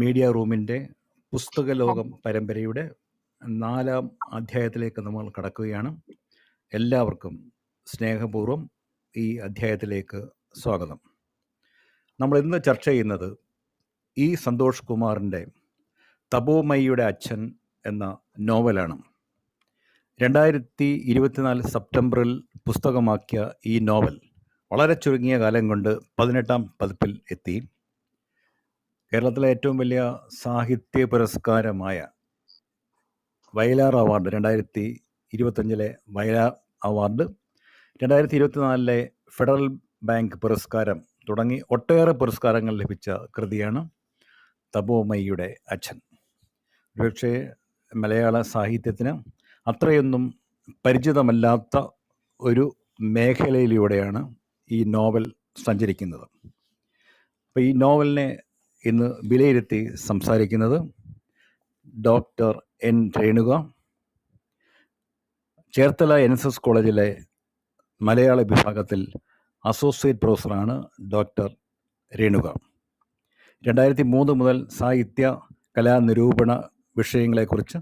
Media റൂമിൻ്റെ പുസ്തക ലോകം പരമ്പരയുടെ 4-ാം അധ്യായത്തിലേക്ക് നമ്മൾ കടക്കുകയാണ്. എല്ലാവർക്കും സ്നേഹപൂർവ്വം ഈ അധ്യായത്തിലേക്ക് സ്വാഗതം. നമ്മൾ ഇന്ന് ചർച്ച ചെയ്യുന്നത് ഇ. സന്തോഷ് കുമാറിൻ്റെ തപോമയിയുടെ അച്ഛൻ എന്ന നോവലാണ്. 2024 സെപ്റ്റംബറിൽ പുസ്തകമാക്കിയ ഈ നോവൽ വളരെ ചുരുങ്ങിയ കാലം കൊണ്ട് 18-ാം പതിപ്പിൽ എത്തി. കേരളത്തിലെ ഏറ്റവും വലിയ സാഹിത്യ പുരസ്കാരമായ Vayalar award, 2025 Vayalar award, 2024 Federal Bank പുരസ്കാരം തുടങ്ങി ഒട്ടേറെ പുരസ്കാരങ്ങൾ ലഭിച്ച കൃതിയാണ് തപോമയിയുടെ അച്ഛൻ. ഒരുപക്ഷെ മലയാള സാഹിത്യത്തിന് അത്രയൊന്നും പരിചിതമല്ലാത്ത ഒരു മേഖലയിലൂടെയാണ് ഈ നോവൽ സഞ്ചരിക്കുന്നത്. അപ്പോൾ ഈ നോവലിനെ ഇന്ന് വിലയിരുത്തി സംസാരിക്കുന്നത് doctor N. Renuka, Cherthala NSS കോളേജിലെ മലയാള വിഭാഗത്തിൽ അസോസിയേറ്റ് പ്രൊഫസറാണ് ഡോക്ടർ രേണുക. 2003 മുതൽ സാഹിത്യ കലാനിരൂപണ വിഷയങ്ങളെക്കുറിച്ച്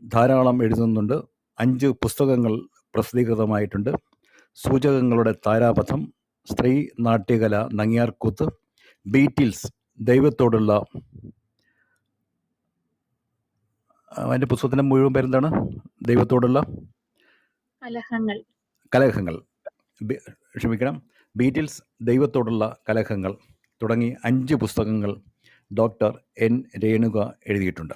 ധാരാളം എഴുതുന്നുണ്ട്. 5 പുസ്തകങ്ങൾ പ്രസിദ്ധീകൃതമായിട്ടുണ്ട്. സൂചകങ്ങളുടെ താരാപഥം, സ്ത്രീ നാട്യകല, നങ്ങ്യാർകൂത്ത്, ബീറ്റിൽസ്, ദൈവത്തോടുള്ള, അതിൻ്റെ പുസ്തകത്തിൻ്റെ മുഴുവൻ പേരെന്താണ്? ദൈവത്തോടുള്ള കലഹങ്ങൾ, ബീറ്റിൽസ്, ദൈവത്തോടുള്ള കലഹങ്ങൾ തുടങ്ങി 5 പുസ്തകങ്ങൾ ഡോക്ടർ എൻ. രേണുക എഴുതിയിട്ടുണ്ട്.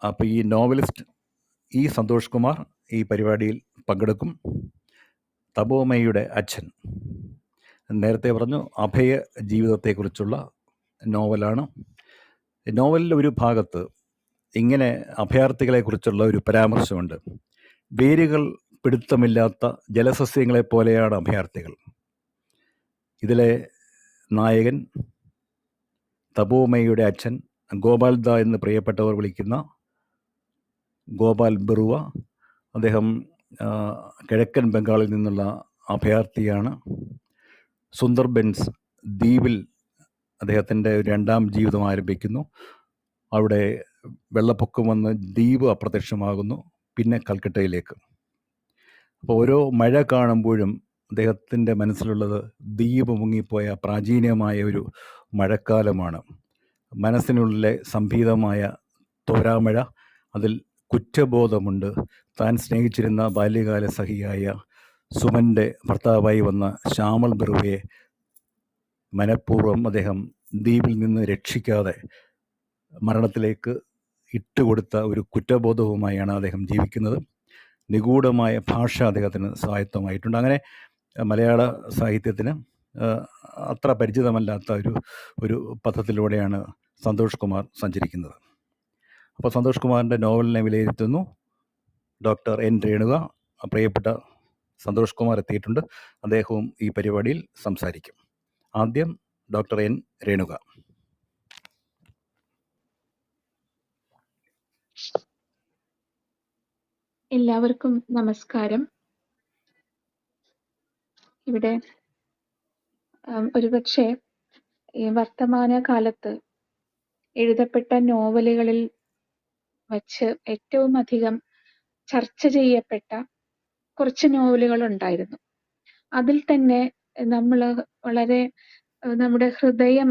അപ്പോൾ ഈ നോവലിസ്റ്റ് ഇ. സന്തോഷ് കുമാർ ഈ പരിപാടിയിൽ പങ്കെടുക്കും. തപോമയിയുടെ അച്ഛൻ, നേരത്തെ പറഞ്ഞു, അഭയ ജീവിതത്തെക്കുറിച്ചുള്ള നോവലാണ്. നോവലിൽ ഒരു ഭാഗത്ത് ഇങ്ങനെ അഭയാർത്ഥികളെക്കുറിച്ചുള്ള ഒരു പരാമർശമുണ്ട്. വേരുകൾ പിടുത്തമില്ലാത്ത ജലസസ്യങ്ങളെ പോലെയാണ് അഭയാർത്ഥികൾ. ഇതിലെ നായകൻ തപോമയിയുടെ അച്ഛൻ, ഗോപാൽദ എന്ന് പ്രിയപ്പെട്ടവർ വിളിക്കുന്ന ഗോപാൽ ബറുവ. അദ്ദേഹം കിഴക്കൻ ബംഗാളിൽ നിന്നുള്ള അഭയാർത്ഥിയാണ്. സുന്ദർബൻസ് ദ്വീപിൽ അദ്ദേഹത്തിൻ്റെ 2ാം ജീവിതം ആരംഭിക്കുന്നു. അവിടെ വെള്ളപ്പൊക്കം വന്ന് ദ്വീപ് അപ്രത്യക്ഷമാകുന്നു, പിന്നെ കൽക്കട്ടയിലേക്ക്. അപ്പോൾ ഓരോ മഴ കാണുമ്പോഴും അദ്ദേഹത്തിൻ്റെ മനസ്സിലുള്ളത് ദ്വീപ് മുങ്ങിപ്പോയ പ്രാചീനമായ ഒരു മഴക്കാലമാണ്. മനസ്സിനുള്ളിലെ സംഭീതമായ തോരാമഴ, അതിൽ കുറ്റബോധമുണ്ട്. താൻ സ്നേഹിച്ചിരുന്ന ബാല്യകാല സഖിയായ സുമൻ്റെ ഭർത്താവായി വന്ന ശ്യാമൾ ബറുവയെ മനഃപൂർവ്വം അദ്ദേഹം ദ്വീപിൽ നിന്ന് രക്ഷിക്കാതെ മരണത്തിലേക്ക് ഇട്ടുകൊടുത്ത ഒരു കുറ്റബോധവുമായാണ് അദ്ദേഹം ജീവിക്കുന്നത്. നിഗൂഢമായ ഭാഷ അദ്ദേഹത്തിന് സ്വായത്തമായിട്ടുണ്ട്. അങ്ങനെ മലയാള സാഹിത്യത്തിന് അത്ര പരിചിതമല്ലാത്ത ഒരു പഥത്തിലൂടെയാണ് സന്തോഷ് കുമാർ സഞ്ചരിക്കുന്നത്. അപ്പോൾ സന്തോഷ് കുമാറിൻ്റെ നോവലിനെ വിലയിരുത്തുന്നു ഡോക്ടർ എൻ. രേണുക. പ്രിയപ്പെട്ട സന്തോഷ് കുമാർ എത്തിയിട്ടുണ്ട്. അദ്ദേഹവും ഈ പരിപാടിയിൽ സംസാരിക്കും. ആദ്യം ഡോക്ടർ എൻ. രേണുക. എല്ലാവർക്കും നമസ്കാരം. ഇവിടെ ഒരുപക്ഷെ ഈ വർത്തമാന കാലത്ത് എഴുതപ്പെട്ട നോവലുകളിൽ വച്ച് ഏറ്റവും അധികം ചർച്ച ചെയ്യപ്പെട്ട കുറച്ച് നോവലുകൾ ഉണ്ടായിരുന്നു. അതിൽ തന്നെ നമ്മൾ വളരെ നമ്മുടെ ഹൃദയം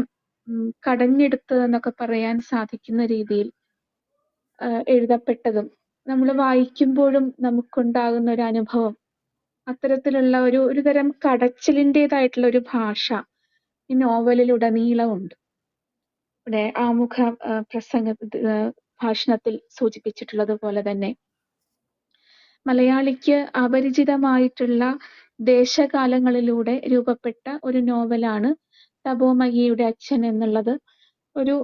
കടഞ്ഞെടുത്തതെന്നൊക്കെ പറയാൻ സാധിക്കുന്ന രീതിയിൽ എഴുതപ്പെട്ടതും നമ്മൾ വായിക്കുമ്പോഴും നമുക്കുണ്ടാകുന്ന ഒരു അനുഭവം, അത്തരത്തിലുള്ള ഒരു തരം കടച്ചിലിൻ്റെതായിട്ടുള്ള ഒരു ഭാഷ ഈ നോവലിലുടനീളമുണ്ട്. ഇവിടെ ആമുഖ ഭാഷണത്തിൽ സൂചിപ്പിച്ചിട്ടുള്ളത് പോലെ തന്നെ മലയാളിക്ക് അപരിചിതമായിട്ടുള്ള ദേശകാലങ്ങളിലൂടെ രൂപപ്പെട്ട ഒരു നോവലാണ് തപോമയിയുടെ അച്ഛൻ എന്നുള്ളത് ഒരു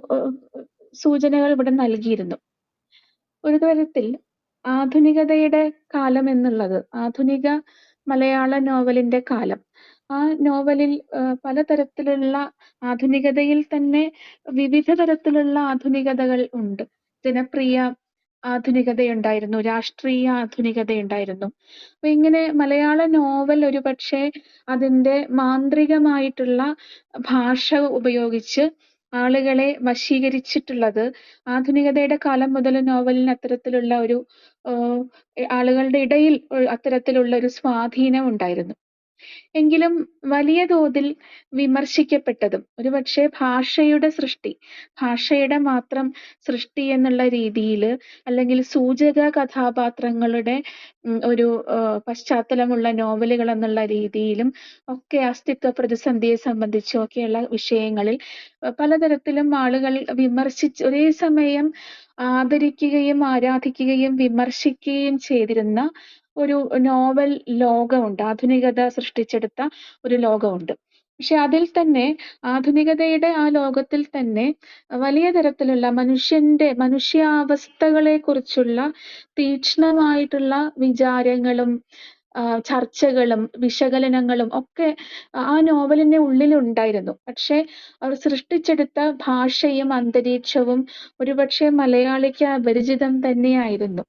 സൂചനകൾ ഇവിടെ നൽകിയിരുന്നു. ഒരു തരത്തിൽ ആധുനികതയുടെ കാലം എന്നുള്ളത്, ആധുനിക മലയാള നോവലിന്റെ കാലം, ആ നോവലിൽ പലതരത്തിലുള്ള ആധുനികതയിൽ തന്നെ വിവിധ തരത്തിലുള്ള ആധുനികതകൾ ഉണ്ട്. ജനപ്രിയ ആധുനികതയുണ്ടായിരുന്നു, രാഷ്ട്രീയ ആധുനികതയുണ്ടായിരുന്നു. അപ്പൊ ഇങ്ങനെ മലയാള നോവൽ ഒരുപക്ഷെ അതിൻ്റെ മാന്ത്രികമായിട്ടുള്ള ഭാഷ ഉപയോഗിച്ച് ആളുകളെ വശീകരിച്ചിട്ടുള്ളത് ആധുനികതയുടെ കാലം മുതൽ നോവലിന് അത്തരത്തിലുള്ള ഒരു ആളുകളുടെ ഇടയിൽ അത്തരത്തിലുള്ള ഒരു സ്വാധീനം ഉണ്ടായിരുന്നു. എങ്കിലും വലിയ തോതിൽ വിമർശിക്കപ്പെട്ടതും ഒരുപക്ഷെ ഭാഷയുടെ മാത്രം സൃഷ്ടി എന്നുള്ള രീതിയിൽ അല്ലെങ്കിൽ സൂചക കഥാപാത്രങ്ങളുടെ ഒരു പശ്ചാത്തലമുള്ള നോവലുകൾ എന്നുള്ള രീതിയിലും ഒക്കെ അസ്തിത്വ പ്രതിസന്ധിയെ സംബന്ധിച്ചും ഒക്കെയുള്ള വിഷയങ്ങളിൽ പലതരത്തിലും ആളുകൾ ഒരേ സമയം ആദരിക്കുകയും ആരാധിക്കുകയും വിമർശിക്കുകയും ചെയ്തിരുന്ന ഒരു നോവൽ ലോകമുണ്ട്. ആധുനികത സൃഷ്ടിച്ചെടുത്ത ഒരു ലോകമുണ്ട്. പക്ഷെ അതിൽ തന്നെ ആധുനികതയുടെ ആ ലോകത്തിൽ തന്നെ വലിയ തരത്തിലുള്ള മനുഷ്യാവസ്ഥകളെ കുറിച്ചുള്ള തീക്ഷ്ണമായിട്ടുള്ള വിചാരങ്ങളും ചർച്ചകളും വിശകലനങ്ങളും ഒക്കെ ആ നോവലിന്റെ ഉള്ളിലുണ്ടായിരുന്നു. പക്ഷെ അവർ സൃഷ്ടിച്ചെടുത്ത ഭാഷയും അന്തരീക്ഷവും ഒരുപക്ഷെ മലയാളിക്ക് അപരിചിതം തന്നെയായിരുന്നു.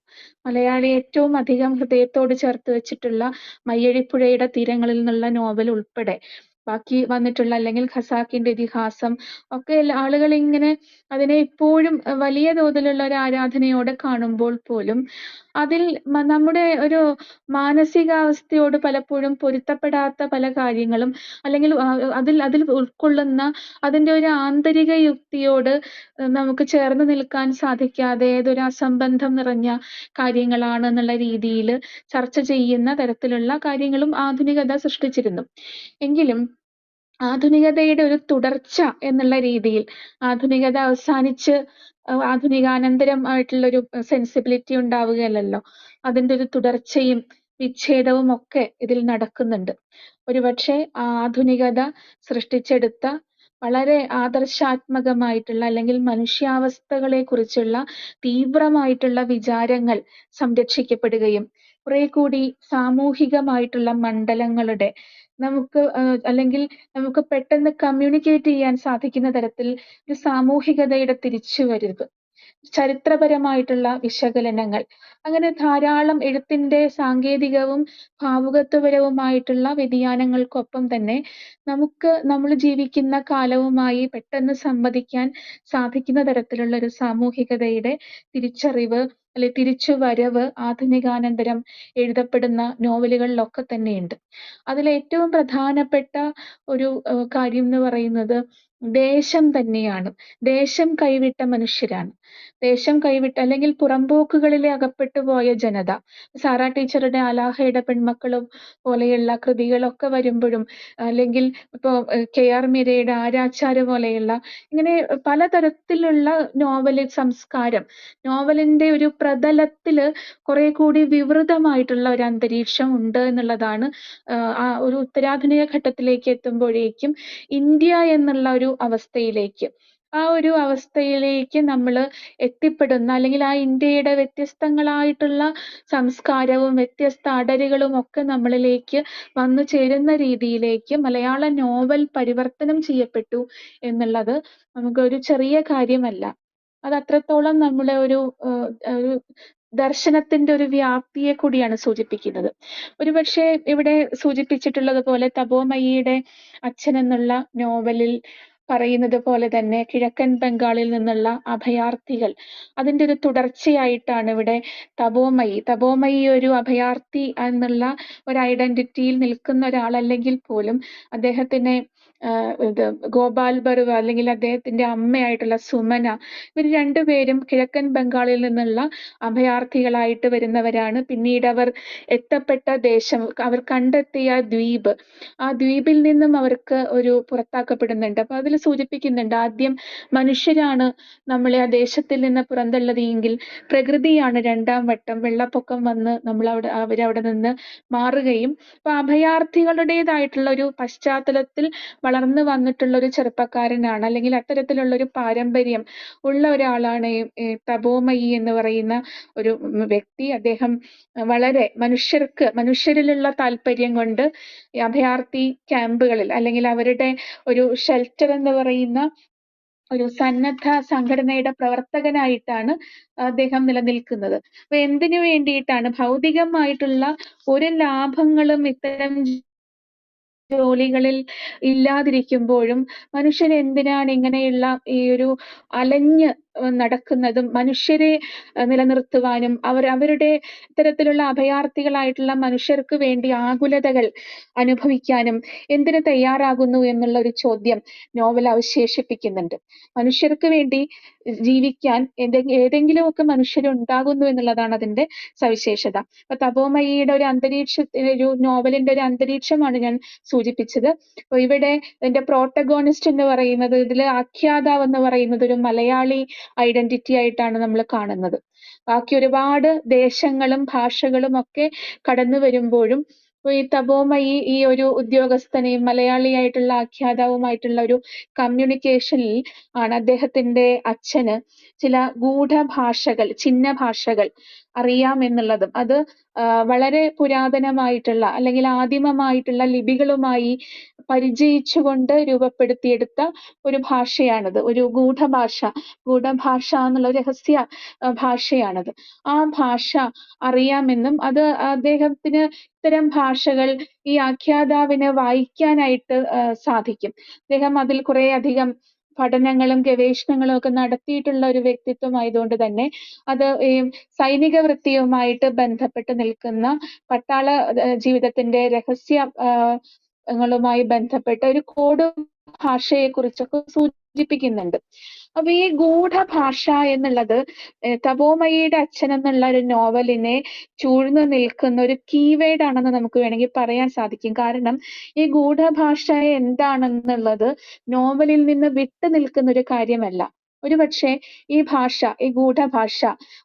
മലയാളി ഏറ്റവും അധികം ഹൃദയത്തോട് ചേർത്ത് വെച്ചിട്ടുള്ള മയ്യഴിപ്പുഴയുടെ തീരങ്ങളിൽ നിന്നുള്ള നോവൽ ഉൾപ്പെടെ ബാക്കി വന്നിട്ടുള്ള അല്ലെങ്കിൽ ഖസാക്കിന്റെ ഇതിഹാസം ഒക്കെ ആളുകൾ ഇങ്ങനെ അതിനെ ഇപ്പോഴും വലിയ തോതിലുള്ള ഒരു ആരാധനയോടെ കാണുമ്പോൾ പോലും അതിൽ നമ്മുടെ ഒരു മാനസികാവസ്ഥയോട് പലപ്പോഴും പൊരുത്തപ്പെടാത്ത പല കാര്യങ്ങളും അല്ലെങ്കിൽ അതിൽ ഉൾക്കൊള്ളുന്ന അതിന്റെ ഒരു ആന്തരിക യുക്തിയോട് നമുക്ക് ചേർന്ന് നിൽക്കാൻ സാധിക്കാതെ ഏതൊരു അസംബന്ധം നിറഞ്ഞ കാര്യങ്ങളാണ് എന്നുള്ള രീതിയിൽ ചർച്ച ചെയ്യുന്ന തരത്തിലുള്ള കാര്യങ്ങളും ആധുനികത സൃഷ്ടിച്ചിരുന്നു. എങ്കിലും ആധുനികതയുടെ ഒരു തുടർച്ച എന്നുള്ള രീതിയിൽ ആധുനികത അവസാനിച്ച് ആധുനികാനന്തരം ആയിട്ടുള്ള ഒരു സെൻസിബിലിറ്റി ഉണ്ടാവുകയല്ലല്ലോ. അതിന്റെ ഒരു തുടർച്ചയും വിച്ഛേദവും ഒക്കെ ഇതിൽ നടക്കുന്നുണ്ട്. ഒരുപക്ഷെ ആധുനികത സൃഷ്ടിച്ചെടുത്ത വളരെ ആദർശാത്മകമായിട്ടുള്ള അല്ലെങ്കിൽ മനുഷ്യാവസ്ഥകളെ കുറിച്ചുള്ള തീവ്രമായിട്ടുള്ള വിചാരങ്ങൾ സംരക്ഷിക്കപ്പെടുകയും കുറെ കൂടി സാമൂഹികമായിട്ടുള്ള മണ്ഡലങ്ങളുടെ അല്ലെങ്കിൽ നമുക്ക് പെട്ടെന്ന് കമ്മ്യൂണിക്കേറ്റ് ചെയ്യാൻ സാധിക്കുന്ന തരത്തിൽ ഒരു സാമൂഹികതയുടെ തിരിച്ചുവരവ്, ചരിത്രപരമായിട്ടുള്ള വിശകലനങ്ങൾ, അങ്ങനെ ധാരാളം എഴുത്തിന്റെ സാങ്കേതികവും ഭാവുകത്വപരവുമായിട്ടുള്ള വ്യതിയാനങ്ങൾക്കൊപ്പം തന്നെ നമ്മൾ ജീവിക്കുന്ന കാലവുമായി പെട്ടെന്ന് സംവദിക്കാൻ സാധിക്കുന്ന തരത്തിലുള്ള ഒരു സാമൂഹികതയുടെ തിരിച്ചറിവ് അല്ലെങ്കിൽ തിരിച്ചുവരവ് ആധുനികാനന്തരം എഴുതപ്പെടുന്ന നോവലുകളിലൊക്കെ തന്നെയുണ്ട്. അതിലേറ്റവും പ്രധാനപ്പെട്ട ഒരു കാര്യം എന്ന് പറയുന്നത് ദേശം തന്നെയാണ്. ദേശം കൈവിട്ട മനുഷ്യരാണ്. ദേശം കൈവിട്ട അല്ലെങ്കിൽ പുറമ്പോക്കുകളിൽ അകപ്പെട്ടു പോയ ജനത. സാറാ ടീച്ചറുടെ അലാഹയുടെ പെൺമക്കളും പോലെയുള്ള കൃതികളൊക്കെ വരുമ്പോഴും അല്ലെങ്കിൽ ഇപ്പോൾ KR മീരയുടെ ആരാച്ചാര് പോലെയുള്ള ഇങ്ങനെ പലതരത്തിലുള്ള സംസ്കാരം, നോവലിന്റെ ഒരു പ്രതലത്തില് കുറെ കൂടി വിവൃതമായിട്ടുള്ള ഒരു അന്തരീക്ഷം ഉണ്ട് എന്നുള്ളതാണ് ആ ഒരു ഉത്തരാധുനിക ഘട്ടത്തിലേക്ക് എത്തുമ്പോഴേക്കും ഇന്ത്യ എന്നുള്ള ഒരു അവസ്ഥയിലേക്ക് നമ്മൾ എത്തിപ്പെടുന്ന അല്ലെങ്കിൽ ആ ഇന്ത്യയുടെ വ്യത്യസ്തങ്ങളായിട്ടുള്ള സംസ്കാരവും വ്യത്യസ്ത അടരുകളും ഒക്കെ നമ്മളിലേക്ക് വന്നു ചേരുന്ന രീതിയിലേക്ക് മലയാള നോവൽ പരിവർത്തനം ചെയ്യപ്പെട്ടു എന്നുള്ളത് നമുക്കൊരു ചെറിയ കാര്യമല്ല. അത് അത്രത്തോളം നമ്മുടെ ഒരു ദർശനത്തിന്റെ ഒരു വ്യാപ്തിയെ കൂടിയാണ് സൂചിപ്പിക്കുന്നത്. ഒരുപക്ഷെ ഇവിടെ സൂചിപ്പിച്ചിട്ടുള്ളത് പോലെ തപോമയിയുടെ അച്ഛൻ എന്നുള്ള നോവലിൽ പറയുന്നത് പോലെ തന്നെ കിഴക്കൻ ബംഗാളിൽ നിന്നുള്ള അഭയാർത്ഥികൾ അതിന്റെ ഒരു തുടർച്ചയായിട്ടാണ് ഇവിടെ തപോമയി ഒരു അഭയാർത്ഥി എന്നുള്ള ഒരു ഐഡന്റിറ്റിയിൽ നിൽക്കുന്ന ഒരാളല്ലെങ്കിൽ പോലും അദ്ദേഹത്തിനെ ഗോപാൽ ബറുവ അല്ലെങ്കിൽ അദ്ദേഹത്തിന്റെ അമ്മയായിട്ടുള്ള സുമന, ഇവർ രണ്ടുപേരും കിഴക്കൻ ബംഗാളിൽ നിന്നുള്ള അഭയാർത്ഥികളായിട്ട് വരുന്നവരാണ്. പിന്നീട് അവർ എത്തപ്പെട്ട ദേശം, അവർ കണ്ടെത്തിയ ദ്വീപ്, ആ ദ്വീപിൽ നിന്നും അവർക്ക് ഒരു പുറത്താക്കപ്പെടുന്നുണ്ട്. അപ്പൊ അതിൽ സൂചിപ്പിക്കുന്നുണ്ട് ആദ്യം മനുഷ്യരാണ് നമ്മളെ ആ ദേശത്തിൽ നിന്ന് പുറന്തള്ളതെങ്കിൽ പ്രകൃതിയാണ് രണ്ടാം വട്ടം വെള്ളപ്പൊക്കം വന്ന് അവരവിടെ നിന്ന് മാറുകയും അപ്പൊ അഭയാർത്ഥികളുടേതായിട്ടുള്ള ഒരു പശ്ചാത്തലത്തിൽ വളർന്നു വന്നിട്ടുള്ള ഒരു ചെറുപ്പക്കാരനാണ് അല്ലെങ്കിൽ അത്തരത്തിലുള്ള ഒരു പാരമ്പര്യം ഉള്ള ഒരാളാണ് തപോമയി എന്ന് പറയുന്ന ഒരു വ്യക്തി. അദ്ദേഹം വളരെ മനുഷ്യരിലുള്ള താല്പര്യം കൊണ്ട് അഭയാർത്ഥി ക്യാമ്പുകളിൽ അല്ലെങ്കിൽ അവരുടെ ഒരു ഷെൽട്ടർ എന്ന് പറയുന്ന ഒരു സന്നദ്ധ സംഘടനയുടെ പ്രവർത്തകനായിട്ടാണ് അദ്ദേഹം നിലനിൽക്കുന്നത്. അപ്പൊ എന്തിനു വേണ്ടിയിട്ടാണ്? ഭൗതികമായിട്ടുള്ള ഒരു ലാഭങ്ങളും ഇത്തരം ജോലികളിൽ ഇല്ലാതിരിക്കുമ്പോഴും മനുഷ്യൻ എന്തിനാണ് ഇങ്ങനെയുള്ള ഈ ഒരു അലഞ്ഞ് നടക്കുന്നതും മനുഷ്യരെ നിലനിർത്തുവാനും അവരുടെ ഇത്തരത്തിലുള്ള അഭയാർത്ഥികളായിട്ടുള്ള മനുഷ്യർക്ക് വേണ്ടി ആകുലതകൾ അനുഭവിക്കാനും എന്തിന് തയ്യാറാകുന്നു എന്നുള്ള ഒരു ചോദ്യം നോവൽ അവശേഷിപ്പിക്കുന്നുണ്ട്. മനുഷ്യർക്ക് വേണ്ടി ജീവിക്കാൻ ഏതെങ്കിലുമൊക്കെ മനുഷ്യരുണ്ടാകുന്നു എന്നുള്ളതാണ് അതിന്റെ സവിശേഷത. അപ്പൊ തപോമയിയുടെ ഒരു നോവലിന്റെ ഒരു അന്തരീക്ഷമാണ് ഞാൻ സൂചിപ്പിച്ചത്. അപ്പൊ ഇവിടെ ഇതിന്റെ പ്രോട്ടഗോണിസ്റ്റ് എന്ന് പറയുന്നത്, ഇതില് ആഖ്യാതാവ് എന്ന് പറയുന്നത് ഒരു മലയാളി ഐഡന്റിറ്റി ആയിട്ടാണ് നമ്മൾ കാണുന്നത്. ബാക്കി ഒരുപാട് ദേശങ്ങളും ഭാഷകളും ഒക്കെ കടന്നു വരുമ്പോഴും ഈ തപോമയി ഈ ഒരു ഉദ്യോഗസ്ഥനെയും മലയാളിയായിട്ടുള്ള ആഖ്യാതാവുമായിട്ടുള്ള ഒരു കമ്മ്യൂണിക്കേഷനിൽ ആണ് അദ്ദേഹത്തിന്റെ അച്ഛന് ചില ഗൂഢഭാഷകൾ, ചിഹ്ന ഭാഷകൾ അറിയാമെന്നുള്ളതും അത് വളരെ പുരാതനമായിട്ടുള്ള അല്ലെങ്കിൽ ആദിമമായിട്ടുള്ള ലിപികളുമായി പരിചയിച്ചുകൊണ്ട് രൂപപ്പെടുത്തിയെടുത്ത ഒരു ഭാഷയാണത്. ഒരു ഗൂഢഭാഷ എന്നുള്ള രഹസ്യ ഭാഷയാണത്. ആ ഭാഷ അറിയാമെന്നും അത് അദ്ദേഹത്തിന് ഇത്തരം ഭാഷകൾ ഈ ആഖ്യാതാവിന് വായിക്കാനായിട്ട് സാധിക്കും. അദ്ദേഹം അതിൽ കുറേയധികം പഠനങ്ങളും ഗവേഷണങ്ങളും ഒക്കെ നടത്തിയിട്ടുള്ള ഒരു വ്യക്തിത്വമായതുകൊണ്ട് തന്നെ അത് ഈ സൈനിക വൃത്തിയുമായിട്ട് ബന്ധപ്പെട്ട് നിൽക്കുന്ന പട്ടാള ജീവിതത്തിന്റെ ങ്ങളുമായി ബന്ധപ്പെട്ട ഒരു കോഡ് ഭാഷയെ കുറിച്ചൊക്കെ സൂചിപ്പിക്കുന്നുണ്ട്. അപ്പൊ ഈ ഗൂഢഭാഷ എന്നുള്ളത് തപോമയിയുടെ അച്ഛൻ എന്നുള്ള ഒരു നോവലിനെ ചൂഴ്ന്നു നിൽക്കുന്ന ഒരു കീവേഡ് ആണെന്ന് നമുക്ക് വേണമെങ്കിൽ പറയാൻ സാധിക്കും. കാരണം ഈ ഗൂഢഭാഷ എന്താണെന്നുള്ളത് നോവലിൽ നിന്ന് വിട്ടു നിൽക്കുന്ന ഒരു കാര്യമല്ല. ഒരുപക്ഷെ ഈ ഭാഷ, ഈ ഗൂഢഭാഷ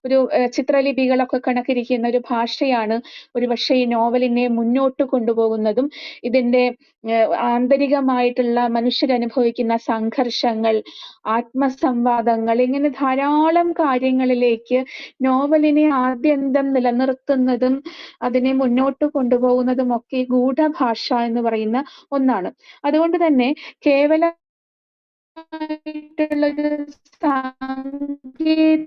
ഒരു ചിത്രലിപികളൊക്കെ കണക്കിരിക്കുന്ന ഒരു ഭാഷയാണ് ഒരുപക്ഷെ ഈ നോവലിനെ മുന്നോട്ട് കൊണ്ടുപോകുന്നതും ഇതിന്റെ ആന്തരികമായിട്ടുള്ള മനുഷ്യരനുഭവിക്കുന്ന സംഘർഷങ്ങൾ, ആത്മസംവാദങ്ങൾ, ഇങ്ങനെ ധാരാളം കാര്യങ്ങളിലേക്ക് നോവലിനെ ആദ്യന്തം നിലനിർത്തുന്നതും അതിനെ മുന്നോട്ട് കൊണ്ടുപോകുന്നതും ഒക്കെ ഗൂഢഭാഷ എന്ന് പറയുന്ന ഒന്നാണ്. അതുകൊണ്ട് തന്നെ കേവലമായിട്ടുള്ളൊരു സാങ്കേതികമായ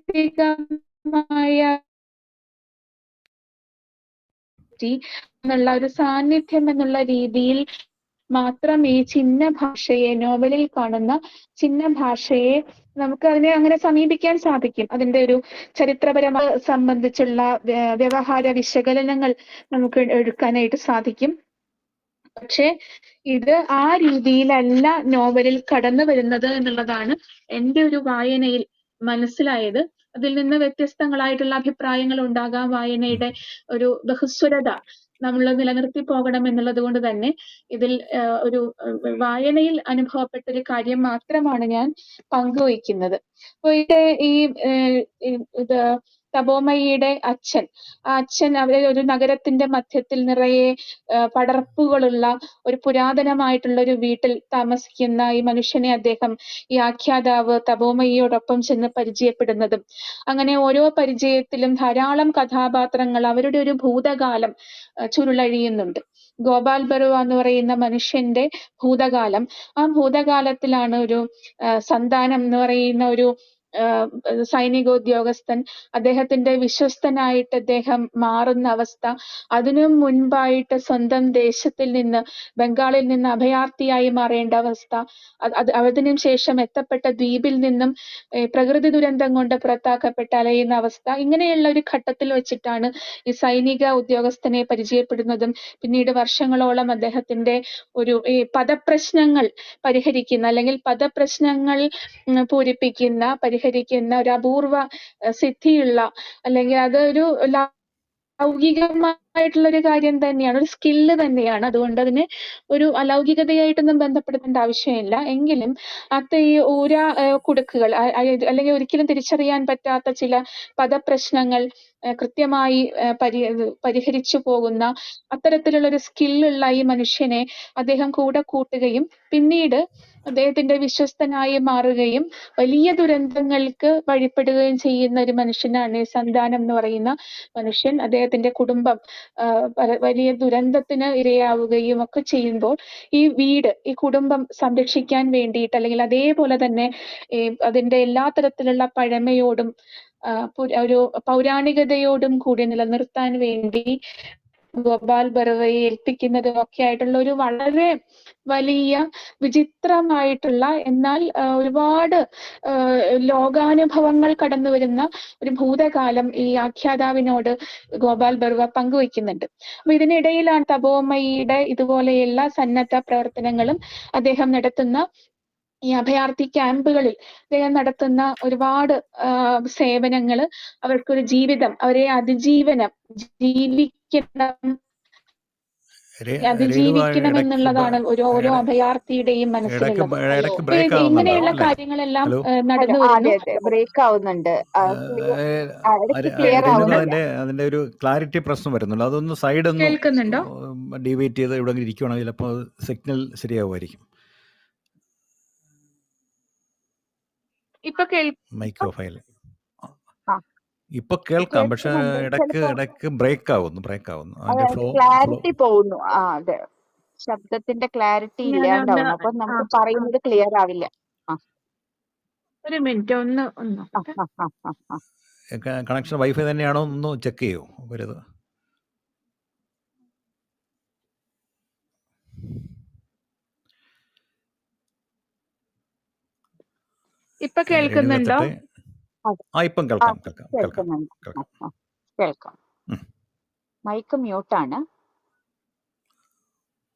എന്നുള്ള ഒരു സാന്നിധ്യം എന്നുള്ള രീതിയിൽ മാത്രം ഈ ചിഹ്ന ഭാഷയെ, നോവലിൽ കാണുന്ന ചിഹ്ന ഭാഷയെ നമുക്ക് അതിനെ അങ്ങനെ സമീപിക്കാൻ സാധിക്കും. അതിന്റെ ഒരു ചരിത്രപരമായി സംബന്ധിച്ചുള്ള വ്യവഹാര വിശകലനങ്ങൾ നമുക്ക് എടുക്കാനായിട്ട് സാധിക്കും. പക്ഷെ ഇത് ആ രീതിയിലല്ല നോവലിൽ കടന്നു വരുന്നത് എന്നുള്ളതാണ് എൻ്റെ ഒരു വായനയിൽ മനസ്സിലായത്. അതിൽ നിന്ന് വ്യത്യസ്തങ്ങളായിട്ടുള്ള അഭിപ്രായങ്ങൾ ഉണ്ടാകാം. വായനയുടെ ഒരു ബഹുസ്വരത നമ്മൾ നിലനിർത്തി പോകണം എന്നുള്ളത് കൊണ്ട് തന്നെ ഇതിൽ ഒരു വായനയിൽ അനുഭവപ്പെട്ട ഒരു കാര്യം മാത്രമാണ് ഞാൻ പങ്കുവയ്ക്കുന്നത്. അപ്പൊ ഈ ഇത് തപോമയിയുടെ അച്ഛൻ, ആ അച്ഛൻ അവരെ ഒരു നഗരത്തിന്റെ മധ്യത്തിൽ നിറയെ പടർപ്പുകളുള്ള ഒരു പുരാതനമായിട്ടുള്ള ഒരു വീട്ടിൽ താമസിക്കുന്ന ഈ മനുഷ്യനെ അദ്ദേഹം, ഈ ആഖ്യാതാവ് തപോമയിയോടൊപ്പം ചെന്ന് പരിചയപ്പെടുന്നതും അങ്ങനെ ഓരോ പരിചയത്തിലും ധാരാളം കഥാപാത്രങ്ങൾ അവരുടെ ഒരു ഭൂതകാലം ചുരുളഴിയുന്നുണ്ട്. ഗോപാൽ ബറുവ എന്ന് പറയുന്ന മനുഷ്യന്റെ ഭൂതകാലം, ആ ഭൂതകാലത്തിലാണ് ഒരു സന്താനം എന്ന് പറയുന്ന ഒരു സൈനികോദ്യോഗസ്ഥൻ അദ്ദേഹത്തിന്റെ വിശ്വസ്തനായിട്ട് അദ്ദേഹം മാറുന്ന അവസ്ഥ, അതിനു മുൻപായിട്ട് സ്വന്തം ദേശത്തിൽ നിന്ന്, ബംഗാളിൽ നിന്ന് അഭയാർത്ഥിയായി മാറേണ്ട അവസ്ഥ, അതിനു ശേഷം എത്തപ്പെട്ട ദ്വീപിൽ നിന്നും പ്രകൃതി ദുരന്തം കൊണ്ട് പുറത്താക്കപ്പെട്ട് അലയുന്ന അവസ്ഥ, ഇങ്ങനെയുള്ള ഒരു ഘട്ടത്തിൽ വെച്ചിട്ടാണ് ഈ സൈനിക ഉദ്യോഗസ്ഥനെ പരിചയപ്പെടുന്നതും പിന്നീട് വർഷങ്ങളോളം അദ്ദേഹത്തിന്റെ ഒരു ഈ പദപ്രശ്നങ്ങൾ പരിഹരിക്കുന്ന അല്ലെങ്കിൽ പദപ്രശ്നങ്ങൾ പരിഹരിക്കുന്ന ഒരു അപൂർവ സിദ്ധിയുള്ള, അല്ലെങ്കിൽ അതൊരു ലൗകികമായിട്ടുള്ള ഒരു കാര്യം തന്നെയാണ്, ഒരു സ്കില്ല് തന്നെയാണ്. അതുകൊണ്ട് അതിന് ഒരു അലൗകികതയായിട്ടൊന്നും ബന്ധപ്പെടുത്തേണ്ട ആവശ്യമില്ല. എങ്കിലും ഈ കുടുക്കുകൾ അല്ലെങ്കിൽ ഒരിക്കലും തിരിച്ചറിയാൻ പറ്റാത്ത ചില പദപ്രശ്നങ്ങൾ കൃത്യമായി പരിഹരിച്ചു പോകുന്ന അത്തരത്തിലുള്ള ഒരു സ്കില്ലുള്ള ഈ മനുഷ്യനെ അദ്ദേഹം കൂടെ കൂട്ടുകയും പിന്നീട് അദ്ദേഹത്തിന്റെ വിശ്വസ്തനായി മാറുകയും വലിയ ദുരന്തങ്ങൾക്ക് വഴിപ്പെടുകയും ചെയ്യുന്ന ഒരു മനുഷ്യനാണ് ഈ സന്താനം എന്ന് പറയുന്ന മനുഷ്യൻ. അദ്ദേഹത്തിന്റെ കുടുംബം വലിയ ദുരന്തത്തിന് ഇരയാവുകയും ഒക്കെ ചെയ്യുമ്പോൾ ഈ വീട്, ഈ കുടുംബം സംരക്ഷിക്കാൻ വേണ്ടിയിട്ട്, അല്ലെങ്കിൽ അതേപോലെ തന്നെ അതിന്റെ എല്ലാ തരത്തിലുള്ള പഴമയോടും ഒരു പൗരാണികതയോടും കൂടി നിലനിർത്താൻ വേണ്ടി ഗോപാൽ ബർവയെ ഏൽപ്പിക്കുന്നതും ഒക്കെ ആയിട്ടുള്ള ഒരു വളരെ വലിയ വിചിത്രമായിട്ടുള്ള എന്നാൽ ഒരുപാട് ലോകാനുഭവങ്ങൾ കടന്നു വരുന്ന ഒരു ഭൂതകാലം ഈ ആഖ്യാതാവിനോട് ഗോപാൽ ബർവ പങ്കുവയ്ക്കുന്നുണ്ട്. അപ്പൊ ഇതിനിടയിലാണ് തപോമയിയുടെ ഇതുപോലെയുള്ള സന്നദ്ധ പ്രവർത്തനങ്ങളും അദ്ദേഹം നടത്തുന്ന ഈ അഭയാർത്ഥി ക്യാമ്പുകളിൽ അദ്ദേഹം നടത്തുന്ന ഒരുപാട് സേവനങ്ങള് അവർക്കൊരു ജീവിതം, അവരെ ജീവിക്കണം അതിജീവിക്കണം എന്നുള്ളതാണ് ഓരോ അഭയാർത്ഥിയുടെയും മനസ്സിലുള്ളത്. ഇങ്ങനെയുള്ള കാര്യങ്ങളെല്ലാം നടന്നു വരുന്നു. ബ്രേക്ക് ആവുന്നുണ്ട്. ക്ലിയർ ആവുന്നുണ്ട്. അതിന്റെ ഒരു ക്ലാരിറ്റി പ്രശ്നം വരുന്നുണ്ട്. അതൊന്ന് സൈഡ് ഒന്ന് കേൾക്കുന്നുണ്ടോ? ഡീവേറ്റ് ചെയ്ത് ഇവിടെ ഇരിക്കുകയാണെങ്കിൽ ചിലപ്പോൾ സിഗ്നൽ ശരിയാവുമായിരിക്കും. ഇപ്പൊ മൈക്രോ ഫയൽ ഇപ്പൊ കേൾക്കാം, പക്ഷെ ഇടയ്ക്ക് ബ്രേക്ക് ആവുന്നു. ക്ലാരിറ്റി പോകുന്നു. അതെ, ശബ്ദത്തിന്റെ ക്ലാരിറ്റി ഇല്ലാണ്ടാവുന്നു. അപ്പൊ നമുക്ക് പറയുന്നത് ക്ലിയർ ആവില്ല. ഒരു മിനിറ്റ് ഒന്ന് കണക്ഷൻ വൈഫൈ തന്നെയാണോ ഒന്ന് ചെക്ക് ചെയ്യൂ. വരുത് ഇപ്പൊ കേൾക്കുന്നുണ്ടോ? ഇപ്പം കേൾക്കാം. മൈക്ക് മ്യൂട്ടാണ്.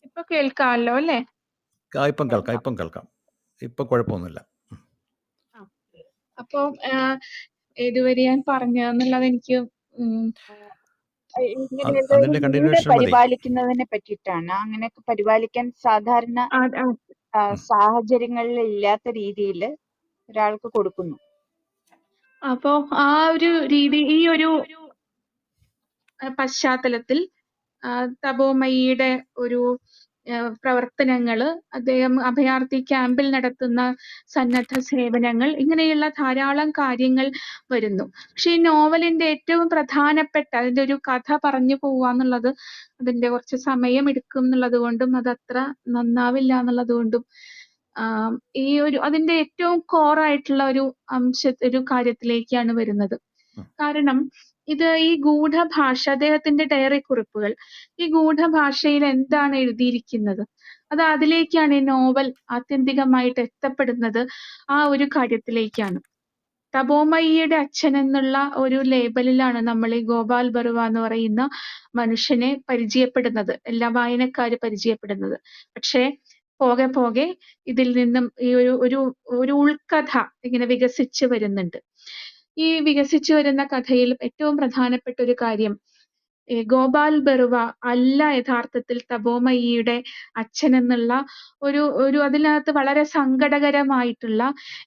ഇപ്പൊ കേൾക്കാമല്ലോ അല്ലേ? ഇപ്പം കേൾക്കാം. ഇപ്പൊ കുഴപ്പമൊന്നുമില്ല. അപ്പൊ ഏതുവരെ ഞാൻ പറഞ്ഞെന്നുള്ളത് എനിക്ക് പരിപാലിക്കുന്നതിനെ പറ്റിയിട്ടാണ്. അങ്ങനെ പരിപാലിക്കാൻ സാധാരണ സാഹചര്യങ്ങളിൽ ഇല്ലാത്ത രീതിയിൽ ഒരാൾക്ക് കൊടുക്കുന്നു. അപ്പോ ആ ഒരു രീതി, ഈ ഒരു പശ്ചാത്തലത്തിൽ തപോമയിയുടെ ഒരു പ്രവർത്തനങ്ങള്, അദ്ദേഹം അഭയാർത്ഥി ക്യാമ്പിൽ നടത്തുന്ന സന്നദ്ധ സേവനങ്ങൾ, ഇങ്ങനെയുള്ള ധാരാളം കാര്യങ്ങൾ വരുന്നു. പക്ഷെ ഈ നോവലിന്റെ ഏറ്റവും പ്രധാനപ്പെട്ട അതിന്റെ ഒരു കഥ പറഞ്ഞു പോവാന്നുള്ളത് അതിന്റെ കുറച്ച് സമയം എടുക്കും എന്നുള്ളത് കൊണ്ടും അതത്ര നന്നാവില്ല എന്നുള്ളത് കൊണ്ടും ഈ ഒരു അതിന്റെ ഏറ്റവും കോറായിട്ടുള്ള ഒരു കാര്യത്തിലേക്കാണ് വരുന്നത്. കാരണം ഇത് ഈ ഗൂഢഭാഷ, അദ്ദേഹത്തിന്റെ ഡയറി കുറിപ്പുകൾ, ഈ ഗൂഢഭാഷയിൽ എന്താണ് എഴുതിയിരിക്കുന്നത്, അത് അതിലേക്കാണ് ഈ നോവൽ ആത്യന്തികമായിട്ട് എത്തപ്പെടുന്നത്. ആ ഒരു കാര്യത്തിലേക്കാണ്. തപോമയിയുടെ അച്ഛൻ എന്നുള്ള ഒരു ലേബലിലാണ് നമ്മൾ ഈ ഗോപാൽ ബറുവ എന്ന് പറയുന്ന മനുഷ്യനെ പരിചയപ്പെടുന്നത്, എല്ലാ വായനക്കാര് പരിചയപ്പെടുന്നത്. പക്ഷേ പോകെ പോകെ ഇതിൽ നിന്നും ഈ ഒരു ഉൾക്കഥ ഇങ്ങനെ വികസിച്ചു വരുന്നുണ്ട്. ഈ വികസിച്ചു വരുന്ന കഥയിൽ ഏറ്റവും പ്രധാനപ്പെട്ട ഒരു കാര്യം, ഗോപാൽ ബറുവ അല്ല യഥാർത്ഥത്തിൽ തപോമയിയുടെ അച്ഛൻ എന്നുള്ള ഒരു അതിനകത്ത് വളരെ സങ്കടകരമായിട്ടുള്ള,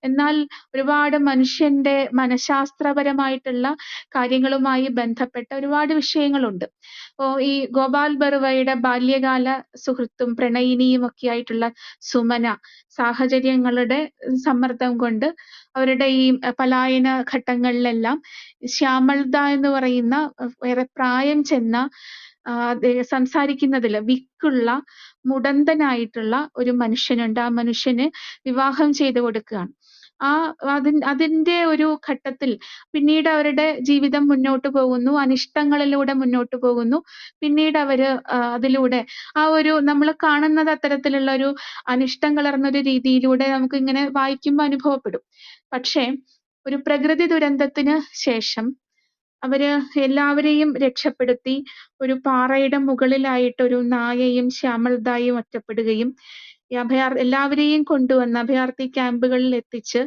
എന്നാൽ ഒരുപാട് മനുഷ്യന്റെ മനഃശാസ്ത്രപരമായിട്ടുള്ള കാര്യങ്ങളുമായി ബന്ധപ്പെട്ട ഒരുപാട് വിഷയങ്ങളുണ്ട്. ഈ ഗോപാൽ ബറുവയുടെ ബാല്യകാല സുഹൃത്തും പ്രണയിനിയും ഒക്കെ ആയിട്ടുള്ള സുമന സാഹചര്യങ്ങളുടെ സമ്മർദ്ദം കൊണ്ട് അവരുടെ ഈ പലായന ഘട്ടങ്ങളിലെല്ലാം ശ്യാമൾദ എന്ന് പറയുന്ന ഏറെ പ്രായം ചെന്ന സംസാരിക്കുന്നതിൽ വിക്കുള്ള മുടന്തനായിട്ടുള്ള ഒരു മനുഷ്യനുണ്ട്. ആ മനുഷ്യന് വിവാഹം ചെയ്തു കൊടുക്കുകയാണ്. അതിന്റെ ഒരു ഘട്ടത്തിൽ പിന്നീട് അവരുടെ ജീവിതം മുന്നോട്ട് പോകുന്നു, അനിഷ്ടങ്ങളിലൂടെ മുന്നോട്ട് പോകുന്നു. പിന്നീട് അവര് അതിലൂടെ നമ്മൾ കാണുന്നത് അത്തരത്തിലുള്ള ഒരു അനിഷ്ടം കലർന്നൊരു രീതിയിലൂടെ നമുക്ക് ഇങ്ങനെ വായിക്കുമ്പോൾ അനുഭവപ്പെടും. പക്ഷേ ഒരു പ്രകൃതി ദുരന്തത്തിന് ശേഷം അവര് എല്ലാവരെയും രക്ഷപ്പെടുത്തി ഒരു പാറയുടെ മുകളിലായിട്ട് ഒരു നായയും ശ്യാമൾദായും ഒറ്റപ്പെടുകയും എല്ലാവരെയും കൊണ്ടുവന്ന് അഭയാർത്ഥി ക്യാമ്പുകളിൽ എത്തിച്ച്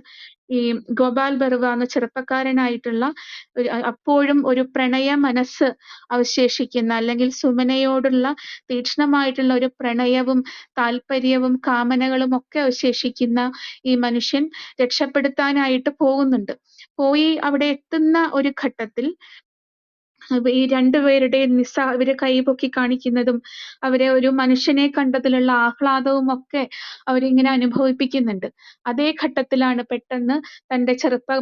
ഈ ഗോപാൽ ബറുവ എന്ന ചെറുപ്പക്കാരനായിട്ടുള്ള അപ്പോഴും ഒരു പ്രണയ മനസ്സ് അവശേഷിക്കുന്ന, അല്ലെങ്കിൽ സുമനയോടുള്ള തീക്ഷ്ണമായിട്ടുള്ള ഒരു പ്രണയവും താല്പര്യവും കാമനകളും ഒക്കെ അവശേഷിക്കുന്ന ഈ മനുഷ്യൻ രക്ഷപ്പെടുത്താനായിട്ട് പോകുന്നുണ്ട്. പോയി അവിടെ എത്തുന്ന ഒരു ഘട്ടത്തിൽ ഈ രണ്ടുപേരുടെയും ഇവര് കൈപൊക്കി കാണിക്കുന്നതും അവരെ ഒരു മനുഷ്യനെ കണ്ടതിലുള്ള ആഹ്ലാദവും ഒക്കെ അവരിങ്ങനെ അനുഭവിപ്പിക്കുന്നുണ്ട്. അതേ ഘട്ടത്തിലാണ് പെട്ടെന്ന് തന്റെ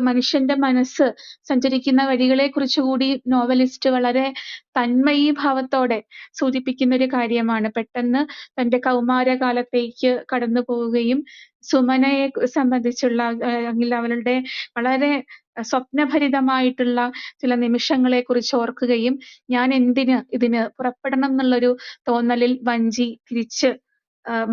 മനുഷ്യന്റെ മനസ്സ് സഞ്ചരിക്കുന്ന വഴികളെ കുറിച്ചുകൂടി നോവലിസ്റ്റ് വളരെ തന്മയീഭാവത്തോടെ സൂചിപ്പിക്കുന്ന ഒരു കാര്യമാണ്. പെട്ടെന്ന് തന്റെ കൗമാരകാലത്തേക്ക് കടന്നു പോവുകയും സുമനയെ സംബന്ധിച്ചുള്ള അല്ലെങ്കിൽ അവളുടെ വളരെ സ്വപ്നഭരിതമായിട്ടുള്ള ചില നിമിഷങ്ങളെക്കുറിച്ച് ഓർക്കുകയും ഞാൻ ഇതിന് പുറപ്പെടണം എന്നുള്ളൊരു തോന്നലിൽ വഞ്ചി തിരിച്ച്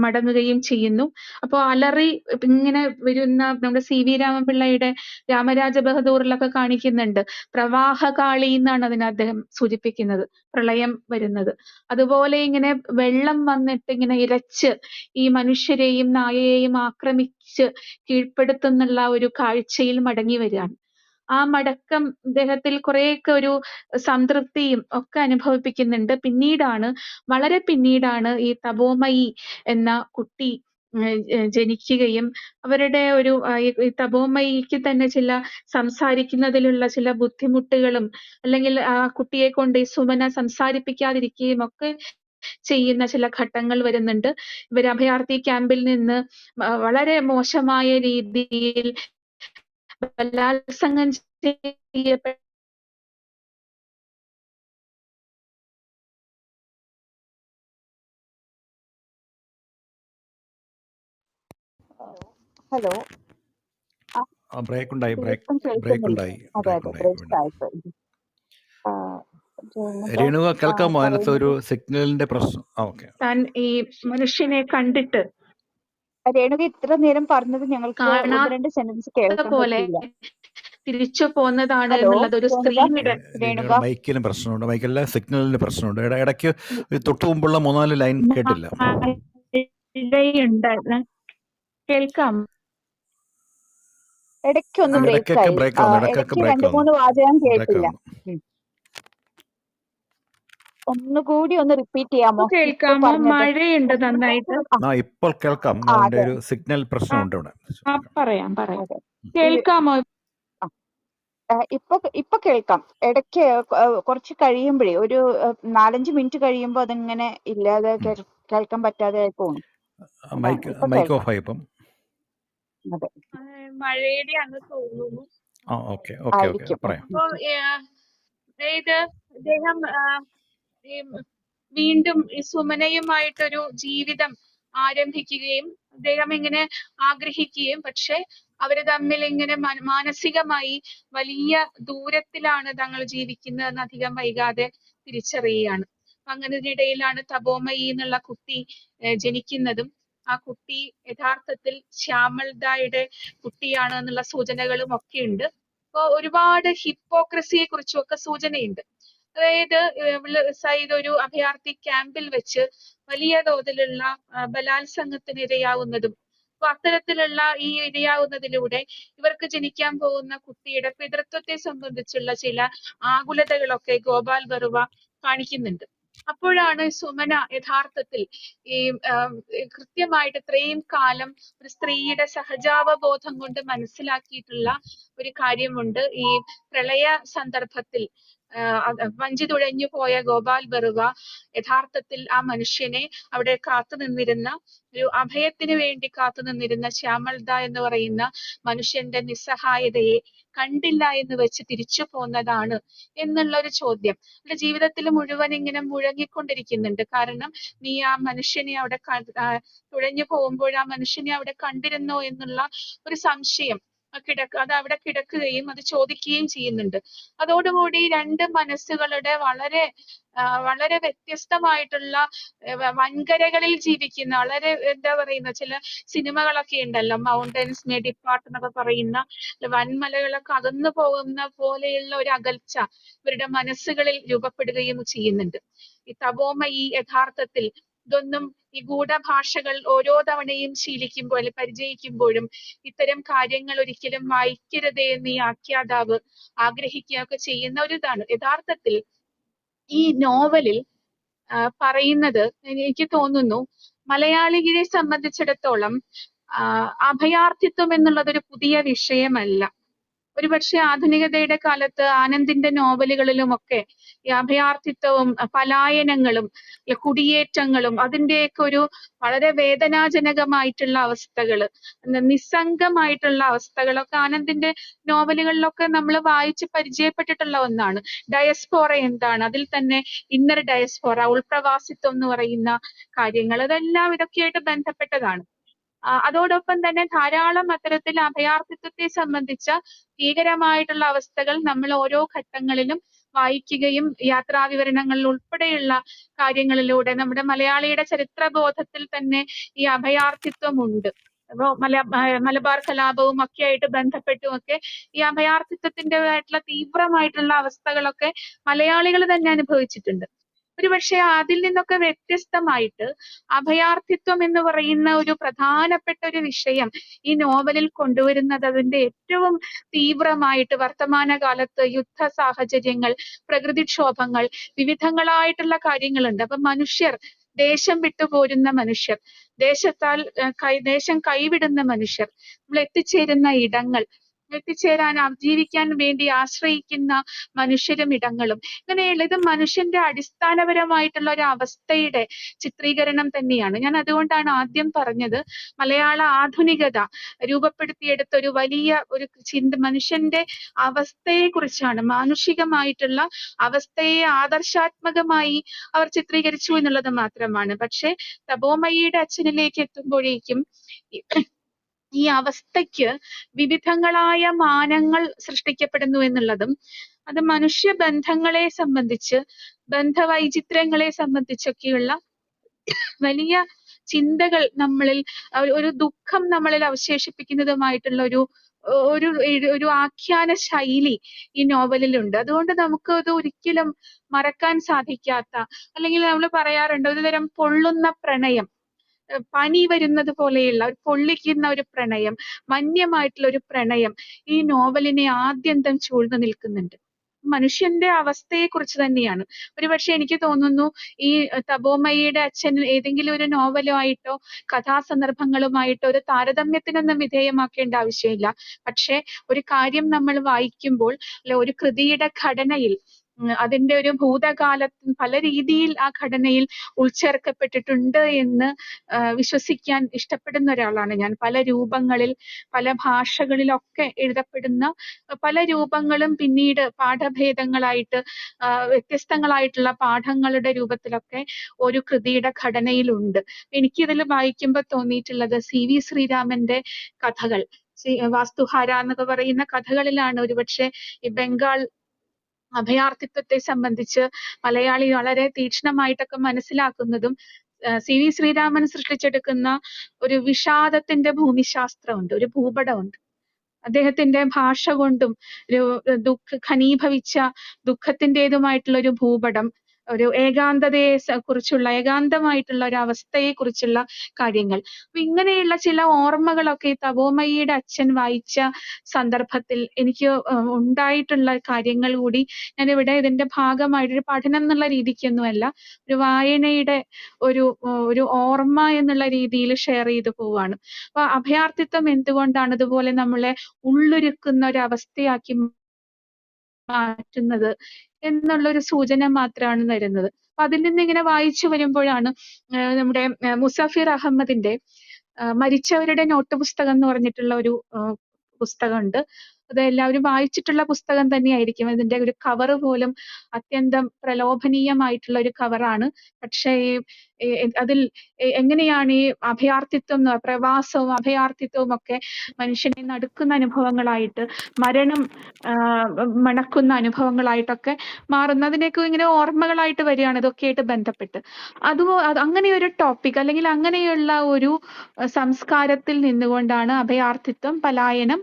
മടങ്ങുകയും ചെയ്യുന്നു. അപ്പോ അലറി ഇങ്ങനെ വരുന്ന നമ്മുടെ CV രാമൻപിള്ളയുടെ രാമരാജ ബഹദൂറിലൊക്കെ കാണിക്കുന്നുണ്ട്. പ്രവാഹകാളി എന്നാണ് അതിനെ അദ്ദേഹം സൂചിപ്പിക്കുന്നത്, പ്രളയം വരുന്നത്. അതുപോലെ ഇങ്ങനെ വെള്ളം വന്നിട്ട് ഇങ്ങനെ ഇരച്ച് ഈ മനുഷ്യരെയും നായയെയും ആക്രമിച്ച് കീഴ്പ്പെടുത്തുന്നുള്ള ഒരു കാഴ്ചയിൽ മടങ്ങി വരികയാണ്. ആ മടക്കം അദ്ദേഹത്തിൽ കുറെയൊക്കെ ഒരു സംതൃപ്തിയും ഒക്കെ അനുഭവിപ്പിക്കുന്നുണ്ട്. വളരെ പിന്നീടാണ് ഈ തപോമയി എന്ന കുട്ടി ജനിക്കുകയും അവരുടെ ഒരു ഈ തപോമയിക്ക് തന്നെ സംസാരിക്കുന്നതിലുള്ള ചില ബുദ്ധിമുട്ടുകളും അല്ലെങ്കിൽ ആ കുട്ടിയെ കൊണ്ട് ഈ സുമന സംസാരിപ്പിക്കാതിരിക്കുകയും ഒക്കെ ചെയ്യുന്ന ചില ഘട്ടങ്ങൾ വരുന്നുണ്ട്. ഇവർ അഭയാർത്ഥി ക്യാമ്പിൽ നിന്ന് വളരെ മോശമായ രീതിയിൽ ബലാത്സംഗം ചെയ്യപ്പെട്ട ഹലോ ബ്രേക്ക് ഉണ്ടായി തീർത്തും ബ്രേക്ക് കേൾക്കുന്നില്ല. ഉണ്ടായി അതെ ബ്രേക്ക് അതെ ഉണ്ടായി ബ്രേക്ക് വീണ്ടും. ആയിപ്പോയി. ജയനുക രേണുക കേൾക്കാമോ? അതിനകത്ത് ഒരു പറയുന്നത് സിഗ്നലിന്റെ പ്രശ്നം. ഓക്കെ. താൻ ഈ മനുഷ്യനെ കണ്ടിട്ട് രേണുക ഇത്ര നേരം പറഞ്ഞത് ഞങ്ങൾക്ക് ഒന്ന് കാണാത്ത രണ്ട് സെന്റൻസ് കേൾക്കാൻ പോലെ പറ്റിയില്ല. തിരിച്ചു പോന്നതാണ് ഹലോ എന്നുള്ളത് ഒരു രേണുക സ്ത്രീയുടെ രേണുക രേണുകയുടെ മൈക്കിലും പ്രശ്നമുണ്ട്, മൈക്കിലെ സിഗ്നലിന് പ്രശ്നമുണ്ട്. ഇടയ്ക്ക് തൊട്ടു മുമ്പുള്ള 3-4 ലൈൻ കേട്ടില്ല. മഴയുണ്ടായിരുന്നു. കേൾക്കാം. ഇടയ്ക്കൊന്ന് ഇടയ്ക്കൊക്കെ ബ്രേക്കായി. ബ്രേക്ക് വന്നു, ഇടയ്ക്ക് ഇടയ്ക്കൊക്കെ ബ്രേക്ക് 2-3 വന്നു, വാചകം ബ്രേക്ക് കേട്ടില്ല. വന്നു. ഒന്നുകൂടി ഒന്ന് റിപ്പീറ്റ് ചെയ്യാമോ ഇപ്പൊ കേൾക്കാമോ? പറഞ്ഞത്? മഴയുണ്ട് നന്നായിട്ട്. ഇപ്പോൾ കേൾക്കാം. ആ അതിന്റെ അതെ ഒരു സിഗ്നൽ പ്രശ്നമുണ്ട് ഇവിടെ. പറയാം. അതെ. കേൾക്കാമോ? ഇപ്പൊ കേൾക്കാം. ഇടയ്ക്ക് കുറച്ച് കഴിയുമ്പോഴേ ഒരു 4-5 മിനിറ്റ് കഴിയുമ്പോ അതിങ്ങനെ ഇല്ലാതെ കേൾക്കാൻ പറ്റാതെ ആയി പോകും. മൈക്ക് ഓഫ് ആയി ഇപ്പം. അതെ മഴയുടെ അങ്ങ് തോന്നുന്നു. ഓക്കെ ഓക്കെ ഓക്കെ ആയിരിക്കും. പറയാം. അപ്പോ അദ്ദേഹം ഈ വീണ്ടും ഈ സുമനയുമായിട്ടൊരു ജീവിതം ആരംഭിക്കുകയും അദ്ദേഹം ഇങ്ങനെ ആഗ്രഹിക്കുകയും, പക്ഷെ അവര് തമ്മിൽ ഇങ്ങനെ മാനസികമായി വലിയ ദൂരത്തിലാണ് തങ്ങൾ ജീവിക്കുന്നതെന്ന് അധികം വൈകാതെ തിരിച്ചറിയുകയാണ്. അങ്ങനതിനിടയിലാണ് തപോമയി എന്നുള്ള കുട്ടി ജനിക്കുന്നതും ആ കുട്ടി യഥാർത്ഥത്തിൽ ശ്യാമൾദായുടെ കുട്ടിയാണ് എന്നുള്ള സൂചനകളും ഒക്കെ ഉണ്ട്. അപ്പൊ ഒരുപാട് ഹിപ്പോക്രസിയെ കുറിച്ചും ഒക്കെ സൂചനയുണ്ട്. അതായത് സയ്യിദ് ഒരു അഭയാർത്ഥി ക്യാമ്പിൽ വെച്ച് വലിയ തോതിലുള്ള ബലാത്സംഗത്തിന് ഇരയാവുന്നതും, അപ്പൊ അത്തരത്തിലുള്ള ഈ ഇരയാവുന്നതിലൂടെ ഇവർക്ക് ജനിക്കാൻ പോകുന്ന കുട്ടിയുടെ പിതൃത്വത്തെ സംബന്ധിച്ചുള്ള ചില ആകുലതകളൊക്കെ ഗോപാൽ ബറുവ കാണിക്കുന്നുണ്ട്. അപ്പോഴാണ് സുമന യഥാർത്ഥത്തിൽ ഈ കൃത്യമായിട്ട് ഇത്രയും കാലം ഒരു സ്ത്രീയുടെ സഹജാവബോധം കൊണ്ട് മനസ്സിലാക്കിയിട്ടുള്ള ഒരു കാര്യമുണ്ട്. ഈ പ്രളയ സന്ദർഭത്തിൽ വഞ്ചി തുഴഞ്ഞു പോയ ഗോപാൽ ബറുവ യഥാർത്ഥത്തിൽ ആ മനുഷ്യനെ അവിടെ കാത്തുനിന്നിരുന്ന ഒരു അഭയത്തിന് വേണ്ടി കാത്തുനിന്നിരുന്ന ശ്യാമൾദ എന്ന് പറയുന്ന മനുഷ്യന്റെ നിസ്സഹായതയെ കണ്ടില്ല എന്ന് വെച്ച് തിരിച്ചു പോന്നതാണ് എന്നുള്ള ഒരു ചോദ്യം എന്റെ ജീവിതത്തിൽ മുഴുവൻ ഇങ്ങനെ മുഴങ്ങിക്കൊണ്ടിരിക്കുന്നുണ്ട്. കാരണം നീ ആ മനുഷ്യനെ അവിടെ തുഴഞ്ഞു പോകുമ്പോൾ ആ മനുഷ്യനെ അവിടെ കണ്ടിരുന്നോ എന്നുള്ള ഒരു സംശയം അത് അവിടെ കിടക്കുകയും അത് ചോദിക്കുകയും ചെയ്യുന്നുണ്ട്. അതോടുകൂടി രണ്ട് മനസ്സുകളുടെ വളരെ വ്യത്യസ്തമായിട്ടുള്ള വൻകരകളിൽ ജീവിക്കുന്ന വളരെ എന്താ പറയുന്ന ചില സിനിമകളൊക്കെ ഉണ്ടല്ലോ, മൗണ്ടൻസ് മേ ഡിപ്പാർട്ട് എന്നൊക്കെ പറയുന്ന വൻമലകളൊക്കെ അകന്നു പോകുന്ന പോലെയുള്ള ഒരു അകൽച്ച ഇവരുടെ മനസ്സുകളിൽ രൂപപ്പെടുകയും ചെയ്യുന്നുണ്ട്. ഈ തപോമയി യഥാർത്ഥത്തിൽ ഇതൊന്നും ഈ ഗൂഢഭാഷകൾ ഓരോ തവണയും ശീലിക്കുമ്പോൾ അല്ലെങ്കിൽ പരിചയിക്കുമ്പോഴും ഇത്തരം കാര്യങ്ങൾ ഒരിക്കലും വായിക്കരുതേ എന്ന് ഈ ആഖ്യാതാവ് ആഗ്രഹിക്കുകയൊക്കെ ചെയ്യുന്ന ഒരു ഇതാണ്. യഥാർത്ഥത്തിൽ ഈ നോവലിൽ പറയുന്നത് എനിക്ക് തോന്നുന്നു മലയാളികളെ സംബന്ധിച്ചിടത്തോളം അഭയാർത്ഥിത്വം എന്നുള്ളത് ഒരു പുതിയ വിഷയമല്ല. ഒരുപക്ഷെ ആധുനികതയുടെ കാലത്ത് ആനന്ദിന്റെ നോവലുകളിലുമൊക്കെ ഈ അഭയാർത്ഥിത്വവും പലായനങ്ങളും കുടിയേറ്റങ്ങളും അതിന്റെയൊക്കെ ഒരു വളരെ വേദനാജനകമായിട്ടുള്ള അവസ്ഥകള്, നിസ്സംഗമായിട്ടുള്ള അവസ്ഥകളൊക്കെ ആനന്ദിന്റെ നോവലുകളിലൊക്കെ നമ്മൾ വായിച്ച് പരിചയപ്പെട്ടിട്ടുള്ള ഒന്നാണ്. ഡയസ്പോറ എന്താണ്, അതിൽ തന്നെ ഇന്നർ ഡയസ്പോറ, ഉൾപ്രവാസിത്വം എന്ന് പറയുന്ന കാര്യങ്ങൾ, അതെല്ലാം ഇതൊക്കെയായിട്ട് ബന്ധപ്പെട്ടതാണ്. അതോടൊപ്പം തന്നെ ധാരാളം അത്തരത്തിൽ അഭയാർത്ഥിത്വത്തെ സംബന്ധിച്ച ഭീകരമായിട്ടുള്ള അവസ്ഥകൾ നമ്മൾ ഓരോ ഘട്ടങ്ങളിലും വായിക്കുകയും യാത്രാവിവരണങ്ങളിൽ ഉൾപ്പെടെയുള്ള കാര്യങ്ങളിലൂടെ നമ്മുടെ മലയാളിയുടെ ചരിത്രബോധത്തിൽ തന്നെ ഈ അഭയാർത്ഥിത്വം ഉണ്ട്. അപ്പോ മലബാർ കലാപവും ഒക്കെ ആയിട്ട് ബന്ധപ്പെട്ടുമൊക്കെ ഈ അഭയാർത്ഥിത്വത്തിൻ്റെതായിട്ടുള്ള തീവ്രമായിട്ടുള്ള അവസ്ഥകളൊക്കെ മലയാളികൾ തന്നെ അനുഭവിച്ചിട്ടുണ്ട്. ഒരുപക്ഷെ അതിൽ നിന്നൊക്കെ വ്യത്യസ്തമായിട്ട് അഭയാർത്ഥിത്വം എന്ന് പറയുന്ന ഒരു പ്രധാനപ്പെട്ട ഒരു വിഷയം ഈ നോവലിൽ കൊണ്ടുവരുന്നത് അതിന്റെ ഏറ്റവും തീവ്രമായിട്ട് വർത്തമാനകാലത്ത് യുദ്ധ സാഹചര്യങ്ങൾ, പ്രകൃതിക്ഷോഭങ്ങൾ, വിവിധങ്ങളായിട്ടുള്ള കാര്യങ്ങളുണ്ട്. അപ്പൊ മനുഷ്യർ, ദേശം വിട്ടുപോരുന്ന മനുഷ്യർ, ദേശത്താൽ ദേശം കൈവിടുന്ന മനുഷ്യർ, നമ്മൾ എത്തിച്ചേരുന്ന ഇടങ്ങൾ, എത്തിച്ചേരാൻ ജീവിക്കാൻ വേണ്ടി ആശ്രയിക്കുന്ന മനുഷ്യരും ഇടങ്ങളും, ഇങ്ങനെയുള്ള ഇത് മനുഷ്യന്റെ അടിസ്ഥാനപരമായിട്ടുള്ള ഒരു അവസ്ഥയുടെ ചിത്രീകരണം തന്നെയാണ്. ഞാൻ അതുകൊണ്ടാണ് ആദ്യം പറഞ്ഞത് മലയാള ആധുനികത രൂപപ്പെടുത്തിയെടുത്ത ഒരു വലിയ ഒരു മനുഷ്യന്റെ അവസ്ഥയെ കുറിച്ചാണ്, മാനുഷികമായിട്ടുള്ള അവസ്ഥയെ ആദർശാത്മകമായി അവർ ചിത്രീകരിച്ചു എന്നുള്ളത് മാത്രമാണ്. പക്ഷെ തപോമയിയുടെ അച്ഛനിലേക്ക് എത്തുമ്പോഴേക്കും ഈ അവസ്ഥയ്ക്ക് വിവിധങ്ങളായ മാനങ്ങൾ സൃഷ്ടിക്കപ്പെടുന്നു എന്നുള്ളതും അത് മനുഷ്യ ബന്ധങ്ങളെ സംബന്ധിച്ച്, ബന്ധവൈചിത്ര്യങ്ങളെ സംബന്ധിച്ചൊക്കെയുള്ള വലിയ ചിന്തകൾ നമ്മളിൽ, ഒരു ദുഃഖം നമ്മളിൽ അവശേഷിപ്പിക്കുന്നതുമായിട്ടുള്ള ഒരു ആഖ്യാന ശൈലി ഈ നോവലിലുണ്ട്. അതുകൊണ്ട് നമുക്ക് അത് ഒരിക്കലും മറക്കാൻ സാധിക്കാത്ത, അല്ലെങ്കിൽ നമ്മൾ പറയാറുണ്ട് ഒരുതരം പൊള്ളുന്ന പ്രണയം, പനി വരുന്നത് പോലെയുള്ള ഒരു പൊള്ളിക്കുന്ന ഒരു പ്രണയം, വന്യമായിട്ടുള്ള ഒരു പ്രണയം ഈ നോവലിനെ ആദ്യന്തം ചൂഴ്ന്നു നിൽക്കുന്നുണ്ട്. മനുഷ്യന്റെ അവസ്ഥയെ കുറിച്ച് തന്നെയാണ്. ഒരുപക്ഷെ എനിക്ക് തോന്നുന്നു ഈ തപോമയിയുടെ അച്ഛൻ ഏതെങ്കിലും ഒരു നോവലുമായിട്ടോ കഥാസന്ദർഭങ്ങളുമായിട്ടോ ഒരു താരതമ്യത്തിനൊന്നും വിധേയമാക്കേണ്ട ആവശ്യമില്ല. പക്ഷെ ഒരു കാര്യം നമ്മൾ വായിക്കുമ്പോൾ, അല്ലെ ഒരു കൃതിയുടെ ഘടനയിൽ അതിന്റെ ഒരു ഭൂതകാലത്ത് പല രീതിയിൽ ആ ഘടനയിൽ ഉൾച്ചേർക്കപ്പെട്ടിട്ടുണ്ട് എന്ന് വിശ്വസിക്കാൻ ഇഷ്ടപ്പെടുന്ന ഒരാളാണ് ഞാൻ. പല രൂപങ്ങളിൽ, പല ഭാഷകളിലൊക്കെ എഴുതപ്പെടുന്ന പല രൂപങ്ങളും പിന്നീട് പാഠഭേദങ്ങളായിട്ട് വ്യത്യസ്തങ്ങളായിട്ടുള്ള പാഠങ്ങളുടെ രൂപത്തിലൊക്കെ ഒരു കൃതിയുടെ ഘടനയിലുണ്ട്. എനിക്കിതിൽ വായിക്കുമ്പോൾ തോന്നിയിട്ടുള്ളത് CV ശ്രീരാമന്റെ കഥകൾ, വാസ്തുഹാര എന്നൊക്കെ പറയുന്ന കഥകളിലാണ് ഒരുപക്ഷെ ഈ ബംഗാൾ അഭയാർത്ഥിത്വത്തെ സംബന്ധിച്ച് മലയാളി വളരെ തീക്ഷ്ണമായിട്ടൊക്കെ മനസ്സിലാക്കുന്നതും. CV ശ്രീരാമൻ സൃഷ്ടിച്ചെടുക്കുന്ന ഒരു വിഷാദത്തിന്റെ ഭൂമിശാസ്ത്രമുണ്ട്, ഒരു ഭൂപടമുണ്ട്. അദ്ദേഹത്തിന്റെ ഭാഷ കൊണ്ടും ഒരു ഘനീഭവിച്ച ദുഃഖത്തിൻ്റെതുമായിട്ടുള്ള ഒരു ഭൂപടം, ഒരു ഏകാന്തതയെ കുറിച്ചുള്ള, ഏകാന്തമായിട്ടുള്ള ഒരു അവസ്ഥയെ കുറിച്ചുള്ള കാര്യങ്ങൾ. അപ്പൊ ഇങ്ങനെയുള്ള ചില ഓർമ്മകളൊക്കെ ഈ തപോമയിയുടെ അച്ഛൻ വായിച്ച സന്ദർഭത്തിൽ എനിക്ക് ഉണ്ടായിട്ടുള്ള കാര്യങ്ങൾ കൂടി ഞാനിവിടെ ഇതിന്റെ ഭാഗമായിട്ടൊരു പഠനം എന്നുള്ള രീതിക്കൊന്നുമല്ല, ഒരു വായനയുടെ ഒരു ഓർമ്മ എന്നുള്ള രീതിയിൽ ഷെയർ ചെയ്തു പോവാണ്. അപ്പൊ അഭയാർത്ഥിത്വം എന്തുകൊണ്ടാണ് ഇതുപോലെ നമ്മളെ ഉള്ളൊരുക്കുന്ന ഒരു അവസ്ഥയാക്കി മാറ്റുന്നത് എന്നുള്ളൊരു സൂചന മാത്രമാണ് തരുന്നത്. അപ്പൊ അതിൽ നിന്ന് ഇങ്ങനെ വായിച്ചു വരുമ്പോഴാണ് നമ്മുടെ മുസഫിർ അഹമ്മദിന്റെ മരിച്ചവരുടെ നോട്ട് പുസ്തകം എന്ന് പറഞ്ഞിട്ടുള്ള ഒരു പുസ്തകമുണ്ട്. അത് എല്ലാവരും വായിച്ചിട്ടുള്ള പുസ്തകം തന്നെയായിരിക്കും. അതിന്റെ ഒരു കവർ പോലും അത്യന്തം പ്രലോഭനീയമായിട്ടുള്ള ഒരു കവറാണ്. പക്ഷേ അതിൽ എങ്ങനെയാണ് ഈ അഭയാർത്ഥിത്വം, പ്രവാസവും അഭയാർത്ഥിത്വവും ഒക്കെ മനുഷ്യനെ നടുക്കുന്ന അനുഭവങ്ങളായിട്ട്, മരണം മണക്കുന്ന അനുഭവങ്ങളായിട്ടൊക്കെ മാറുന്നതിനൊക്കെ ഇങ്ങനെ ഓർമ്മകളായിട്ട് വരികയാണ് ഇതൊക്കെയായിട്ട് ബന്ധപ്പെട്ട്. അങ്ങനെ ഒരു ടോപ്പിക്, അല്ലെങ്കിൽ അങ്ങനെയുള്ള ഒരു സംസ്കാരത്തിൽ നിന്നുകൊണ്ടാണ് അഭയാർത്ഥിത്വം, പലായനം,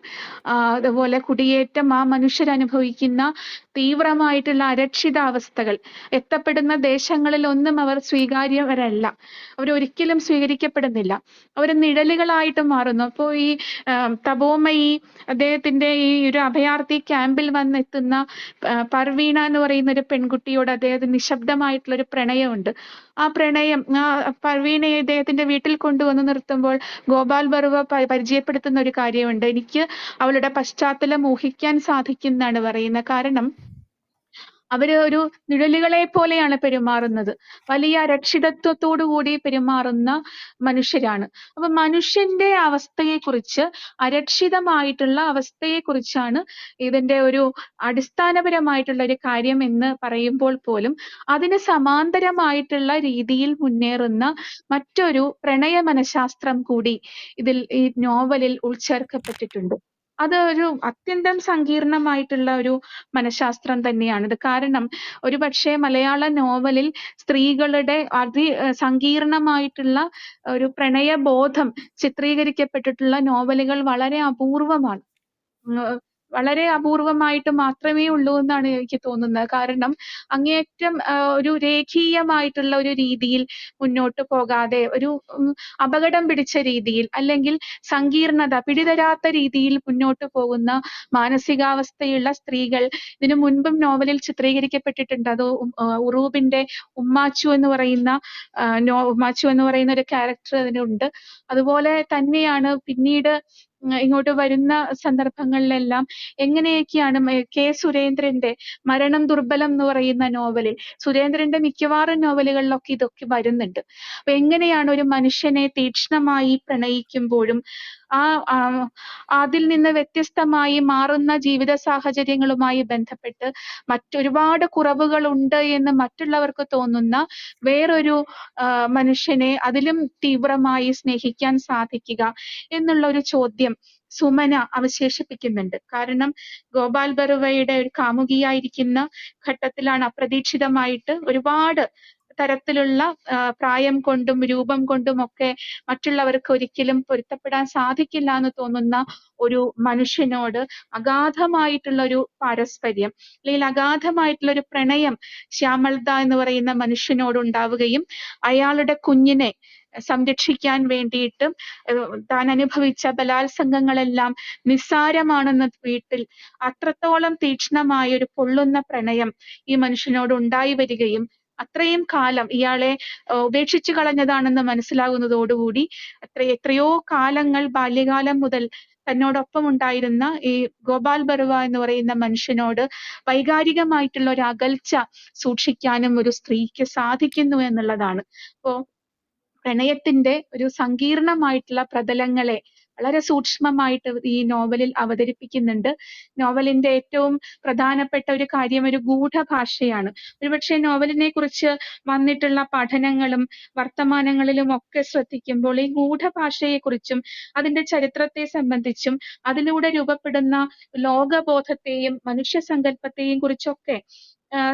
അതുപോലെ കുടിയേറ്റം, ആ മനുഷ്യരനുഭവിക്കുന്ന തീവ്രമായിട്ടുള്ള അരക്ഷിതാവസ്ഥകൾ, എത്തപ്പെടുന്ന ദേശങ്ങളിലൊന്നും അവർ സ്വീകാര്യവരല്ല, അവരൊരിക്കലും സ്വീകരിക്കപ്പെടുന്നില്ല, അവർ നിഴലുകളായിട്ട് മാറുന്നു. അപ്പോൾ ഈ തപോമയി അദ്ദേഹത്തിന്റെ ഈ ഒരു അഭയാർത്ഥി ക്യാമ്പിൽ വന്നെത്തുന്ന പർവീണ എന്ന് പറയുന്ന ഒരു പെൺകുട്ടിയോട് അദ്ദേഹത്തിന് നിശബ്ദമായിട്ടുള്ള ഒരു പ്രണയമുണ്ട്. ആ പ്രണയം, പർവീണയെ ഇദ്ദേഹത്തിന്റെ വീട്ടിൽ കൊണ്ടുവന്ന് നിർത്തുമ്പോൾ ഗോപാൽ ബറുവ പരിചയപ്പെടുത്തുന്ന ഒരു കാര്യമുണ്ട്. എനിക്ക് അവളുടെ പശ്ചാത്തലം ഊഹിക്കാൻ സാധിക്കുന്നതാണ് പറയുന്നത്. കാരണം അവര് ഒരു നിഴലുകളെ പോലെയാണ് പെരുമാറുന്നത്. വലിയ അരക്ഷിതത്വത്തോടു കൂടി പെരുമാറുന്ന മനുഷ്യരാണ്. അപ്പൊ മനുഷ്യന്റെ അവസ്ഥയെക്കുറിച്ച്, അരക്ഷിതമായിട്ടുള്ള അവസ്ഥയെക്കുറിച്ചാണ് ഇതിന്റെ ഒരു അടിസ്ഥാനപരമായിട്ടുള്ള ഒരു കാര്യം എന്ന് പറയുമ്പോൾ പോലും അതിന് സമാന്തരമായിട്ടുള്ള രീതിയിൽ മുന്നേറുന്ന മറ്റൊരു പ്രണയ മനഃശാസ്ത്രം കൂടി ഇതിൽ ഈ നോവലിൽ ഉൾച്ചേർക്കപ്പെട്ടിട്ടുണ്ട്. അത് ഒരു അത്യന്തം സങ്കീർണമായിട്ടുള്ള ഒരു മനഃശാസ്ത്രം തന്നെയാണിത്. കാരണം ഒരുപക്ഷേ മലയാള നോവലിൽ സ്ത്രീകളുടെ സങ്കീർണമായിട്ടുള്ള ഒരു പ്രണയബോധം ചിത്രീകരിക്കപ്പെട്ടിട്ടുള്ള നോവലുകൾ വളരെ അപൂർവമാണ്. വളരെ അപൂർവമായിട്ട് മാത്രമേ ഉള്ളൂ എന്നാണ് എനിക്ക് തോന്നുന്നത്. കാരണം അങ്ങേയറ്റം ഒരു രേഖീയമായിട്ടുള്ള ഒരു രീതിയിൽ മുന്നോട്ട് പോകാതെ ഒരു അപകടം പിടിച്ച രീതിയിൽ അല്ലെങ്കിൽ സങ്കീർണത പിടിതരാത്ത രീതിയിൽ മുന്നോട്ട് പോകുന്ന മാനസികാവസ്ഥയുള്ള സ്ത്രീകൾ ഇതിനു മുൻപും നോവലിൽ ചിത്രീകരിക്കപ്പെട്ടിട്ടുണ്ട്. അത് ഉറൂബിന്റെ ഉമ്മാച്ചു എന്ന് പറയുന്ന ഉമ്മാച്ചു എന്ന് പറയുന്ന ഒരു ക്യാരക്ടർ അതിനുണ്ട്. അതുപോലെ തന്നെയാണ് പിന്നീട് ഇങ്ങോട്ട് വരുന്ന സന്ദർഭങ്ങളിലെല്ലാം എങ്ങനെയൊക്കെയാണ് കെ സുരേന്ദ്രന്റെ മരണം ദുർബലം എന്ന് പറയുന്ന നോവലിൽ, സുരേന്ദ്രന്റെ മിക്കവാറും നോവലുകളിലൊക്കെ ഇതൊക്കെ വരുന്നുണ്ട്. അപ്പൊ എങ്ങനെയാണ് ഒരു മനുഷ്യനെ തീക്ഷ്ണമായി പ്രണയിക്കുമ്പോഴും അതിൽ നിന്ന് വ്യത്യസ്തമായി മാറുന്ന ജീവിത സാഹചര്യങ്ങളുമായി ബന്ധപ്പെട്ട് മറ്റൊരുപാട് കുറവുകളുണ്ട് എന്ന് മറ്റുള്ളവർക്ക് തോന്നുന്ന വേറൊരു മനുഷ്യനെ അതിലും തീവ്രമായി സ്നേഹിക്കാൻ സാധിക്കുക എന്നുള്ള ഒരു ചോദ്യം സുമന അവശേഷിപ്പിക്കുന്നുണ്ട്. കാരണം ഗോപാൽ ബറുവയുടെ ഒരു കാമുകിയായിരിക്കുന്ന ഘട്ടത്തിലാണ് അപ്രതീക്ഷിതമായിട്ട് ഒരുപാട് തരത്തിലുള്ള പ്രായം കൊണ്ടും രൂപം കൊണ്ടും ഒക്കെ മറ്റുള്ളവർക്ക് ഒരിക്കലും പൊരുത്തപ്പെടാൻ സാധിക്കില്ല എന്ന് തോന്നുന്ന ഒരു മനുഷ്യനോട് അഗാധമായിട്ടുള്ള ഒരു പാരസ്പര്യം അല്ലെങ്കിൽ അഗാധമായിട്ടുള്ള ഒരു പ്രണയം ശ്യാമൾദ എന്ന് പറയുന്ന മനുഷ്യനോട് ഉണ്ടാവുകയും അയാളുടെ കുഞ്ഞിനെ സംരക്ഷിക്കാൻ വേണ്ടിയിട്ട് താൻ അനുഭവിച്ച ബലാത്സംഗങ്ങളെല്ലാം നിസ്സാരമാണെന്ന വീട്ടിൽ അത്രത്തോളം തീക്ഷ്ണമായ ഒരു പൊള്ളുന്ന പ്രണയം ഈ മനുഷ്യനോട് ഉണ്ടായി വരികയും അത്രയും കാലം ഇയാളെ ഉപേക്ഷിച്ചു കളഞ്ഞതാണെന്ന് മനസ്സിലാകുന്നതോടുകൂടി എത്രയോ കാലങ്ങൾ ബാല്യകാലം മുതൽ തന്നോടൊപ്പം ഉണ്ടായിരുന്ന ഈ ഗോപാൽ ബറുവ എന്ന് പറയുന്ന മനുഷ്യനോട് വൈകാരികമായിട്ടുള്ള ഒരു അകൽച്ച സൂക്ഷിക്കാനും ഒരു സ്ത്രീക്ക് സാധിക്കുന്നു എന്നുള്ളതാണ്. അപ്പോ പ്രണയത്തിന്റെ ഒരു സങ്കീർണമായിട്ടുള്ള പ്രതലങ്ങളെ വളരെ സൂക്ഷ്മമായിട്ട് ഈ നോവലിൽ അവതരിപ്പിക്കുന്നുണ്ട്. നോവലിന്റെ ഏറ്റവും പ്രധാനപ്പെട്ട ഒരു കാര്യം ഒരു ഗൂഢഭാഷയാണ്. ഒരുപക്ഷെ നോവലിനെ കുറിച്ച് വന്നിട്ടുള്ള പഠനങ്ങളും വർത്തമാനങ്ങളിലും ഒക്കെ ശ്രദ്ധിക്കുമ്പോൾ ഈ ഗൂഢഭാഷയെക്കുറിച്ചും അതിന്റെ ചരിത്രത്തെ സംബന്ധിച്ചും അതിലൂടെ രൂപപ്പെടുന്ന ലോകബോധത്തെയും മനുഷ്യസങ്കല്പത്തെയും കുറിച്ചൊക്കെ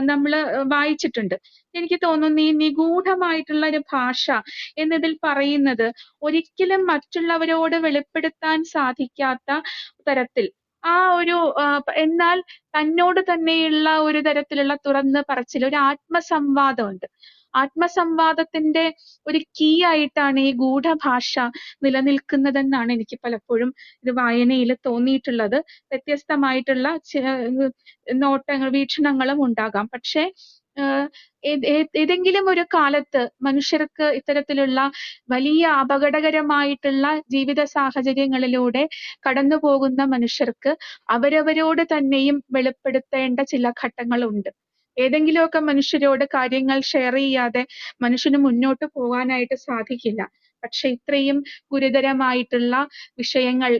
നമ്മൾ വായിച്ചിട്ടുണ്ട്. എനിക്ക് തോന്നുന്നു ഈ നിഗൂഢമായിട്ടുള്ള ഒരു ഭാഷ എന്നതിൽ പറയുന്നത് ഒരിക്കലും മറ്റുള്ളവരോട് വെളിപ്പെടുത്താൻ സാധിക്കാത്ത തരത്തിൽ ആ ഒരു എന്നാൽ തന്നോട് തന്നെയുള്ള ഒരു തരത്തിലുള്ള തുറന്ന് പറച്ചിൽ, ഒരു ആത്മസംവാദമുണ്ട്. ആത്മസംവാദത്തിന്റെ ഒരു കീ ആയിട്ടാണ് ഈ ഗൂഢഭാഷ നിലനിൽക്കുന്നതെന്നാണ് എനിക്ക് പലപ്പോഴും ഇത് വായനയിൽ തോന്നിയിട്ടുള്ളത്. വ്യത്യസ്തമായിട്ടുള്ള നോട്ടങ്ങൾ വീക്ഷണങ്ങളും ഉണ്ടാകാം. പക്ഷേ ഏതെങ്കിലും ഒരു കാലത്ത് മനുഷ്യർക്ക് ഇത്തരത്തിലുള്ള വലിയ അപകടകരമായിട്ടുള്ള ജീവിത സാഹചര്യങ്ങളിലൂടെ കടന്നു പോകുന്ന മനുഷ്യർക്ക് അവരവരോട് തന്നെയും വെളിപ്പെടുത്തേണ്ട ചില ഘട്ടങ്ങളുണ്ട്. ഏതെങ്കിലുമൊക്കെ മനുഷ്യരോട് കാര്യങ്ങൾ ഷെയർ ചെയ്യാതെ മനുഷ്യന് മുന്നോട്ട് പോകാനായിട്ട് സാധിക്കില്ല. പക്ഷെ ഇത്രയും ഗുരുതരമായിട്ടുള്ള വിഷയങ്ങൾ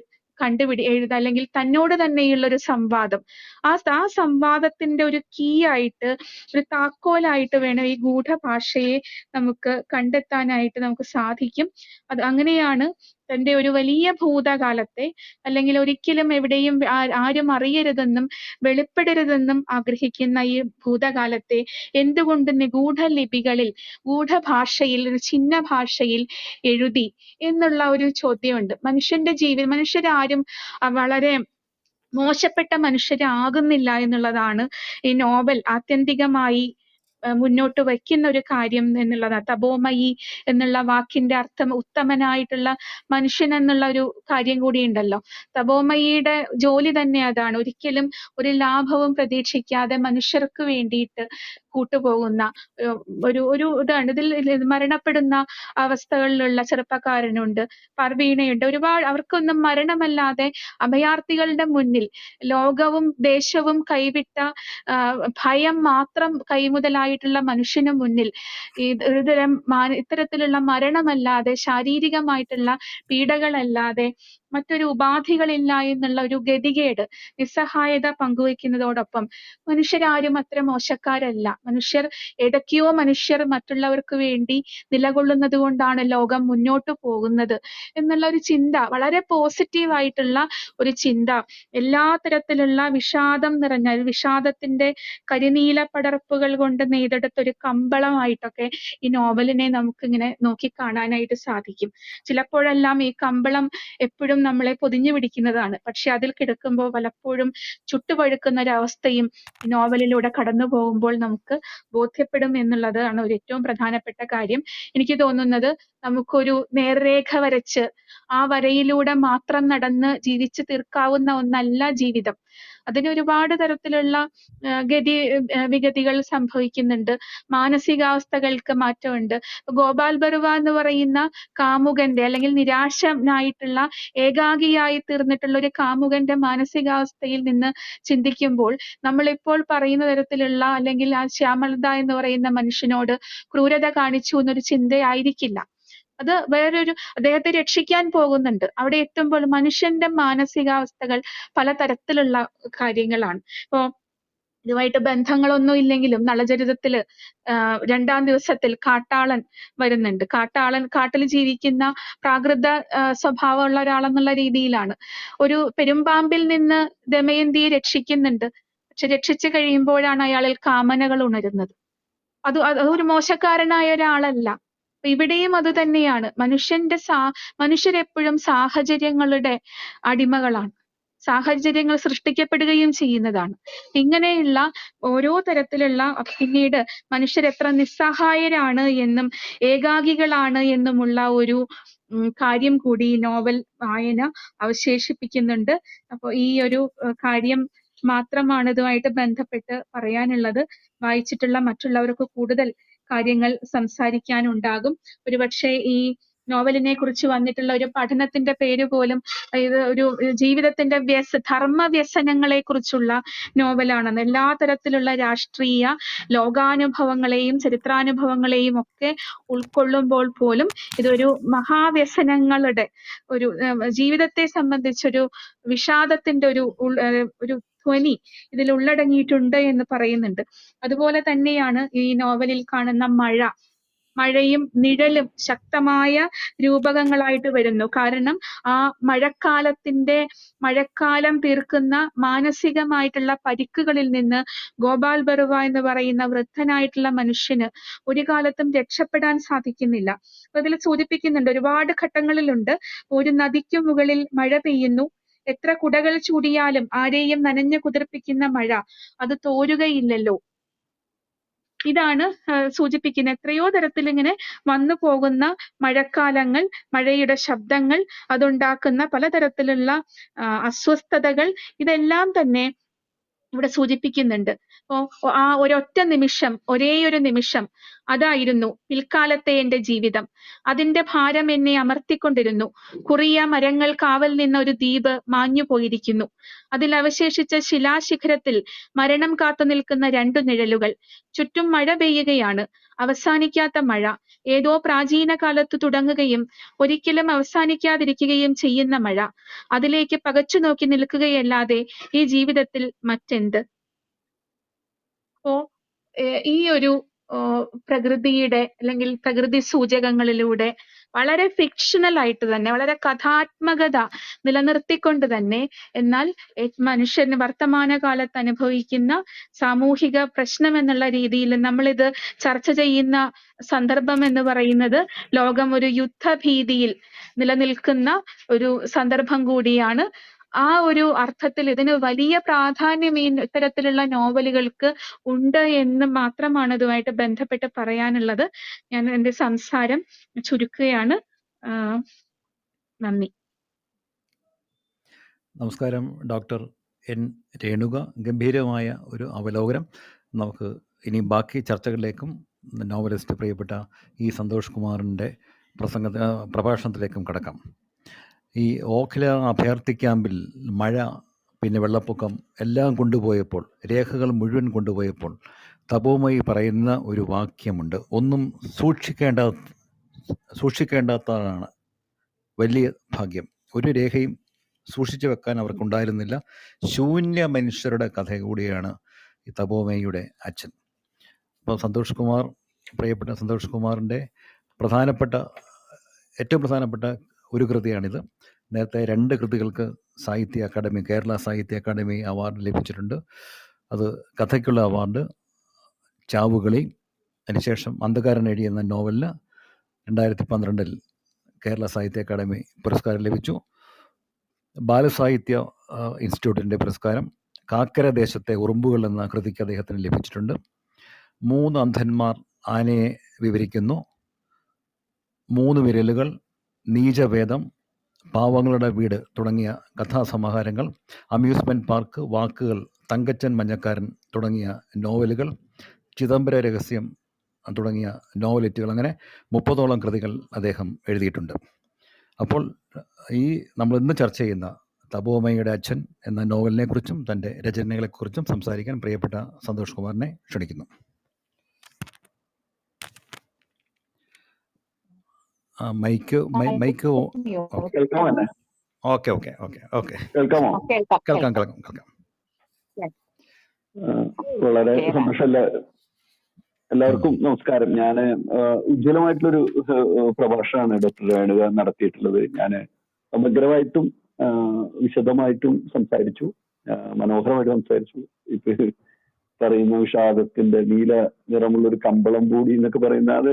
എഴുതുക അല്ലെങ്കിൽ തന്നോട് തന്നെയുള്ള ഒരു സംവാദം, ആ സംവാദത്തിന്റെ ഒരു കീ ആയിട്ട്, ഒരു താക്കോലായിട്ട് വേണം ഈ ഗൂഢഭാഷയെ നമുക്ക് കണ്ടെത്താനായിട്ട് നമുക്ക് സാധിക്കും. അങ്ങനെയാണ് തന്റെ ഒരു വലിയ ഭൂതകാലത്തെ അല്ലെങ്കിൽ ഒരിക്കലും എവിടെയും ആരും അറിയരുതെന്നും വെളിപ്പെടരുതെന്നും ആഗ്രഹിക്കുന്ന ഈ ഭൂതകാലത്തെ എന്തുകൊണ്ട് നിഗൂഢ ലിപികളിൽ, ഗൂഢഭാഷയിൽ, ഒരു ചിഹ്ന ഭാഷയിൽ എഴുതി എന്നുള്ള ഒരു ചോദ്യമുണ്ട്. മനുഷ്യരാരും വളരെ മോശപ്പെട്ട മനുഷ്യരാകുന്നില്ല എന്നുള്ളതാണ് ഈ നോവൽ ആത്യന്തികമായി മുന്നോട്ട് വയ്ക്കുന്ന ഒരു കാര്യം എന്നുള്ളതാണ്. തപോമയി എന്നുള്ള വാക്കിന്റെ അർത്ഥം ഉത്തമനായിട്ടുള്ള മനുഷ്യൻ എന്നുള്ള ഒരു കാര്യം കൂടി ഉണ്ടല്ലോ. തപോമയിയുടെ ജോലി തന്നെ അതാണ്. ഒരിക്കലും ഒരു ലാഭവും പ്രതീക്ഷിക്കാതെ മനുഷ്യർക്ക് വേണ്ടിയിട്ട് കൂട്ടുപോകുന്ന ഒരു ഒരു ഇതാണ്. ഇതിൽ മരണപ്പെടുന്ന അവസ്ഥകളിലുള്ള ചെറുപ്പക്കാരനുണ്ട്, പർവീണയുണ്ട്. ഒരുപാട് അവർക്കൊന്നും മരണമല്ലാതെ അഭയാർത്ഥികളുടെ മുന്നിൽ ലോകവും ദേശവും കൈവിട്ട ഭയം മാത്രം കൈമുതലായിട്ടുള്ള മനുഷ്യന് മുന്നിൽ ഇത്തരത്തിലുള്ള മരണമല്ലാതെ ശാരീരികമായിട്ടുള്ള പീഡകളല്ലാതെ മറ്റൊരു ഉപാധികളില്ല എന്നുള്ള ഒരു ഗതികേട്, നിസ്സഹായത പങ്കുവയ്ക്കുന്നതോടൊപ്പം മനുഷ്യരാരും അത്ര മോശക്കാരല്ല. ഏതൊക്കെയോ മനുഷ്യർ മറ്റുള്ളവർക്ക് വേണ്ടി നിലകൊള്ളുന്നത് കൊണ്ടാണ് ലോകം മുന്നോട്ട് പോകുന്നത് എന്നുള്ള ഒരു ചിന്ത, വളരെ പോസിറ്റീവ് ആയിട്ടുള്ള ഒരു ചിന്ത, എല്ലാ തരത്തിലുള്ള വിഷാദം നിറഞ്ഞ വിഷാദത്തിന്റെ കരിനീല പടർപ്പുകൾ കൊണ്ട് നെയ്തെടുത്ത ഒരു കമ്പളമായിട്ടൊക്കെ ഈ നോവലിനെ നമുക്കിങ്ങനെ നോക്കിക്കാണാനായിട്ട് സാധിക്കും. ചിലപ്പോഴെല്ലാം ഈ കമ്പളം എപ്പോഴും നമ്മളെ പൊതിഞ്ഞു പിടിക്കുന്നതാണ്. പക്ഷെ അതിൽ കിടക്കുമ്പോൾ പലപ്പോഴും ചുട്ടുപഴുക്കുന്ന ഒരവസ്ഥയും ഈ നോവലിലൂടെ കടന്നു പോകുമ്പോൾ നമുക്ക് ബോധ്യപ്പെടും എന്നുള്ളതാണ് ഒരു ഏറ്റവും പ്രധാനപ്പെട്ട കാര്യം. എനിക്ക് തോന്നുന്നത് നമുക്കൊരു നേർരേഖ വരച്ച് ആ വരയിലൂടെ മാത്രം നടന്ന് ജീവിച്ചു തീർക്കാവുന്ന ഒന്നല്ല ജീവിതം. അതിന് ഒരുപാട് തരത്തിലുള്ള വിഗതികൾ സംഭവിക്കുന്നുണ്ട്. മാനസികാവസ്ഥകൾക്ക് മാറ്റമുണ്ട്. ഗോപാൽ ബറുവ എന്ന് പറയുന്ന കാമുകന്റെ അല്ലെങ്കിൽ നിരാശനായിട്ടുള്ള ഏകാകിയായി തീർന്നിട്ടുള്ള ഒരു കാമുകന്റെ മാനസികാവസ്ഥയിൽ നിന്ന് ചിന്തിക്കുമ്പോൾ നമ്മളിപ്പോൾ പറയുന്ന തരത്തിലുള്ള അല്ലെങ്കിൽ ആ ശ്യാമളത എന്ന് പറയുന്ന മനുഷ്യനോട് ക്രൂരത കാണിച്ചു എന്നൊരു ചിന്തയായിരിക്കില്ല. അത് വേറൊരു അദ്ദേഹത്തെ രക്ഷിക്കാൻ പോകുന്നുണ്ട്. അവിടെ എത്തുമ്പോൾ മനുഷ്യന്റെ മാനസികാവസ്ഥകൾ പലതരത്തിലുള്ള കാര്യങ്ങളാണ്. ഇപ്പോ ഇതുമായിട്ട് ബന്ധങ്ങളൊന്നും ഇല്ലെങ്കിലും നളചരിതത്തില് 2-ാം ദിവസത്തിൽ കാട്ടാളൻ വരുന്നുണ്ട്. കാട്ടാളൻ കാട്ടിൽ ജീവിക്കുന്ന പ്രാകൃത സ്വഭാവമുള്ള ഒരാളെന്നുള്ള രീതിയിലാണ്. ഒരു പെരുമ്പാമ്പിൽ നിന്ന് ദമയന്തിയെ രക്ഷിക്കുന്നുണ്ട്. പക്ഷെ രക്ഷിച്ചു കഴിയുമ്പോഴാണ് അയാളിൽ കാമനകൾ ഉണരുന്നത്. അത് ഒരു മോശക്കാരനായ ഒരാളല്ല. ഇവിടെയും അത് തന്നെയാണ്. മനുഷ്യരെപ്പോഴും സാഹചര്യങ്ങളുടെ അടിമകളാണ്. സാഹചര്യങ്ങൾ സൃഷ്ടിക്കപ്പെടുകയും ചെയ്യുന്നതാണ്. ഇങ്ങനെയുള്ള ഓരോ തരത്തിലുള്ള പിന്നീട് മനുഷ്യരെത്ര നിസ്സഹായരാണ് എന്നും ഏകാകികളാണ് എന്നുമുള്ള ഒരു കാര്യം കൂടി ഈ നോവൽ വായന അവശേഷിപ്പിക്കുന്നുണ്ട്. അപ്പോൾ ഈ ഒരു കാര്യം മാത്രമാണ് ഇതുമായിട്ട് ബന്ധപ്പെട്ട് പറയാനുള്ളത്. വായിച്ചിട്ടുള്ള മറ്റുള്ളവർക്ക് കൂടുതൽ കാര്യങ്ങൾ സംസാരിക്കാനുണ്ടാകും. ഒരുപക്ഷെ ഈ നോവലിനെ കുറിച്ച് വന്നിട്ടുള്ള ഒരു പഠനത്തിന്റെ പേര് പോലും ഇത് ഒരു ജീവിതത്തിന്റെ ധർമ്മ വ്യസനങ്ങളെ കുറിച്ചുള്ള നോവലാണെന്ന്. എല്ലാ തരത്തിലുള്ള രാഷ്ട്രീയ ലോകാനുഭവങ്ങളെയും ചരിത്രാനുഭവങ്ങളെയും ഒക്കെ ഉൾക്കൊള്ളുമ്പോൾ പോലും ഇതൊരു മഹാവ്യസനങ്ങളുടെ ഒരു ജീവിതത്തെ സംബന്ധിച്ചൊരു വിഷാദത്തിന്റെ ഒരു ധ്വനി ഇതിൽ ഉള്ളടങ്ങിയിട്ടുണ്ട് എന്ന് പറയുന്നുണ്ട്. അതുപോലെ തന്നെയാണ് ഈ നോവലിൽ കാണുന്ന മഴയും നിഴലും ശക്തമായ രൂപകങ്ങളായിട്ട് വരുന്നു. കാരണം ആ മഴക്കാലം തീർക്കുന്ന മാനസികമായിട്ടുള്ള പരിക്കുകളിൽ നിന്ന് ഗോപാൽ ബറുവ എന്ന് പറയുന്ന വൃദ്ധനായിട്ടുള്ള മനുഷ്യന് ഒരു കാലത്തും രക്ഷപ്പെടാൻ സാധിക്കുന്നില്ല. അപ്പൊ ഇതിൽ സൂചിപ്പിക്കുന്നുണ്ട്, ഒരുപാട് ഘട്ടങ്ങളിലുണ്ട്. ഒരു നദിക്കു മുകളിൽ മഴ പെയ്യുന്നു. എത്ര കുടകൾ ചൂടിയാലും ആരെയും നനഞ്ഞു കുതിർപ്പിക്കുന്ന മഴ, അത് തോരുകയില്ലല്ലോ. ഇതാണ് സൂചിപ്പിക്കുന്നത്. എത്രയോ തരത്തിൽ ഇങ്ങനെ വന്നു പോകുന്ന മഴക്കാലങ്ങൾ, മഴയുടെ ശബ്ദങ്ങൾ, അതുണ്ടാക്കുന്ന പലതരത്തിലുള്ള അസ്വസ്ഥതകൾ, ഇതെല്ലാം തന്നെ ഇവിടെ സൂചിപ്പിക്കുന്നുണ്ട്. ആ ഒരേയൊരു നിമിഷം അതായിരുന്നു പിൽക്കാലത്തെ എന്റെ ജീവിതം. അതിന്റെ ഭാരം എന്നെ അമർത്തിക്കൊണ്ടിരുന്നു. കുറിയ മരങ്ങൾ കാവൽ നിന്ന ഒരു ദ്വീപ് മാഞ്ഞു പോയിരിക്കുന്നു. അതിൽ അവശേഷിച്ച ശിലാശിഖരത്തിൽ മരണം കാത്തു നിൽക്കുന്ന 2 നിഴലുകൾ. ചുറ്റും മഴ പെയ്യുകയാണ്. അവസാനിക്കാത്ത മഴ. ഏതോ പ്രാചീന കാലത്ത് തുടങ്ങുകയും ഒരിക്കലും അവസാനിക്കാതിരിക്കുകയും ചെയ്യുന്ന മഴ. അതിലേക്ക് പകച്ചു നോക്കി നിൽക്കുകയല്ലാതെ ഈ ജീവിതത്തിൽ മറ്റെന്ത്? അപ്പോ ഈ ഒരു പ്രകൃതിയുടെ അല്ലെങ്കിൽ പ്രകൃതി സൂചകങ്ങളിലൂടെ വളരെ ഫിക്ഷണൽ ആയിട്ട് തന്നെ, വളരെ കഥാത്മകത നിലനിർത്തിക്കൊണ്ട് തന്നെ, എന്നാൽ മനുഷ്യന് വർത്തമാനകാലത്ത് അനുഭവിക്കുന്ന സാമൂഹിക പ്രശ്നം എന്നുള്ള രീതിയിൽ നമ്മളിത് ചർച്ച ചെയ്യുന്ന സന്ദർഭം എന്ന് പറയുന്നത് ലോകം ഒരു യുദ്ധഭീതിയിൽ നിലനിൽക്കുന്ന ഒരു സന്ദർഭം കൂടിയാണ്. ആ ഒരു അർത്ഥത്തിൽ ഇതിന് വലിയ പ്രാധാന്യം ഈ ഇത്തരത്തിലുള്ള നോവലുകൾക്ക് ഉണ്ട് എന്ന് മാത്രമാണ് ഇതുമായിട്ട് ബന്ധപ്പെട്ട് പറയാനുള്ളത്. ഞാൻ എൻ്റെ സംസാരം ചുരുക്കുകയാണ്. നന്ദി. നമസ്കാരം ഡോക്ടർ എൻ രേണുക. ഗംഭീരമായ ഒരു അവലോകനം. നമുക്ക് ഇനി ബാക്കി ചർച്ചകളിലേക്കും നോവലിസ്റ്റ് പ്രിയപ്പെട്ട ഈ സന്തോഷ് കുമാറിൻ്റെ പ്രഭാഷണത്തിലേക്കും കടക്കാം. ഈ ഓഖല അഭയാർത്ഥി ക്യാമ്പിൽ മഴ, പിന്നെ വെള്ളപ്പൊക്കം എല്ലാം കൊണ്ടുപോയപ്പോൾ, രേഖകൾ മുഴുവൻ കൊണ്ടുപോയപ്പോൾ തപോമയി പറയുന്ന ഒരു വാക്യമുണ്ട്. ഒന്നും സൂക്ഷിക്കേണ്ടാത്തതാണ് വലിയ ഭാഗ്യം. ഒരു രേഖയും സൂക്ഷിച്ചു വെക്കാൻ അവർക്കുണ്ടായിരുന്നില്ല. ശൂന്യ മനുഷ്യരുടെ കഥ കൂടിയാണ് ഈ തപോമയിയുടെ അച്ഛൻ. അപ്പോൾ പ്രിയപ്പെട്ട സന്തോഷ് കുമാറിൻ്റെ ഏറ്റവും പ്രധാനപ്പെട്ട ഒരു കൃതിയാണിത്. നേരത്തെ 2 കൃതികൾക്ക് കേരള സാഹിത്യ അക്കാദമി അവാർഡ് ലഭിച്ചിട്ടുണ്ട്. അത് കഥയ്ക്കുള്ള അവാർഡ് ചാവുകളി, അതിനുശേഷം അന്ധകാരൻ എഴുതിയെന്ന നോവലിന് 2012 കേരള സാഹിത്യ അക്കാദമി പുരസ്കാരം ലഭിച്ചു. ബാലസാഹിത്യ ഇൻസ്റ്റിറ്റ്യൂട്ടിൻ്റെ പുരസ്കാരം, കാക്കര ദേശത്തെ ഉറുമ്പുകൾ എന്ന കൃതിക്ക് അദ്ദേഹത്തിന് ലഭിച്ചിട്ടുണ്ട്. 3 അന്ധന്മാർ ആനയെ വിവരിക്കുന്നു, 3 വിരലുകൾ, നീചവേദം, പാവങ്ങളുടെ വീട് തുടങ്ങിയ കഥാസമാഹാരങ്ങൾ, അമ്യൂസ്മെൻറ്റ് പാർക്ക്, വാക്കുകൾ, തങ്കച്ചൻ മഞ്ഞക്കാരൻ തുടങ്ങിയ നോവലുകൾ, ചിദംബര രഹസ്യം തുടങ്ങിയ നോവലെറ്റുകൾ, അങ്ങനെ 30ഓളം കൃതികൾ അദ്ദേഹം എഴുതിയിട്ടുണ്ട്. അപ്പോൾ ഈ നമ്മൾ ഇന്ന് ചർച്ച ചെയ്യുന്ന തപോമയുടെ അച്ഛൻ എന്ന നോവലിനെക്കുറിച്ചും തൻ്റെ രചനകളെക്കുറിച്ചും സംസാരിക്കാൻ പ്രിയപ്പെട്ട സന്തോഷ് കുമാറിനെ ക്ഷണിക്കുന്നു. മൈക്ക് കേൾക്കാം. വളരെ സന്തോഷമല്ല. എല്ലാവർക്കും നമസ്കാരം. ഞാൻ ഉജ്ജ്വലമായിട്ടുള്ളൊരു പ്രഭാഷണമാണ് ഡോക്ടർ രേണുക നടത്തിയിട്ടുള്ളത്. ഞാൻ സമഗ്രമായിട്ടും വിശദമായിട്ടും സംസാരിച്ചു, മനോഹരമായിട്ട് സംസാരിച്ചു. ഇപ്പൊ പറയുന്ന വിഷാദത്തിന്റെ നീല നിറമുള്ളൊരു കമ്പളം കൂടി എന്നൊക്കെ പറയുന്ന അത്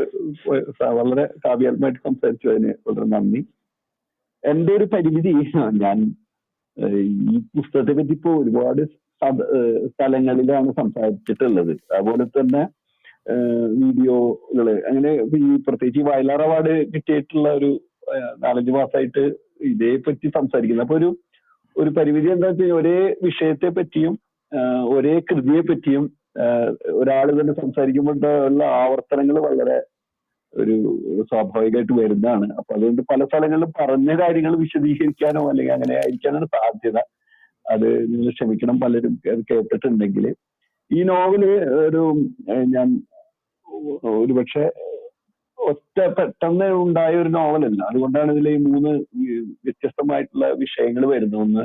വളരെ കാവ്യാത്മകമായിട്ട് സംസാരിച്ചു. അതിന് വളരെ നന്ദി. എൻ്റെ ഒരു പരിമിതി, ഞാൻ ഈ പുസ്തകത്തെ പറ്റി ഇപ്പോൾ ഒരുപാട് സ്ഥലങ്ങളിലാണ് സംസാരിച്ചിട്ടുള്ളത്. അതുപോലെ തന്നെ വീഡിയോകള്, അങ്ങനെ ഈ പ്രത്യേകിച്ച് ഈ വയലാർ അവാർഡ് കിട്ടിയിട്ടുള്ള ഒരു 4-5 മാസമായിട്ട് ഇതേപ്പറ്റി സംസാരിക്കുന്നത്. അപ്പൊ ഒരു പരിമിതി എന്താ വെച്ചാൽ, ഒരേ വിഷയത്തെ പറ്റിയും ഒരേ കൃതിയെ പറ്റിയും ഒരാൾ തന്നെ സംസാരിക്കുമ്പോൾ ഉള്ള ആവർത്തനങ്ങൾ വളരെ ഒരു സ്വാഭാവികമായിട്ട് വരുന്നതാണ്. അപ്പൊ അതുകൊണ്ട് പല സ്ഥലങ്ങളിലും പറഞ്ഞ കാര്യങ്ങൾ വിശദീകരിക്കാനോ അല്ലെങ്കിൽ അങ്ങനെ ആയിരിക്കാനാണ് സാധ്യത. അത് നിങ്ങൾ ക്ഷമിക്കണം, പലരും അത് കേട്ടിട്ടുണ്ടെങ്കിൽ. ഈ നോവല് ഞാൻ ഒരുപക്ഷെ പെട്ടെന്ന് ഉണ്ടായ ഒരു നോവലല്ല. അതുകൊണ്ടാണ് ഇതിൽ ഈ 3 വ്യത്യസ്തമായിട്ടുള്ള വിഷയങ്ങൾ വരുന്നത്. ഒന്ന്,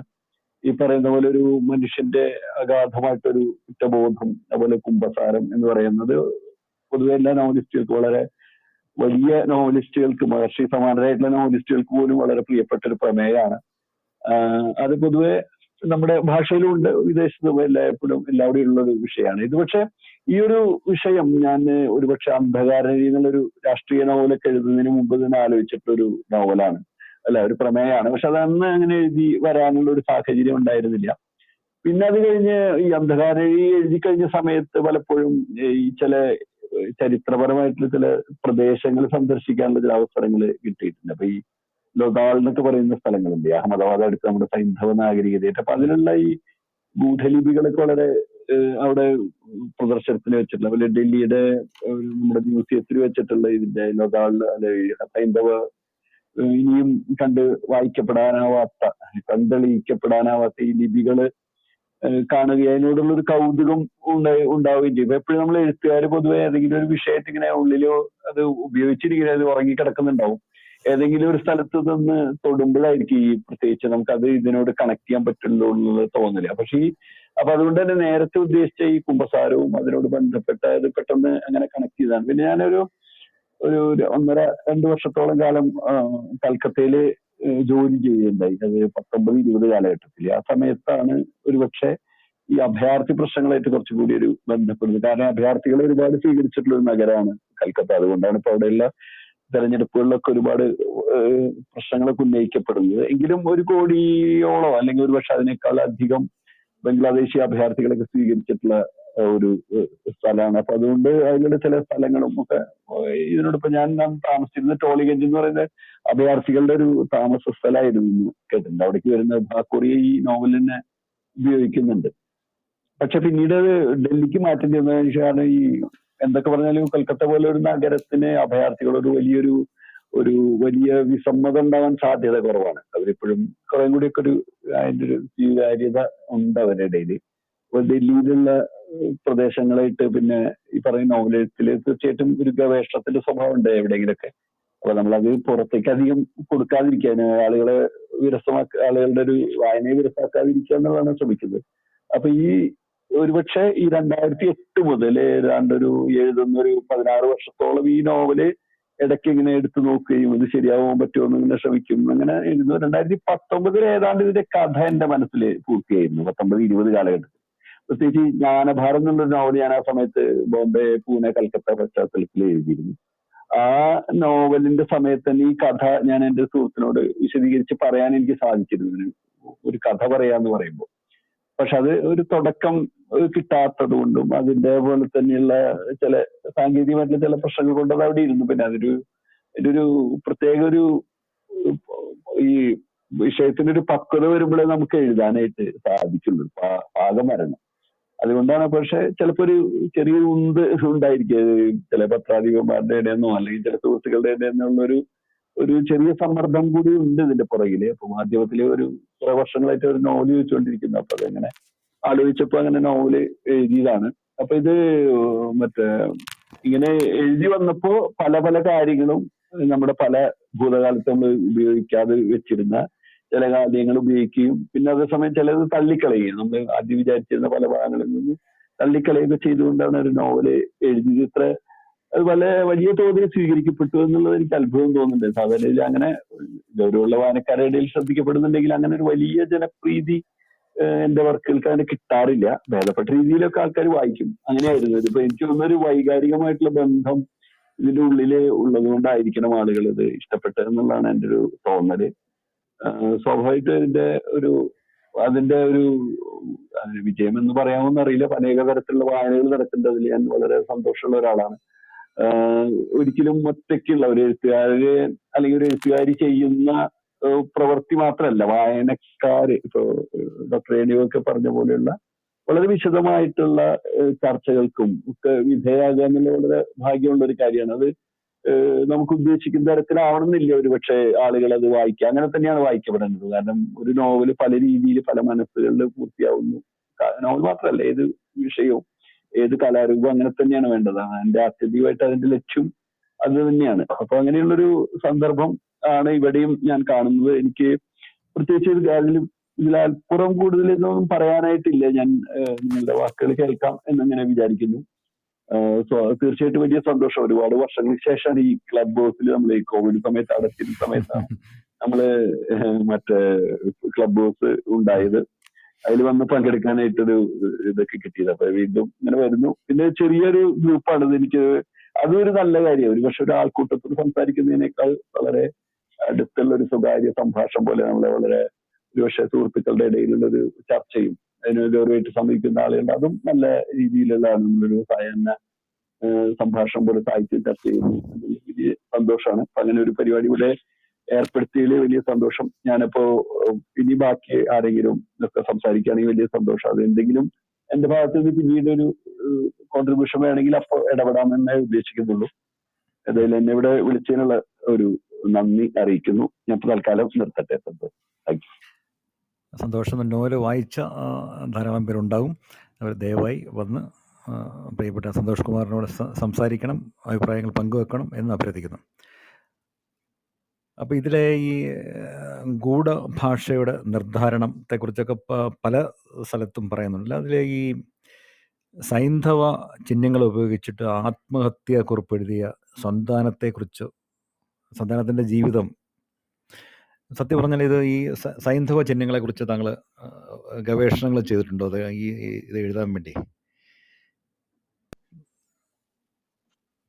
ഈ പറയുന്ന പോലെ ഒരു മനുഷ്യന്റെ അഗാധമായിട്ടൊരു കുറ്റബോധം, അതുപോലെ കുമ്പസാരം എന്ന് പറയുന്നത് പൊതുവെ എല്ലാ നോവലിസ്റ്റുകൾക്കും, വളരെ വലിയ നോവലിസ്റ്റുകൾക്ക്, മഹർഷി സമാനരായിട്ടുള്ള നോവലിസ്റ്റുകൾക്ക് പോലും വളരെ പ്രിയപ്പെട്ട ഒരു പ്രമേയമാണ്. അത് പൊതുവെ നമ്മുടെ ഭാഷയിലും ഉണ്ട്, വിദേശത്തും എല്ലാവിടെയും ഉള്ള ഒരു വിഷയമാണ് ഇത്. പക്ഷെ ഈ ഒരു വിഷയം ഞാൻ ഒരുപക്ഷെ അന്ധകാരനി എന്നുള്ളൊരു രാഷ്ട്രീയ നോവലൊക്കെ എഴുതുന്നതിന് മുമ്പ് തന്നെ ആലോചിച്ചിട്ടൊരു നോവലാണ്, ഒരു പ്രമേയമാണ്. പക്ഷെ അതന്ന് അങ്ങനെ എഴുതി വരാനുള്ള ഒരു സാഹചര്യം ഉണ്ടായിരുന്നില്ല. പിന്നെ അത് കഴിഞ്ഞ് ഈ അന്ധകാരനി എഴുതി കഴിഞ്ഞ സമയത്ത് പലപ്പോഴും ഈ ചില ചരിത്രപരമായിട്ടുള്ള ചില പ്രദേശങ്ങൾ സന്ദർശിക്കാനുള്ള ചില അവസരങ്ങൾ കിട്ടിയിട്ടുണ്ട്. അപ്പൊ ഈ ലോതാൾ എന്നൊക്കെ പറയുന്ന സ്ഥലങ്ങളുണ്ട്, അഹമ്മദാബാദ് അടുത്ത് നമ്മുടെ സൈന്ധവ നാഗരികതയായിട്ട്. അപ്പൊ അതിലുള്ള ഈ ഗൂഢലിപികളൊക്കെ വളരെ അവിടെ പ്രദർശനത്തിന് വെച്ചിട്ടുള്ള, അതുപോലെ ഡൽഹിയുടെ നമ്മുടെ മ്യൂസിയത്തിൽ വെച്ചിട്ടുള്ള ഇതിന്റെ ലോതാൾ സൈന്ധവ ഇനിയും കണ്ടെളിയിക്കപ്പെടാനാവാത്ത ഈ ലിപികള് കാണുകയും അതിനോടുള്ള ഒരു കൗതുകം ഉണ്ടാവുകയും ചെയ്യും. എപ്പോഴും നമ്മൾ എഴുത്തുകാർ പൊതുവെ ഏതെങ്കിലും ഒരു വിഷയത്തിൽ ഇങ്ങനെ ഉള്ളിലോ അത് ഉപയോഗിച്ചിരിക്കുന്നത്, അത് ഉറങ്ങിക്കിടക്കുന്നുണ്ടാവും. ഏതെങ്കിലും ഒരു സ്ഥലത്ത് നിന്ന് തൊടുമ്പോഴായിരിക്കും ഈ പ്രത്യേകിച്ച് നമുക്കത് ഇതിനോട് കണക്ട് ചെയ്യാൻ പറ്റുള്ളൂ എന്നുള്ളത് തോന്നില്ല. അപ്പൊ അതുകൊണ്ട് തന്നെ നേരത്തെ ഉദ്ദേശിച്ച ഈ കുമ്പസാരവും അതിനോട് ബന്ധപ്പെട്ട ഇത് പെട്ടെന്ന് അങ്ങനെ കണക്ട് ചെയ്തതാണ്. പിന്നെ ഞാനൊരു 1.5-2 വർഷത്തോളം കാലം കൽക്കത്തയില് ജോലി ചെയ്യുകയുണ്ടായി. അത് 19-20 കാലഘട്ടത്തിൽ. ആ സമയത്താണ് ഒരുപക്ഷെ ഈ അഭയാർത്ഥി പ്രശ്നങ്ങളായിട്ട് കുറച്ചുകൂടി ഒരു ബന്ധപ്പെടുന്നത്. കാരണം അഭയാർത്ഥികളെ ഒരുപാട് സ്വീകരിച്ചിട്ടുള്ള ഒരു നഗരമാണ് കൽക്കത്ത. അതുകൊണ്ടാണ് ഇപ്പൊ അവിടെയുള്ള തെരഞ്ഞെടുപ്പുകളിലൊക്കെ ഒരുപാട് പ്രശ്നങ്ങളൊക്കെ ഉന്നയിക്കപ്പെടുന്നത്. എങ്കിലും 1 കോടിയോളോ അല്ലെങ്കിൽ ഒരുപക്ഷെ അതിനേക്കാൾ അധികം ബംഗ്ലാദേശി അഭയാർത്ഥികളൊക്കെ സ്വീകരിച്ചിട്ടുള്ള ഒരു സ്ഥലമാണ്. അപ്പൊ അതുകൊണ്ട് അതിലുള്ള ചില സ്ഥലങ്ങളും ഒക്കെ ഇതിനോടൊപ്പം ഞാൻ താമസിച്ചിരുന്ന ടോളിഗഞ്ച് എന്ന് പറയുന്ന അഭയാർത്ഥികളുടെ ഒരു താമസ സ്ഥലമായിരുന്നു കേട്ടിട്ടുണ്ട്. അവിടേക്ക് വരുന്ന ഭാക്കോറിയ ഈ നോവൽ തന്നെ ഉപയോഗിക്കുന്നുണ്ട്. പക്ഷെ പിന്നീട് അത് ഡൽഹിക്ക് മാറ്റേണ്ടി വന്നതിന് ശേഷമാണ് ഈ എന്തൊക്കെ പറഞ്ഞാലും കൊൽക്കത്ത പോലെ ഒരു നഗരത്തിന് അഭയാർത്ഥികളൊരു ഒരു വലിയ വിസമ്മതം ഉണ്ടാവാൻ സാധ്യത കുറവാണ്. അവരിപ്പോഴും കുറെ കൂടിയൊക്കെ അതിന്റെ ഒരു സ്വീകാര്യത ഉണ്ട് അവരുടെ ഇടയിൽ. അപ്പോൾ ഡൽഹിയിലുള്ള പ്രദേശങ്ങളായിട്ട് പിന്നെ ഈ പറയുന്ന നോവലെഴുത്തില് തീർച്ചയായിട്ടും ഒരു ഗവേഷണത്തിന്റെ സ്വഭാവം ഉണ്ട് എവിടെയെങ്കിലൊക്കെ. അപ്പൊ നമ്മളത് പുറത്തേക്ക് അധികം കൊടുക്കാതിരിക്കാൻ, ആളുകളുടെ ഒരു വായനയെ വിരസാക്കാതിരിക്കുക എന്നുള്ളതാണ് ശ്രമിക്കുന്നത്. അപ്പൊ ഈ ഒരുപക്ഷെ ഈ 2008 മുതൽ ഏതാണ്ടൊരു എഴുതുന്ന ഒരു 16 വർഷത്തോളം ഈ നോവല് ഇടയ്ക്ക് ഇങ്ങനെ എടുത്തു നോക്കുകയും ഇത് ശരിയാവാൻ പറ്റുമോ എന്ന് ഇങ്ങനെ ശ്രമിക്കും. അങ്ങനെ എഴുതുന്നു. 2019 ഏതാണ്ട് ഇതിന്റെ കഥ എന്റെ മനസ്സിൽ പൂർത്തിയായിരുന്നു. 19-20 കാലഘട്ടത്തിൽ. പ്രത്യേകിച്ച് ജ്ഞാനഭാരം എന്നുള്ളൊരു നോവൽ ഞാൻ ആ സമയത്ത് ബോംബെ, പൂനെ, കൽക്കത്ത പശ്ചാത്തലത്തിൽ എഴുതിയിരുന്നു. ആ നോവലിന്റെ സമയത്ത് തന്നെ ഈ കഥ ഞാൻ എന്റെ സുഹൃത്തിനോട് വിശദീകരിച്ച് പറയാൻ എനിക്ക് സാധിച്ചിരുന്നു. ഒരു കഥ പറയാന്ന് പറയുമ്പോൾ പക്ഷെ അത് ഒരു തുടക്കം കിട്ടാത്തത് കൊണ്ടും അതിന്റെ പോലെ തന്നെയുള്ള ചില സാങ്കേതികമായിട്ടുള്ള ചില പ്രശ്നങ്ങൾ കൊണ്ട് അത് അവിടെ ഇരുന്നു. പിന്നെ ഒരു പ്രത്യേക ഈ വിഷയത്തിനൊരു പക്വത വരുമ്പോഴേ നമുക്ക് എഴുതാനായിട്ട് സാധിക്കുള്ളൂ. പാകം വരണം. അതുകൊണ്ടാണ്. പക്ഷെ ചിലപ്പോ ഒരു ചെറിയൊരു ഉണ്ടായിരിക്കും ചില പത്രാധിപന്മാരുടെ ഇടയെന്നോ അല്ലെങ്കിൽ ചില സുഹൃത്തുക്കളുടെ ഇടയെന്നുള്ള ഒരു ചെറിയ സമ്മർദ്ദം കൂടി ഉണ്ട് ഇതിന്റെ പുറകില്. അപ്പൊ മാധ്യമത്തില് കുറെ വർഷങ്ങളായിട്ട് ഒരു നോവൽ ചോദിച്ചുകൊണ്ടിരിക്കുന്നു. അപ്പൊ അതെങ്ങനെ ആലോചിച്ചപ്പോ അങ്ങനെ നോവല് എഴുതിയതാണ്. അപ്പൊ ഇത് ഇങ്ങനെ എഴുതി വന്നപ്പോ പല പല കാര്യങ്ങളും നമ്മുടെ പല ഭൂതകാലത്ത് നമ്മൾ ഉപയോഗിക്കാതെ വെച്ചിരുന്ന ചില കാര്യങ്ങൾ ഉപയോഗിക്കുകയും പിന്നെ അതേസമയം ചിലത് തള്ളിക്കളയുകയും നമ്മൾ ആദ്യം വിചാരിച്ചിരുന്ന പല ഭാഗങ്ങളിൽ നിന്ന് തള്ളിക്കളയൊക്കെ ചെയ്തുകൊണ്ടാണ് ഒരു നോവല് എഴുതിയത്. അത് വലിയ തോതിൽ സ്വീകരിക്കപ്പെട്ടു എന്നുള്ളത് എനിക്ക് അത്ഭുതം തോന്നുന്നുണ്ട്. സാധാരണ അങ്ങനെ ഗൗരവമുള്ള വായനക്കാരുടെ ഇടയിൽ ശ്രദ്ധിക്കപ്പെടുന്നുണ്ടെങ്കിൽ അങ്ങനെ ഒരു വലിയ ജനപ്രീതി എന്റെ വർക്കുകൾക്ക് അങ്ങനെ കിട്ടാറില്ല. ഭേദപ്പെട്ട രീതിയിലൊക്കെ ആൾക്കാർ വായിക്കും. അങ്ങനെയായിരുന്നു. ഇതിപ്പോ എനിക്ക് തോന്നുന്നൊരു വൈകാരികമായിട്ടുള്ള ബന്ധം ഇതിന്റെ ഉള്ളില് ഉള്ളത് കൊണ്ടായിരിക്കണം ആളുകൾ ഇത് ഇഷ്ടപ്പെട്ടത് എന്നുള്ളതാണ് എൻ്റെ ഒരു തോന്നല്. സ്വാഭാവികമായിട്ടും അതിന്റെ ഒരു വിജയം എന്ന് പറയാമെന്ന് അറിയില്ല. അനേക തരത്തിലുള്ള വായനകൾ നടക്കുന്നുണ്ട്. അതിൽ ഞാൻ വളരെ സന്തോഷമുള്ള ഒരാളാണ്. ഒരിക്കലും ഒറ്റയ്ക്കുള്ള ഒരു എഴുത്തുകാര് അല്ലെങ്കിൽ ഒരു എഴുത്തുകാരി ചെയ്യുന്ന പ്രവൃത്തി മാത്രമല്ല, വായനക്കാര് ഇപ്പോ ഡോക്ടർ ഏണിയൊക്കെ പറഞ്ഞ പോലെയുള്ള വളരെ വിശദമായിട്ടുള്ള ചർച്ചകൾക്കും ഒക്കെ വിധേയമാകുക എന്നുള്ള വളരെ ഭാഗ്യമുള്ള ഒരു കാര്യമാണ്. അത് നമുക്ക് ഉദ്ദേശിക്കുന്ന തരത്തിലാവണമെന്നില്ല ഒരുപക്ഷെ ആളുകൾ അത് വായിക്കുക. അങ്ങനെ തന്നെയാണ് വായിക്കപ്പെടേണ്ടത്. കാരണം ഒരു നോവല് പല രീതിയിൽ പല മനസ്സുകളിൽ പൂർത്തിയാവുന്നു. നോവൽ മാത്രമല്ല, ഏത് വിഷയവും ഏത് കലാരൂപവും അങ്ങനെ തന്നെയാണ് വേണ്ടത്. അതിന്റെ ആത്യന്തികമായിട്ട് അതിന്റെ ലക്ഷ്യം അത് തന്നെയാണ്. അപ്പൊ അങ്ങനെയുള്ളൊരു സന്ദർഭം ആണ് ഇവിടെയും ഞാൻ കാണുന്നത്. എനിക്ക് പ്രത്യേകിച്ച് ഇതിലപ്പുറം കൂടുതലൊന്നും പറയാനായിട്ടില്ല. ഞാൻ നിങ്ങളുടെ വാക്കുകൾ കേൾക്കാം എന്നിങ്ങനെ വിചാരിക്കുന്നു. തീർച്ചയായിട്ടും വലിയ സന്തോഷം. ഒരുപാട് വർഷങ്ങൾക്ക് ശേഷമാണ് ഈ ക്ലബ് ഹൗസിൽ നമ്മൾ ഈ കോവിഡ് സമയത്ത് അടച്ചിരുന്ന സമയത്താണ് നമ്മള് ക്ലബ് ഹൗസ് ഉണ്ടായത്. അതിൽ വന്ന് പങ്കെടുക്കാനായിട്ടൊരു ഇതൊക്കെ കിട്ടിയത്. അപ്പൊ വീണ്ടും ഇങ്ങനെ വരുന്നു. പിന്നെ ചെറിയൊരു ഗ്രൂപ്പാണ്. എനിക്ക് അതൊരു നല്ല കാര്യമാണ്. ഒരു പക്ഷെ ഒരാൾക്കൂട്ടത്തിൽ സംസാരിക്കുന്നതിനേക്കാൾ വളരെ അടുത്തുള്ള ഒരു സ്വകാര്യ സംഭാഷണം പോലെ നമ്മളെ വളരെ ഒരുപക്ഷെ സുഹൃത്തുക്കളുടെ ഇടയിലുള്ള ഒരു ചർച്ചയും അതിന് ഗൗരവമായിട്ട് സമീപിക്കുന്ന ആളുകളുണ്ട്. അതും നല്ല രീതിയിലുള്ളതാണ്. നമ്മളൊരു സായാഹ്ന സംഭാഷണം പോലെ സാഹിത്യം ചർച്ച ചെയ്യുന്നു. വലിയ സന്തോഷമാണ്. അപ്പൊ അങ്ങനെ ഒരു പരിപാടി ഇവിടെ ഏർപ്പെടുത്തിയതിൽ വലിയ സന്തോഷം. ഞാനിപ്പോ ഇനി ബാക്കി ആരെങ്കിലും ഇതൊക്കെ സംസാരിക്കുകയാണെങ്കിൽ വലിയ സന്തോഷം. അത് എന്തെങ്കിലും എന്റെ ഭാഗത്ത് നിന്ന് പിന്നീട് ഒരു കോൺട്രിബ്യൂഷൻ വേണമെങ്കിൽ അപ്പോൾ ഇടപെടാമെന്നേ ഉദ്ദേശിക്കുന്നുള്ളൂ. ഏതായാലും എന്നെ ഇവിടെ വിളിച്ചതിനുള്ള ഒരു നന്ദി അറിയിക്കുന്നു. ഞാൻ തൽക്കാലം നിർത്തട്ടെ. സന്തോഷം. നോവൽ വായിച്ച ധാരാളം പേരുണ്ടാകും. അവർ ദയവായി വന്ന് പ്രിയപ്പെട്ട സന്തോഷ് കുമാറിനോട് സംസാരിക്കണം, അഭിപ്രായങ്ങൾ പങ്കുവെക്കണം എന്ന് അഭ്യർത്ഥിക്കുന്നു. അപ്പോൾ ഇതിലെ ഈ ഗൂഢഭാഷയുടെ നിർദ്ധാരണത്തെക്കുറിച്ചൊക്കെ പല സ്ഥലത്തും പറയുന്നുണ്ട്. അതിലെ ഈ സൈന്ധവ ചിഹ്നങ്ങൾ ഉപയോഗിച്ചിട്ട് ആത്മഹത്യാക്കുറിപ്പ് എഴുതിയ സന്താനത്തെക്കുറിച്ച്, സന്താനത്തിൻ്റെ ജീവിതം, സത്യം പറഞ്ഞാൽ ഇത് ഈ സൈന്ധവ ചിഹ്നങ്ങളെക്കുറിച്ച് താങ്കൾ ഗവേഷണങ്ങൾ ചെയ്തിട്ടുണ്ടോ അത് ഇത് എഴുതാൻ വേണ്ടി?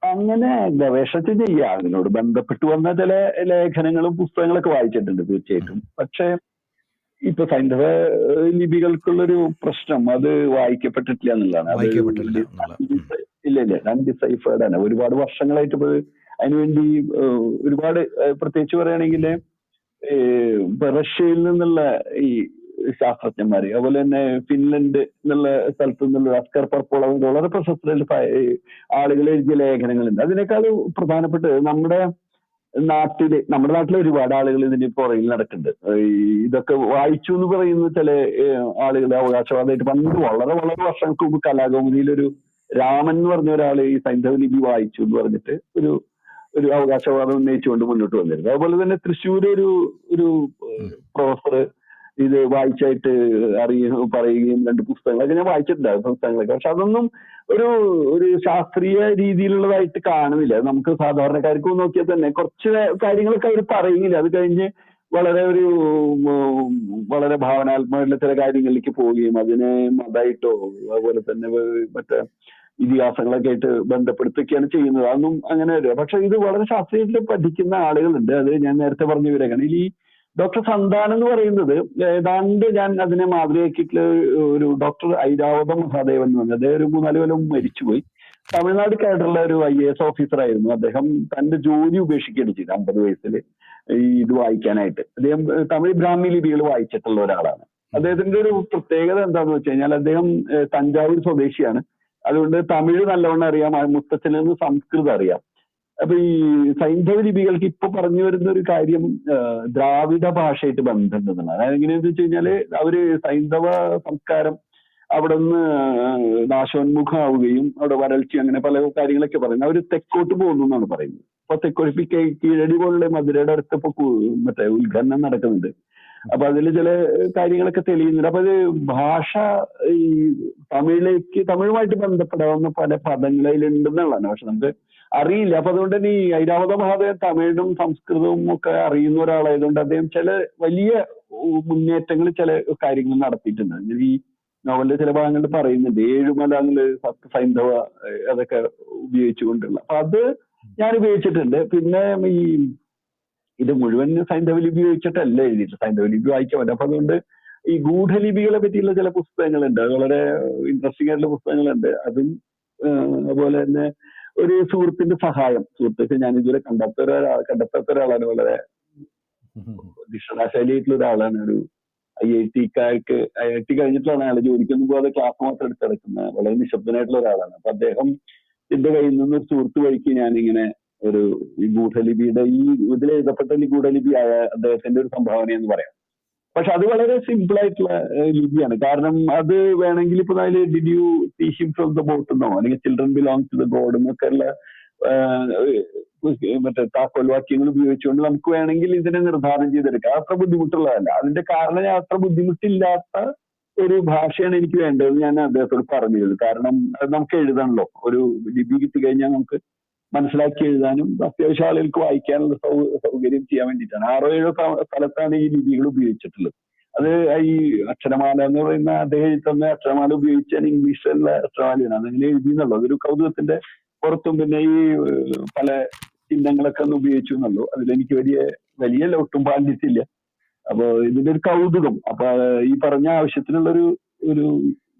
അങ്ങനെ ഗവേഷണത്തിൽ ചെയ്യാം. അതിനോട് ബന്ധപ്പെട്ട് വന്ന ചില ലേഖനങ്ങളും പുസ്തകങ്ങളൊക്കെ വായിച്ചിട്ടുണ്ട് തീർച്ചയായിട്ടും. പക്ഷെ ഇപ്പൊ സൈന്ധവ ലിപികൾക്കുള്ളൊരു പ്രശ്നം അത് വായിക്കപ്പെട്ടിട്ടില്ല എന്നുള്ളതാണ്. ഇല്ല, അൺഡിസൈഫേർഡ് ആണ്. ഒരുപാട് വർഷങ്ങളായിട്ട് ഇപ്പൊ അതിനുവേണ്ടി ഒരുപാട് പ്രത്യേകിച്ച് പറയുകയാണെങ്കിൽ റഷ്യയിൽ നിന്നുള്ള ഈ ശാസ്ത്രജ്ഞന്മാര്, അതുപോലെ തന്നെ ഫിൻലൻഡ് എന്നുള്ള സ്ഥലത്ത് നിന്നുള്ള അസ്കർ പർപ്പോൾ, അതിന്റെ വളരെ പ്രശസ്തരായ ആളുകൾ എഴുതിയ ലേഖനങ്ങളുണ്ട്. അതിനേക്കാൾ പ്രധാനപ്പെട്ട് നമ്മുടെ നാട്ടിലെ ഒരുപാട് ആളുകൾ ഇതിന് പുറകിൽ നടക്കുന്നുണ്ട്. ഇതൊക്കെ വായിച്ചു എന്ന് പറയുന്ന ചില ആളുകളെ അവകാശവാദമായിട്ട് പണ്ട് വളരെ വളരെ വർഷങ്ങൾക്ക് മുമ്പ് കലാകൗമുദിയിലൊരു രാമൻ എന്ന് പറഞ്ഞ ഒരാള് ഈ സൈന്ധവ ലിപി വായിച്ചു എന്ന് പറഞ്ഞിട്ട് ഒരു അവകാശവാദം ഉന്നയിച്ചുകൊണ്ട് മുന്നോട്ട് വന്നിരുന്നു. അതുപോലെ തന്നെ തൃശ്ശൂർ ഒരു പ്രൊഫസർ ഇത് വായിച്ചായിട്ട് പറയുകയും 2 പുസ്തകങ്ങളൊക്കെ ഞാൻ വായിച്ചിട്ടുണ്ടായിരുന്നു, പുസ്തകങ്ങളൊക്കെ. പക്ഷെ അതൊന്നും ഒരു ശാസ്ത്രീയ രീതിയിലുള്ളതായിട്ട് കാണുന്നില്ല. നമുക്ക് സാധാരണക്കാർക്ക് നോക്കിയാൽ തന്നെ കുറച്ച് കാര്യങ്ങളൊക്കെ അവർ പറയുന്നില്ല. അത് കഴിഞ്ഞ് വളരെ ഭാവനാത്മകമായിട്ടുള്ള ചില കാര്യങ്ങളിലേക്ക് പോവുകയും അതിനെ മതമായിട്ടോ അതുപോലെ തന്നെ മറ്റേ ഇതിഹാസങ്ങളൊക്കെ ആയിട്ട് ബന്ധപ്പെടുത്തുകയാണ് ചെയ്യുന്നത്. അതൊന്നും അങ്ങനെ വരിക. പക്ഷെ ഇത് വളരെ ശാസ്ത്രീയത്തിൽ പഠിക്കുന്ന ആളുകളുണ്ട്. അത് ഞാൻ നേരത്തെ പറഞ്ഞ വിവരമാണ്. ഈ ഡോക്ടർ സന്താനം എന്ന് പറയുന്നത് ഏതാണ്ട് ഞാൻ അതിനെ മാതൃകയാക്കിയിട്ടുള്ള ഒരു ഡോക്ടർ ഐരാവതം മഹാദേവൻ എന്ന് പറഞ്ഞത്, അദ്ദേഹം ഒരു 3-4 കൊല്ലം മരിച്ചുപോയി. തമിഴ്നാട് കേഡറുള്ള ഒരു IAS ഓഫീസർ ആയിരുന്നു. അദ്ദേഹം തന്റെ ജോലി ഉപേക്ഷിക്കുകയാണ് ചെയ്തത് 50 വയസ്സിൽ ഇത് വായിക്കാനായിട്ട്. അദ്ദേഹം തമിഴ് ബ്രാഹ്മി ലിപികൾ വായിച്ചിട്ടുള്ള ഒരാളാണ്. അദ്ദേഹത്തിന്റെ ഒരു പ്രത്യേകത എന്താണെന്ന് വെച്ച് കഴിഞ്ഞാൽ അദ്ദേഹം തഞ്ചാവൂർ സ്വദേശിയാണ്. അതുകൊണ്ട് തമിഴ് നല്ലവണ്ണം അറിയാം, മുത്തച്ഛനിൽ നിന്ന് സംസ്കൃതം അറിയാം. അപ്പൊ ഈ സൈന്ധവ ലിപികൾക്ക് ഇപ്പൊ പറഞ്ഞു വരുന്ന ഒരു കാര്യം ദ്രാവിഡ ഭാഷയായിട്ട് ബന്ധമുണ്ടെന്നാണ്. അതായത് എങ്ങനെയാന്ന് വെച്ച് കഴിഞ്ഞാല് അവര് സൈന്ധവ സംസ്കാരം അവിടെ നിന്ന് നാശോന്മുഖമാവുകയും അവിടെ വരൾച്ച അങ്ങനെ പല കാര്യങ്ങളൊക്കെ പറയുന്നത്. അവര് തെക്കോട്ട് പോകുന്നു എന്നാണ് പറയുന്നത്. അപ്പൊ തെക്കോട്ട് കീഴടി പോലുള്ള മധുരയുടെ അടുത്ത് ഇപ്പൊ മറ്റേ ഉദ്ഘാടനം നടക്കുന്നുണ്ട്. അപ്പൊ അതിൽ ചില കാര്യങ്ങളൊക്കെ തെളിയുന്നുണ്ട്. അപ്പൊ അത് ഭാഷ ഈ തമിഴുമായിട്ട് ബന്ധപ്പെടാവുന്ന പല പദങ്ങളിലുണ്ടെന്നുള്ളതാണ്. പക്ഷെ നമുക്ക് അറിയില്ല. അപ്പൊ അതുകൊണ്ട് തന്നെ ഈ ഐരാവത മഹാദേവൻ തമിഴും സംസ്കൃതവും ഒക്കെ അറിയുന്ന ഒരാളായതുകൊണ്ട് അദ്ദേഹം ചില വലിയ മുന്നേറ്റങ്ങൾ ചില കാര്യങ്ങൾ നടത്തിയിട്ടുണ്ട്. ഈ നോവലിന്റെ ചില ഭാഗങ്ങളിൽ പറയുന്നുണ്ട് 7 മലകള് സൈന്ധവ അതൊക്കെ ഉപയോഗിച്ചുകൊണ്ടുള്ള. അപ്പൊ അത് ഞാൻ ഉപയോഗിച്ചിട്ടുണ്ട്. പിന്നെ ഇത് മുഴുവൻ സൈന്ധവ ലിപി ഉപയോഗിച്ചിട്ടല്ല എഴുതിയിട്ട്, സൈന്ധവ ലിപി വായിക്കാൻ പറ്റും. അപ്പൊ അതുകൊണ്ട് ഈ ഗൂഢലിപികളെ പറ്റിയുള്ള ചില പുസ്തകങ്ങളുണ്ട്, വളരെ ഇൻട്രസ്റ്റിംഗ് ആയിട്ടുള്ള പുസ്തകങ്ങളുണ്ട്. അതും അതുപോലെ തന്നെ ഒരു സുഹൃത്തിന്റെ സഹായം, സുഹൃത്തൊക്കെ ഞാൻ ഇതുവരെ കണ്ടെത്താത്ത ഒരാളാണ്. വളരെ ദിഷണാശാലിയായിട്ടുള്ള ഒരാളാണ്. ഒരു IIT കഴിഞ്ഞിട്ടാണ് അയാൾ ജോലിക്കൊന്നും പോകാതെ ക്ലാസ് മാത്രം എടുത്തെടുക്കുന്ന വളരെ നിശബ്ദനായിട്ടുള്ള ഒരാളാണ്. അപ്പൊ അദ്ദേഹത്തിന്റെ കയ്യിൽ നിന്ന് ഒരു സുഹൃത്ത് വഴിക്ക് ഞാനിങ്ങനെ ഈ ഗൂഢലിപിയുടെ ഇതിൽ എഴുതപ്പെട്ട ഗൂഢലിപി ആയ അദ്ദേഹത്തിന്റെ ഒരു സംഭാവന എന്ന് പറയാം. പക്ഷെ അത് വളരെ സിമ്പിൾ ആയിട്ടുള്ള ലിപിയാണ്. കാരണം അത് വേണമെങ്കിൽ ഇപ്പൊ അതിൽ did you see him from the boat എന്നോ അല്ലെങ്കിൽ children belong to the god എന്നൊക്കെ ഉള്ള മറ്റേ താക്കോൽ വാക്യങ്ങൾ ഉപയോഗിച്ചുകൊണ്ട് നമുക്ക് വേണമെങ്കിൽ ഇതിനെ നിർദ്ധാരണം ചെയ്തെടുക്കാം. അത്ര ബുദ്ധിമുട്ടുള്ളതല്ല. അതിന്റെ കാരണം ഞാൻ അത്ര ബുദ്ധിമുട്ടില്ലാത്ത ഒരു ഭാഷയാണ് എനിക്ക് വേണ്ടതെന്ന് ഞാൻ അദ്ദേഹത്തോട് പറഞ്ഞിരുന്നു. കാരണം അത് നമുക്ക് എഴുതണല്ലോ, ഒരു ലിപി കിട്ടിക്കഴിഞ്ഞാൽ നമുക്ക് മനസ്സിലാക്കി എഴുതാനും അത്യാവശ്യം ആളുകൾക്ക് വായിക്കാനുള്ള സൗകര്യം ചെയ്യാൻ വേണ്ടിയിട്ടാണ്. 6-7 സ്ഥലത്താണ് ഈ ലിപികൾ ഉപയോഗിച്ചിട്ടുള്ളത്. അത് ഈ അക്ഷരമാല എന്ന് പറയുന്ന അദ്ദേഹം തന്നെ അക്ഷരമാല ഉപയോഗിച്ചാൽ ഇംഗ്ലീഷിലുള്ള അക്ഷരമാലയാണ്. അതെങ്ങനെ എഴുതിയെന്നുള്ളൂ. അതൊരു കൗതുകത്തിന്റെ പുറത്തും. പിന്നെ ഈ പല ചിഹ്നങ്ങളൊക്കെ ഒന്ന് ഉപയോഗിച്ചു എന്നുള്ളൂ. അതിലെനിക്ക് വലിയ ഒട്ടും പാണ്ഡിത്യമില്ല. അപ്പൊ ഇതിന്റെ ഒരു കൗതുകം, അപ്പൊ ഈ പറഞ്ഞ ആവശ്യത്തിനുള്ള ഒരു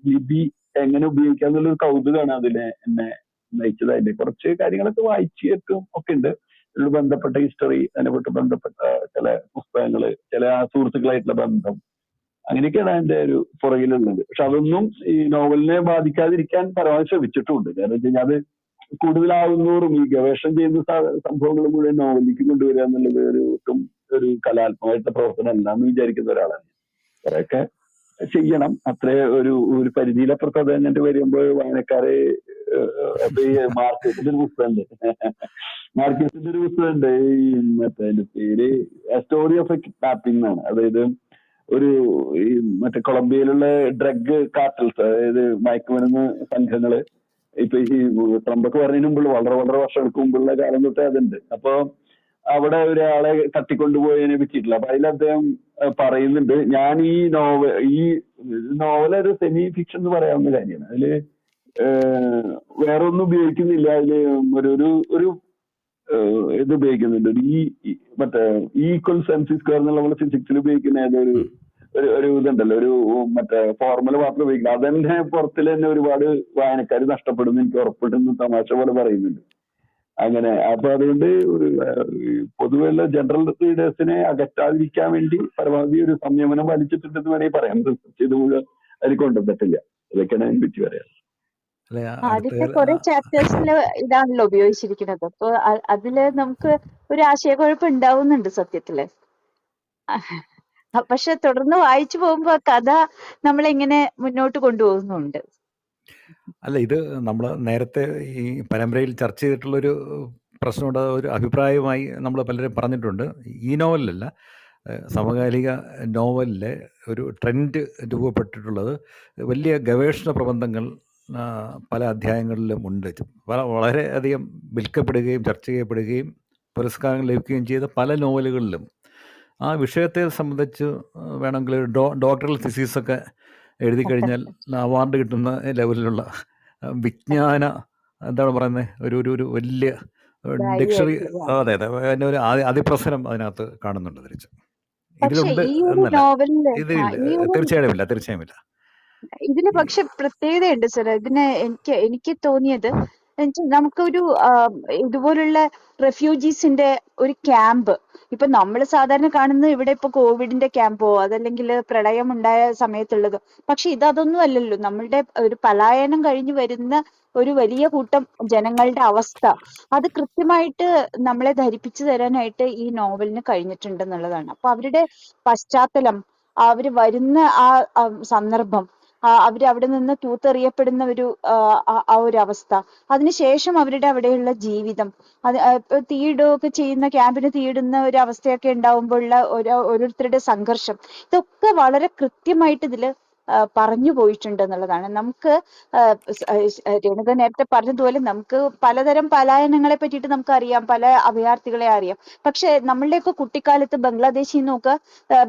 ലിപി എങ്ങനെ ഉപയോഗിക്കാന്നുള്ളൊരു കൗതുകമാണ് എന്നെ നയിച്ചത്. അതിന്റെ കുറച്ച് കാര്യങ്ങളൊക്കെ വായിച്ചിട്ടും ഒക്കെ ഉണ്ട്. ഇതിനോട് ബന്ധപ്പെട്ട ഹിസ്റ്ററി, അതിനോട് ബന്ധപ്പെട്ട ചില പുസ്തകങ്ങള്, ചില സുഹൃത്തുക്കളായിട്ടുള്ള ബന്ധം, അങ്ങനെയൊക്കെയാണ് അതിന്റെ ഒരു പുറകിലുള്ളത്. പക്ഷെ അതൊന്നും ഈ നോവലിനെ ബാധിക്കാതിരിക്കാൻ പരമാവധി ശ്രമിച്ചിട്ടുമുണ്ട്. കാരണം വെച്ച് കഴിഞ്ഞാൽ അത് കൂടുതലാവുന്നോറും ഈ ഗവേഷണം ചെയ്യുന്ന സംഭവങ്ങൾ മുഴുവൻ നോവലിലേക്ക് കൊണ്ടുവരിക എന്നുള്ളത് ഒരു കലാത്മകമായിട്ടുള്ള പ്രവർത്തനം അല്ല എന്ന് വിചാരിക്കുന്ന ഒരാളാണ്. കുറെയൊക്കെ ചെയ്യണം. അത്രേ ഒരു പരിധിയിലപ്പുറത്ത് അത് എന്നിട്ട് വരുമ്പോൾ വായനക്കാരെ മാർക്കറ്റിന്റെ ഒരു പുസ്തകമുണ്ട്. ഈ മറ്റേ അതിന്റെ പേര് സ്റ്റോറി ഓഫ് എ കിഡ്നാപ്പിംഗ് എന്നാണ്. അതായത് മറ്റേ കൊളംബിയയിലുള്ള ഡ്രഗ് കാർട്ടൽസ്, അതായത് മയക്കുമരുന്ന് സംഘങ്ങള്, ഇപ്പൊ ഈ ട്രംപൊക്കെ പറഞ്ഞതിന് മുമ്പുള്ള വളരെ വളരെ വർഷങ്ങൾക്ക് മുമ്പുള്ള കാലം തൊട്ടേ അതുണ്ട്. അപ്പൊ അവിടെ ഒരാളെ തട്ടിക്കൊണ്ടുപോയതിനെ പറ്റിയിട്ടില്ല. അപ്പൊ അതിൽ അദ്ദേഹം പറയുന്നുണ്ട്, ഞാൻ ഈ നോവൽ ഒരു സെമി ഫിക്ഷൻ എന്ന് പറയാവുന്ന കാര്യമാണ്. അതില് വേറെ ഒന്നും ഉപയോഗിക്കുന്നില്ല. അതില് ഒരു ഇത് ഉപയോഗിക്കുന്നുണ്ട്, മറ്റേ ഈക്വൽ സെൻസ് സ്ക്വയർ എന്നുള്ള നമ്മൾ ഫിസിക്സിൽ ഉപയോഗിക്കുന്ന ഒരു ഇതുണ്ടല്ലോ, മറ്റേ ഫോർമുല മാത്രം ഉപയോഗിക്കില്ല. അതെന്നെ പുറത്തിൽ തന്നെ ഒരുപാട് വായനക്കാർ നഷ്ടപ്പെടുന്നു എനിക്ക് ഉറപ്പിട്ടെന്ന് തമാശ പോലെ പറയുന്നുണ്ട്. അങ്ങനെ. അപ്പൊ അതുകൊണ്ട് പൊതുവെയുള്ള ജനറൽ റീഡേഴ്സിനെ അകറ്റാതിരിക്കാൻ വേണ്ടി പരമാവധി ഒരു സംയമനം വലിച്ചിട്ടുണ്ടെന്ന് വേണമെങ്കിൽ പറയാം. ഇത് മുഴുവൻ അതിൽ കൊണ്ടുവന്നിട്ടില്ല. ഇതൊക്കെയാണ് അതിനെ പറ്റി പറയാം. ആദ്യത്തെ കുറെ ചാപ്റ്റേഴ്സിൽ ഇതാണല്ലോ ഉപയോഗിച്ചിരിക്കുന്നത്. അപ്പൊ അതില് നമുക്ക് ഒരു ആശയക്കുഴപ്പം ഉണ്ടാവുന്നുണ്ട് സത്യത്തില്. പക്ഷെ തുടർന്ന് വായിച്ചു പോകുമ്പോ കഥ നമ്മളെങ്ങനെ മുന്നോട്ട് കൊണ്ടുപോകുന്നുണ്ട്. അല്ല, ഇത് നമ്മൾ നേരത്തെ ഈ പരമ്പരയിൽ ചർച്ച ചെയ്തിട്ടുള്ളൊരു പ്രശ്നമുണ്ട്. ഒരു അഭിപ്രായമായി നമ്മൾ പലരും പറഞ്ഞിട്ടുണ്ട്. ഈ നോവലിലല്ല, സമകാലിക നോവലിലെ ഒരു ട്രെൻഡ് രൂപപ്പെട്ടിട്ടുള്ളത് വലിയ ഗവേഷണ പ്രബന്ധങ്ങൾ പല അധ്യായങ്ങളിലും ഉണ്ട്. വളരെയധികം വിൽക്കപ്പെടുകയും ചർച്ച ചെയ്യപ്പെടുകയും പുരസ്കാരങ്ങൾ ലഭിക്കുകയും ചെയ്ത പല നോവലുകളിലും ആ വിഷയത്തെ സംബന്ധിച്ച് വേണമെങ്കിൽ ഡോക്ടറൽ തിസീസൊക്കെ എഴുതി കഴിഞ്ഞാൽ അവാർഡ് കിട്ടുന്ന ലെവലിലുള്ള വിജ്ഞാന എന്താണ് പറയുന്നത്, ഒരു വലിയ ഡിക്ഷണറി. അതെ അതെ, അതിൻ്റെ ഒരു അതിപ്രസരം അതിനകത്ത് കാണുന്നുണ്ട്. തിരിച്ച് ഇതിലുണ്ട് എന്നല്ല, തീർച്ചയായും ഇല്ല. ഇതിന് പക്ഷെ പ്രത്യേകതയുണ്ട് സർ. ഇതിന് എനിക്ക് തോന്നിയത് നമുക്കൊരു ഇതുപോലുള്ള റെഫ്യൂജീസിന്റെ ഒരു ക്യാമ്പ്, ഇപ്പൊ നമ്മൾ സാധാരണ കാണുന്നത് ഇവിടെ ഇപ്പൊ കോവിഡിന്റെ ക്യാമ്പോ അതല്ലെങ്കിൽ പ്രളയം ഉണ്ടായ സമയത്തുള്ളതോ, പക്ഷെ ഇതൊന്നും അല്ലല്ലോ. നമ്മളുടെ ഒരു പലായനം കഴിഞ്ഞു വരുന്ന ഒരു വലിയ കൂട്ടം ജനങ്ങളുടെ അവസ്ഥ അത് കൃത്യമായിട്ട് നമ്മളെ ധരിപ്പിച്ചു തരാനായിട്ട് ഈ നോവലിന് കഴിഞ്ഞിട്ടുണ്ടെന്നുള്ളതാണ്. അപ്പൊ അവരുടെ പശ്ചാത്തലം, അവര് വരുന്ന ആ സന്ദർഭം, അവര് അവിടെ നിന്ന് തൂത്തെറിയപ്പെടുന്ന ആ ഒരു അവസ്ഥ, അതിനുശേഷം അവരുടെ അവിടെയുള്ള ജീവിതം, അത് തീയിടുകയൊക്കെ ചെയ്യുന്ന, ക്യാമ്പിന് തീയിടുന്ന ഒരു അവസ്ഥയൊക്കെ ഉണ്ടാവുമ്പോഴുള്ള ഓരോരുത്തരുടെ സംഘർഷം, ഇതൊക്കെ വളരെ കൃത്യമായിട്ട് ഇതില് പറഞ്ഞു പോയിട്ടുണ്ട് എന്നുള്ളതാണ്. നമുക്ക് രേണുക നേരത്തെ പറഞ്ഞതുപോലെ നമുക്ക് പലതരം പലായനങ്ങളെ പറ്റിയിട്ട് നമുക്ക് അറിയാം, പല അഭയാർത്ഥികളെ അറിയാം. പക്ഷെ നമ്മളുടെയൊക്കെ കുട്ടിക്കാലത്ത് ബംഗ്ലാദേശിൽ നിന്നൊക്കെ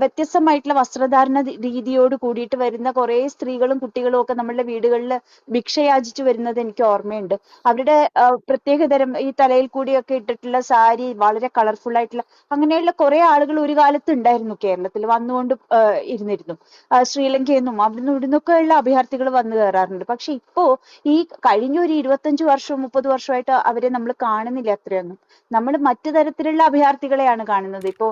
വ്യത്യസ്തമായിട്ടുള്ള വസ്ത്രധാരണ രീതിയോട് കൂടിയിട്ട് വരുന്ന കുറെ സ്ത്രീകളും കുട്ടികളും ഒക്കെ നമ്മളുടെ വീടുകളിൽ ഭിക്ഷയാചിച്ചു വരുന്നത് എനിക്ക് ഓർമ്മയുണ്ട്. അവരുടെ പ്രത്യേകതരം ഈ തലയിൽ കൂടിയൊക്കെ ഇട്ടിട്ടുള്ള സാരി, വളരെ കളർഫുൾ ആയിട്ടുള്ള അങ്ങനെയുള്ള കുറെ ആളുകൾ ഒരു കാലത്ത് ഉണ്ടായിരുന്നു കേരളത്തിൽ, വന്നുകൊണ്ട് ഇരുന്നിരുന്നു. ശ്രീലങ്കയിൽ നിന്നും അവിടുന്ന് ഇവിടുന്നൊക്കെ ഉള്ള അഭയാർത്ഥികൾ വന്നു കയറാറുണ്ട്. പക്ഷെ ഇപ്പോ ഈ കഴിഞ്ഞ ഒരു 25 വർഷവും 30 വർഷമായിട്ട് അവരെ നമ്മൾ കാണുന്നില്ല അത്രയൊന്നും. നമ്മൾ മറ്റു തരത്തിലുള്ള അഭയാർത്ഥികളെയാണ് കാണുന്നത്. ഇപ്പോ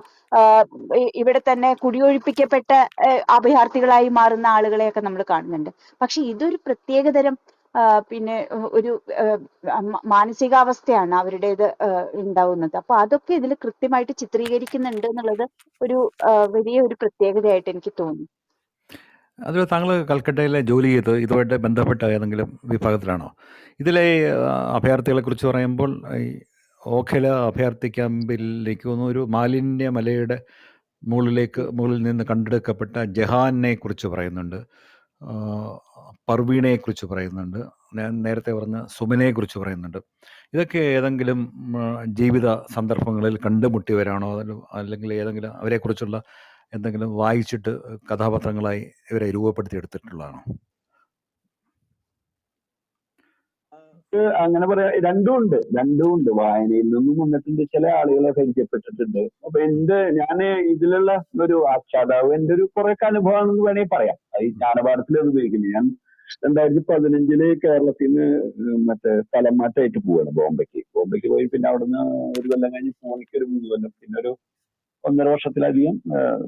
ഇവിടെ തന്നെ കുടിയൊഴിപ്പിക്കപ്പെട്ട അഭയാർത്ഥികളായി മാറുന്ന ആളുകളെയൊക്കെ നമ്മൾ കാണുന്നുണ്ട്. പക്ഷെ ഇതൊരു പ്രത്യേകതരം പിന്നെ ഒരു മാനസികാവസ്ഥയാണ് അവരുടേത് ഉണ്ടാവുന്നത്. അപ്പൊ അതൊക്കെ ഇതിൽ കൃത്യമായിട്ട് ചിത്രീകരിക്കുന്നുണ്ട് എന്നുള്ളത് ഒരു വലിയ ഒരു പ്രത്യേകതയായിട്ട് എനിക്ക് തോന്നുന്നു. അത് താങ്കൾ കൽക്കട്ടയിലെ ജോലി ചെയ്ത് ഇതുമായിട്ട് ബന്ധപ്പെട്ട ഏതെങ്കിലും വിഭാഗത്തിലാണോ? ഇതിലെ അഭയാർത്ഥികളെ കുറിച്ച് പറയുമ്പോൾ ഈ ഓഖല അഭയാർത്ഥി ക്യാമ്പിലേക്ക് ഒരു മാലിന്യ മലയുടെ മുകളിൽ നിന്ന് കണ്ടെടുക്കപ്പെട്ട ജഹാനെ കുറിച്ച് പറയുന്നുണ്ട്, പർവീണയെ കുറിച്ച് പറയുന്നുണ്ട്, ഞാൻ നേരത്തെ പറഞ്ഞ സുമനെ കുറിച്ച് പറയുന്നുണ്ട്. ഇതൊക്കെ ഏതെങ്കിലും ജീവിത സന്ദർഭങ്ങളിൽ കണ്ടുമുട്ടിയവരാണോ, അല്ലെങ്കിൽ ഏതെങ്കിലും അവരെക്കുറിച്ചുള്ള എന്തെങ്കിലും വായിച്ചിട്ട് കഥാപാത്രങ്ങളായി ഇവരെ രൂപപ്പെടുത്തിയെടുത്തിട്ടുള്ളതാണോ? അങ്ങനെ പറയാ, രണ്ടും ഉണ്ട്. വായനയിൽ നിന്നും വന്നിട്ടുണ്ട്, ചില ആളുകളെ പരിചയപ്പെട്ടിട്ടുണ്ട്. അപ്പൊ ഞാന് ഇതിലുള്ള ഒരു ആഖ്യാതാവ് എന്റെ ഒരു കുറെ അനുഭവമാണെന്ന് വേണമെങ്കിൽ പറയാം. ഈ ജ്ഞാനപാഠത്തിൽ അത് ഉപയോഗിക്കുന്നത്. ഞാൻ 2015 കേരളത്തിൽ നിന്ന് മറ്റേ സ്ഥലം മാറ്റമായിട്ട് പോവാണ് ബോംബെക്ക് പോയി. പിന്നെ അവിടുന്ന് ഒരു കൊല്ലം കഴിഞ്ഞ് പൂനെക്ക് ഒരു 3 കൊല്ലം, പിന്നെ ഒരു 1.5 വർഷത്തിലധികം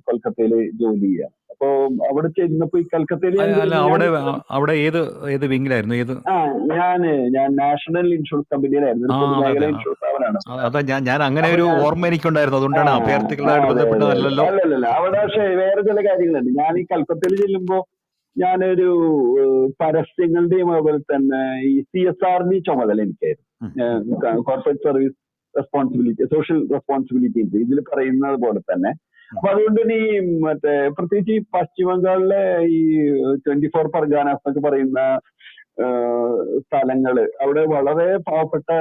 കൊൽക്കത്തയിൽ ജോലി ചെയ്യാം. അപ്പൊ അവിടെ ചെന്നപ്പോ ഈ കൽക്കത്തയിൽ അവിടെ ഏത് വിങ്ങിലായിരുന്നു? ഞാൻ നാഷണൽ ഇൻഷുറൻസ് കമ്പനിയിലായിരുന്നു, ഒരു പൊതുമേഖല ഇൻഷുറൻസ് സ്ഥാപനമാണ്. അതാ ഞാൻ അങ്ങനെ ഒരു ഓർമ്മ എനിക്കുണ്ടായിരുന്നു, അതുകൊണ്ടാണ് അഭയാർത്ഥികളായിട്ട് ബന്ധപ്പെട്ടതല്ലോ. അല്ലല്ല, അവിടെ പക്ഷേ വേറെ ചില കാര്യങ്ങളുണ്ട്. ഞാൻ ഈ കൽക്കത്തയിൽ ചെല്ലുമ്പോ ഞാനൊരു പരസ്യങ്ങളുടെയും അതുപോലെ തന്നെ ഈ CSR ചുമതല എനിക്കായിരുന്നു. Corporate service responsibility, social responsibility ഇതിൽ പറയുന്നത് പോലെ തന്നെ. അപ്പൊ അതുകൊണ്ട് തന്നെ ഈ പ്രത്യേകിച്ച് ഈ പശ്ചിമ ബംഗാളിലെ ഈ 24 പർഗാനാസ് എന്നൊക്കെ പറയുന്ന സ്ഥലങ്ങള്, അവിടെ വളരെ പാവപ്പെട്ട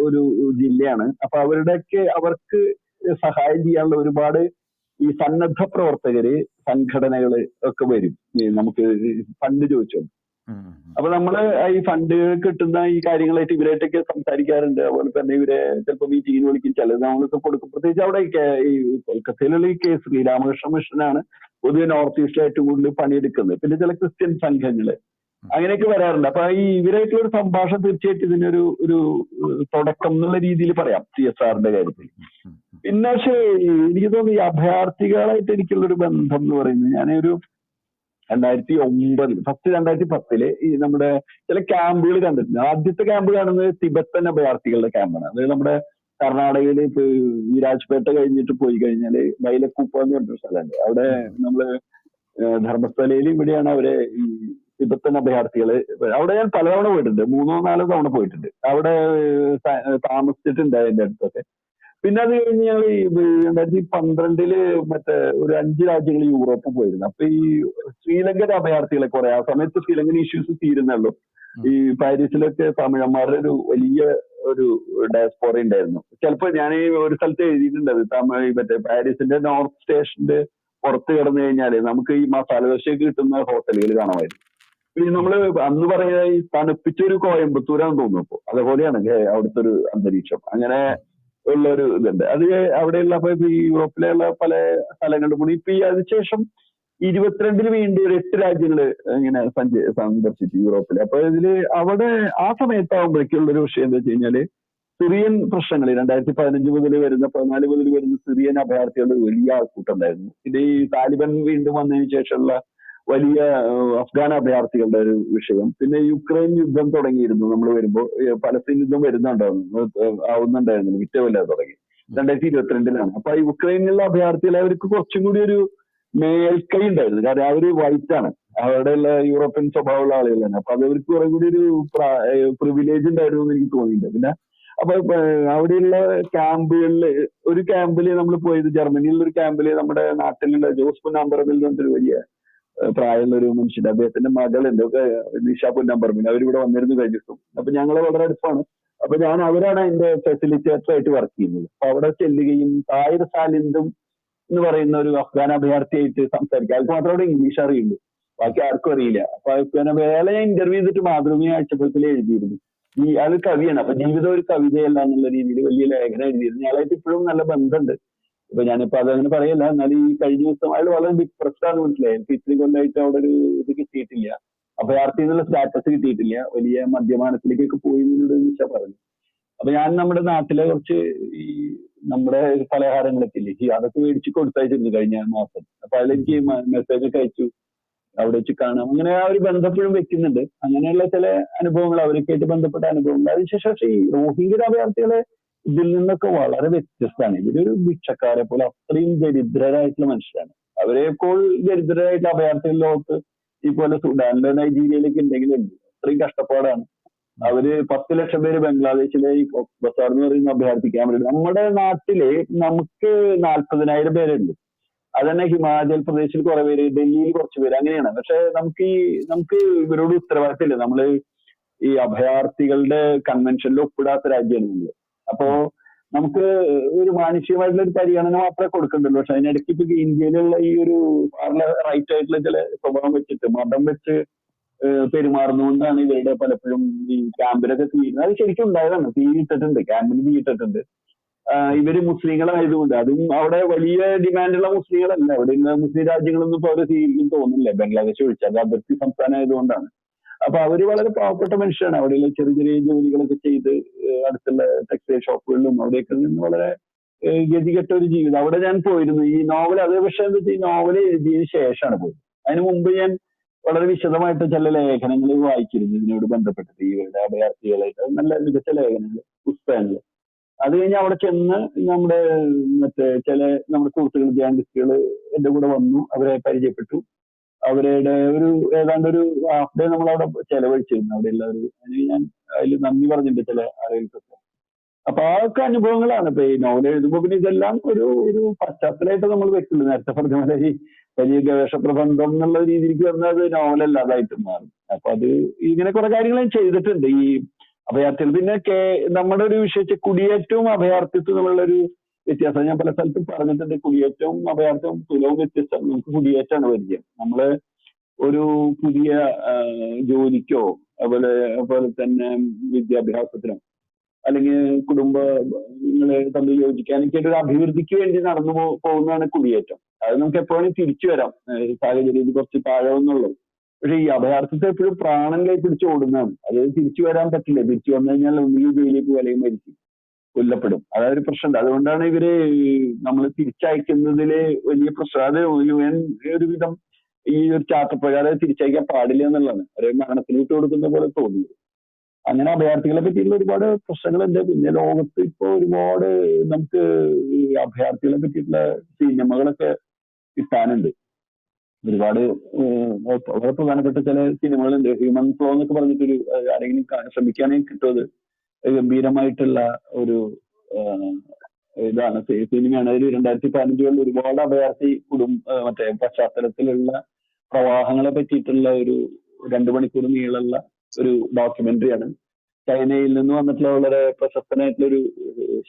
ഒരു ജില്ലയാണ്. അപ്പൊ അവർക്ക് സഹായം ചെയ്യാനുള്ള ഒരുപാട് ഈ സന്നദ്ധ പ്രവർത്തകര്, സംഘടനകള് ഒക്കെ വരും നമുക്ക് ഫണ്ട് ചോദിച്ചു. അപ്പൊ നമ്മള് ഈ ഫണ്ട് കിട്ടുന്ന ഈ കാര്യങ്ങളായിട്ട് ഇവരായിട്ടൊക്കെ സംസാരിക്കാറുണ്ട്. അതുപോലെ തന്നെ ഇവരെ ചിലപ്പോൾ മീറ്റിങ്ങിന് വിളിക്കും, ചിലത് നമ്മളൊക്കെ കൊടുക്കും. പ്രത്യേകിച്ച് അവിടെ ഈ കൊൽക്കത്തയിലുള്ള ഈ ശ്രീരാമകൃഷ്ണ മിഷനാണ് പൊതുവെ നോർത്ത് ഈസ്റ്റിലായിട്ട് കൂടുതൽ പണിയെടുക്കുന്നത്. പിന്നെ ചില ക്രിസ്ത്യൻ സംഘങ്ങള്, അങ്ങനെയൊക്കെ വരാറുണ്ട്. അപ്പൊ ഈ ഇവരായിട്ടുള്ള ഒരു സംഭാഷണം തീർച്ചയായിട്ടും ഇതിനൊരു ഒരു തുടക്കം എന്നുള്ള രീതിയിൽ പറയാം CSRന്റെ കാര്യത്തിൽ. പിന്നെ പക്ഷേ എനിക്ക് തോന്നുന്നു ഈ അഭയാർത്ഥികളായിട്ട് എനിക്കുള്ളൊരു ബന്ധം എന്ന് പറയുന്നത്, ഞാനൊരു 2009 ഫസ്റ്റ് 2010 ഈ നമ്മുടെ ചില ക്യാമ്പുകൾ കണ്ടിട്ടുണ്ട്. ആദ്യത്തെ ക്യാമ്പ് കാണുന്നത് തിബത്തൻ അഭയാർത്ഥികളുടെ ക്യാമ്പാണ്. അത് നമ്മുടെ കർണാടകയിൽ ഇപ്പൊ ഈ രാജ്പേട്ട കഴിഞ്ഞിട്ട് പോയി കഴിഞ്ഞാല് ബൈലക്കുപ്പ എന്ന് പറഞ്ഞൊരു സ്ഥലമുണ്ട്. അവിടെ നമ്മള് ധർമ്മസ്ഥലയിൽ ഇവിടെയാണ് അവരെ ഈ തിബത്തൻ അഭയാർത്ഥികള്. അവിടെ ഞാൻ പലതവണ പോയിട്ടുണ്ട്, 3-4 തവണ പോയിട്ടുണ്ട്. അവിടെ താമസിച്ചിട്ടുണ്ട് അതിന്റെ അടുത്തൊക്കെ. പിന്നെ അത് കഴിഞ്ഞ് ഞങ്ങൾ ഈ 2012 മറ്റേ ഒരു 5 രാജ്യങ്ങൾ യൂറോപ്പിൽ പോയിരുന്നു. അപ്പൊ ഈ ശ്രീലങ്കൻ അഭയാർത്ഥികളെ കുറെ, ആ സമയത്ത് ശ്രീലങ്കൻ ഇഷ്യൂസ് തീരുന്നുള്ളൂ. ഈ പാരീസിലൊക്കെ തമിഴന്മാരുടെ ഒരു വലിയ ഒരു ഡയസ്പോറ ഉണ്ടായിരുന്നു. ചിലപ്പോ ഞാൻ ഒരു സ്ഥലത്ത് എഴുതിയിട്ടുണ്ട്, മറ്റേ പാരീസിന്റെ നോർത്ത് സ്റ്റേഷന്റെ പുറത്ത് കിടന്നു കഴിഞ്ഞാല് നമുക്ക് ഈ മസാല ദോശയൊക്കെ കിട്ടുന്ന ഹോട്ടലുകൾ കാണാമായിരുന്നു. പിന്നെ നമ്മള് അന്ന് പറയുക ഈ തണുപ്പിച്ചൊരു കോയമ്പത്തൂരാന്ന് തോന്നുന്നു. അപ്പൊ അതുപോലെയാണ് അവിടുത്തെ ഒരു അന്തരീക്ഷം. അങ്ങനെ ഉള്ള ഒരു ഇതുണ്ട്. അത് അവിടെയുള്ള ഇപ്പൊ ഈ യൂറോപ്പിലുള്ള പല സ്ഥലങ്ങളിലും കൂടി ഇപ്പൊ ഈ അതിനുശേഷം 22 വീണ്ടും ഒരു 8 രാജ്യങ്ങള് ഇങ്ങനെ സന്ദർശിച്ചു യൂറോപ്പിൽ. അപ്പൊ ഇതില് അവിടെ ആ സമയത്താകുമ്പോഴേക്കുള്ളൊരു വിഷയം എന്താ വെച്ച് കഴിഞ്ഞാല് സിറിയൻ പ്രശ്നങ്ങൾ 2015 മുതൽ വരുന്ന 14 മുതൽ വരുന്ന സിറിയൻ അഭയാർത്ഥികളുടെ വലിയ ആൾക്കൂട്ടുണ്ടായിരുന്നു. ഇത് ഈ താലിബാൻ വീണ്ടും വന്നതിന് ശേഷമുള്ള വലിയ അഫ്ഗാൻ അഭയാർത്ഥികളുടെ ഒരു വിഷയം. പിന്നെ യുക്രൈൻ യുദ്ധം തുടങ്ങിയിരുന്നു നമ്മൾ വരുമ്പോൾ, പലസ്തീൻ യുദ്ധം ആവുന്നുണ്ടായിരുന്നു, വിറ്റമില്ലാതെ തുടങ്ങി 2022 അപ്പൊ ഈ യുക്രൈനിലുള്ള അഭയാർത്ഥികളെ അവർക്ക് കുറച്ചും കൂടി ഒരു മേൽക്കൈ ഉണ്ടായിരുന്നു. കാരണം അവര് വൈറ്റ് ആണ്, അവിടെയുള്ള യൂറോപ്യൻ സ്വഭാവമുള്ള ആളുകൾ തന്നെ. അപ്പൊ അത് അവർക്ക് കുറെ കൂടി ഒരു പ്രിവിലേജ് ഉണ്ടായിരുന്നു എന്ന് എനിക്ക് തോന്നിയിട്ടുണ്ട്. പിന്നെ അപ്പൊ അവിടെയുള്ള ക്യാമ്പുകളില് ഒരു ക്യാമ്പില് നമ്മൾ പോയത് ജർമ്മനിയിലുള്ള ഒരു ക്യാമ്പില് നമ്മുടെ നാട്ടിലുള്ള ജോസ് പുന്നാമ്പറമ്പിൽ എന്നൊരു വലിയ പ്രായമുള്ള ഒരു മനുഷ്യന്റെ, അദ്ദേഹത്തിന്റെ മകളുണ്ട് നിഷ പുന്നാമ്പറമ്പിൽ, അവരിവിടെ വന്നിരുന്നു കഴിഞ്ഞ ദിവസം. അപ്പൊ ഞങ്ങള് വളരെ അടുപ്പാണ്. അപ്പൊ അവരാണ് അതിന്റെ ഫെസിലിറ്റേറ്റർ ആയിട്ട് വർക്ക് ചെയ്യുന്നത്. അപ്പൊ അവിടെ ചെല്ലുകയും താഹിർ സാലിന്തും എന്ന് പറയുന്ന ഒരു അഫ്ഗാൻ അഭയാർത്ഥിയായിട്ട് സംസാരിക്കുക. അത് മാത്രം അവിടെ ഇംഗ്ലീഷ് അറിയുള്ളൂ, ബാക്കി ആർക്കും അറിയില്ല. അപ്പൊ വേല ഞാൻ ഇന്റർവ്യൂ ചെയ്തിട്ട് മാതൃഭൂമി ആഴ്ചപ്പത്തിൽ എഴുതിയിരുന്നു. അത് കവിയാണ്. അപ്പൊ ജീവിതം ഒരു കവിതയല്ല എന്നുള്ള രീതിയിൽ വലിയ ലേഖനം എഴുതിയിരുന്നു. ഞാനായിട്ട് ഇപ്പോഴും നല്ല ബന്ധമുണ്ട്. ഇപ്പൊ ഞാനിപ്പോ അതങ്ങനെ പറയല്ല, എന്നാൽ ഈ കഴിഞ്ഞ ദിവസം അയാൾ വളരെ ഡിപ്രസ്ഡ് ആണ്. മനസ്സിലായി, എനിക്ക് ഇത്രയും കൊല്ലമായിട്ട് അവിടെ ഒരു ഇത് കിട്ടിയിട്ടില്ല, അഭയാർത്ഥി എന്നുള്ള സ്റ്റാറ്റസ് കിട്ടിയിട്ടില്ല, വലിയ മദ്യപാനത്തിലേക്കൊക്കെ പോയി എന്നോട് പറഞ്ഞു. അപ്പൊ ഞാൻ നമ്മുടെ നാട്ടിലെ കുറച്ച് ഈ നമ്മുടെ പലഹാരങ്ങളൊക്കെ ഇല്ലേ, അതൊക്കെ മേടിച്ച് കൊടുത്തയച്ചിരുന്നു കഴിഞ്ഞ മാസം. അപ്പൊ അതിലെനിക്ക് മെസ്സേജ് ഒക്കെ അയച്ചു, അവിടെ വെച്ച് കാണാം. അങ്ങനെ ആ ഒരു ബന്ധപ്പോഴും വെക്കുന്നുണ്ട്. അങ്ങനെയുള്ള ചില അനുഭവങ്ങൾ, അവരൊക്കെ ആയിട്ട് ബന്ധപ്പെട്ട അനുഭവങ്ങൾ. അതിനുശേഷം പക്ഷേ ഈ റോഹിംഗ്യ അഭയാർത്ഥികളെ ഇതിൽ നിന്നൊക്കെ വളരെ വ്യത്യസ്തമാണ്. ഇവരൊരു ഭിക്ഷക്കാരെ പോലെ അത്രയും ദരിദ്രരായിട്ടുള്ള മനുഷ്യരാണ്. അവരെപ്പോൾ ദരിദ്രരായിട്ടുള്ള അഭയാർത്ഥികളുടെ ലോകത്ത് ഈ പോലെ സുഡാനിലോ നൈജീരിയയിലേക്ക് ഉണ്ടെങ്കിലും അത്രയും കഷ്ടപ്പാടാണ്. അവര് 10 ലക്ഷം പേര് ബംഗ്ലാദേശിലെ ഈ ബസാർ എന്ന് പറയുന്ന അഭയാർത്ഥി ക്യാമ്പിലുണ്ട്. നമ്മുടെ നാട്ടില് നമുക്ക് 40,000 പേരുണ്ട്. അതന്നെ ഹിമാചൽ പ്രദേശിൽ കുറെ പേര്, ഡൽഹിയിൽ കുറച്ച് പേര്, അങ്ങനെയാണ്. പക്ഷെ നമുക്ക് ഇവരോട് ഉത്തരവാദിത്തമില്ല. നമ്മള് ഈ അഭയാർത്ഥികളുടെ കൺവെൻഷനിൽ ഒപ്പിടാത്ത രാജ്യമാണ് നമ്മള്. അപ്പോ നമുക്ക് ഒരു മാനുഷികമായിട്ടുള്ള ഒരു പരിഗണന മാത്രമേ കൊടുക്കണ്ടുള്ളൂ. പക്ഷെ അതിനിടയ്ക്ക് ഇപ്പൊ ഇന്ത്യയിലുള്ള ഈ ഒരു റൈറ്റ് ആയിട്ടുള്ള ചില സ്വഭാവം വെച്ചിട്ട് മതം വെച്ച് പെരുമാറുന്നതുകൊണ്ടാണ് ഇവരുടെ പലപ്പോഴും ഈ ക്യാമ്പിലൊക്കെ തീരുന്നത്. അത് ശരിക്കും ഉണ്ടായതാണ്, തീയിട്ടിട്ടുണ്ട്, ക്യാമ്പിന് തീയിട്ടിട്ടുണ്ട്. ഇവര് മുസ്ലിങ്ങളായതുകൊണ്ട്, അതും അവിടെ വലിയ ഡിമാൻഡുള്ള മുസ്ലിങ്ങളല്ല. അവിടെയുള്ള മുസ്ലിം രാജ്യങ്ങളൊന്നും ഇപ്പൊ അവര് സ്വീകരിക്കും തോന്നുന്നില്ല, ബംഗ്ലാദേശ് ഒഴിച്ചാൽ. അത് അതിർത്തി സംസ്ഥാനം ആയതുകൊണ്ടാണ്. അപ്പൊ അവര് വളരെ പാവപ്പെട്ട മനുഷ്യരാണ്. അവിടെയുള്ള ചെറിയ ചെറിയ ജോലികളൊക്കെ ചെയ്ത് അടുത്തുള്ള ടെക്സ്റ്റൈൽ ഷോപ്പുകളിലും അവിടെയൊക്കെ നിന്ന് വളരെ ഗതികെട്ട ഒരു ജീവിതം. അവിടെ ഞാൻ പോയിരുന്നു. ഈ നോവൽ, അതേ പക്ഷേ എന്താ വെച്ചാൽ ഈ നോവൽ എഴുതിയതിനു ശേഷമാണ് പോയത്. അതിന് മുമ്പ് ഞാൻ വളരെ വിശദമായിട്ട് ചില ലേഖനങ്ങൾ വായിച്ചിരുന്നു ഇതിനോട് ബന്ധപ്പെട്ടിട്ട്, ഇവരുടെ അഭയാർത്ഥികളായിട്ട്. അത് നല്ല മികച്ച ലേഖനങ്ങൾ, പുസ്തകങ്ങൾ. അത് കഴിഞ്ഞ് അവിടെ ചെന്ന് നമ്മുടെ നമ്മുടെ സുഹൃത്തുക്കൾ ജേർണലിസ്റ്റുകൾ എന്റെ കൂടെ വന്നു, അവരെ പരിചയപ്പെട്ടു. അവരുടെ ഒരു ഏതാണ്ട് ഒരു ഹാഫ് ഡേ നമ്മളവിടെ ചെലവഴിച്ചിരുന്നു. അവിടെയുള്ള അതിന് ഞാൻ അതിൽ നന്ദി പറഞ്ഞിട്ടുണ്ട് ചില ആളുകൾക്കൊക്കെ. അപ്പൊ അതൊക്കെ അനുഭവങ്ങളാണ്. ഇപ്പൊ ഈ നോവൽ എഴുതുമ്പോൾ പിന്നെ ഇതെല്ലാം ഒരു പശ്ചാത്തലമായിട്ട് നമ്മൾ വെക്കുള്ളൂ. നേരത്തെ പറഞ്ഞ പോലെ ഈ വലിയ ഗവേഷണ പ്രബന്ധം എന്നുള്ള രീതിയിലേക്ക് വന്നാൽ അത് നോവലല്ലാതായിട്ട് മാറും. അപ്പൊ അത് ഇങ്ങനെ കുറെ കാര്യങ്ങൾ ഞാൻ ചെയ്തിട്ടുണ്ട് ഈ അഭയാർത്ഥികൾ. പിന്നെ നമ്മുടെ ഒരു വിഷയിച്ച കുടിയേറ്റവും അഭയാർത്ഥിത്വം തമ്മിലുള്ളൊരു വ്യത്യാസം ഞാൻ പല സ്ഥലത്തും പറഞ്ഞിട്ടുണ്ട്. കുടിയേറ്റവും അഭയാർത്ഥവും തുലവും വ്യത്യസ്തമാണ്. നമുക്ക് കുടിയേറ്റാണ് പരിചയം. നമ്മള് ഒരു പുതിയ ജോലിക്കോ അതുപോലെ തന്നെ വിദ്യാഭ്യാസത്തിനോ അല്ലെങ്കിൽ കുടുംബങ്ങളെ തമ്മിൽ യോജിക്കാനൊക്കെ ഒരു അഭിവൃദ്ധിക്ക് വേണ്ടി നടന്നു പോകുന്നതാണ് കുടിയേറ്റം. അത് നമുക്ക് എപ്പോഴും തിരിച്ചു വരാം, സാഹചര്യം കുറച്ച് താഴെന്നുള്ളത്. പക്ഷെ ഈ അഭയാർത്ഥത്തെ എപ്പോഴും പ്രാണൻ കൈ പിടിച്ച് ഓടുന്നതാണ്. അത് തിരിച്ചു വരാൻ പറ്റില്ല. തിരിച്ചു വന്നു കഴിഞ്ഞാൽ ഒന്നുകിൽ ജയിലിലേക്ക് വലയും മരിക്കും, കൊല്ലപ്പെടും. അതൊരു പ്രശ്നമുണ്ട്. അതുകൊണ്ടാണ് ഇവര് നമ്മൾ തിരിച്ചയക്കുന്നതില് വലിയ പ്രശ്നം. അത് UN ഒരുവിധം ഈ ഒരു ചാർട്ടപ്രകാരം തിരിച്ചയക്കാൻ പാടില്ല എന്നുള്ളതാണ്. ഒരു മരണത്തിന് വിട്ടു കൊടുക്കുന്ന പോലെ തോന്നുന്നത്. അങ്ങനെ അഭയാർത്ഥികളെ പറ്റിയുള്ള ഒരുപാട് പ്രശ്നങ്ങളുണ്ട്. പിന്നെ ലോകത്ത് ഇപ്പൊ ഒരുപാട് നമുക്ക് ഈ അഭയാർത്ഥികളെ പറ്റിയിട്ടുള്ള സിനിമകളൊക്കെ കിട്ടാനുണ്ട്. ഒരുപാട് വളരെ പ്രധാനപ്പെട്ട ചില സിനിമകളുണ്ട്. ഹ്യൂമൻ ഫ്ലോ എന്നൊക്കെ പറഞ്ഞിട്ടൊരു ആരെങ്കിലും ശ്രമിക്കുകയാണെങ്കിൽ കിട്ടും. അത് ഗംഭീരമായിട്ടുള്ള ഒരു ഇതാണ്, സിനിമയാണ്. അതിൽ 2015 ഒരുപാട് അഭയാർത്ഥി മറ്റേ പശ്ചാത്തലത്തിലുള്ള പ്രവാഹങ്ങളെ പറ്റിയിട്ടുള്ള ഒരു 2 മണിക്കൂർ നീളമുള്ള ഒരു ഡോക്യുമെന്ററിയാണ്. ചൈനയിൽ നിന്ന് വന്നിട്ടുള്ള വളരെ പ്രശസ്തനായിട്ടുള്ള ഒരു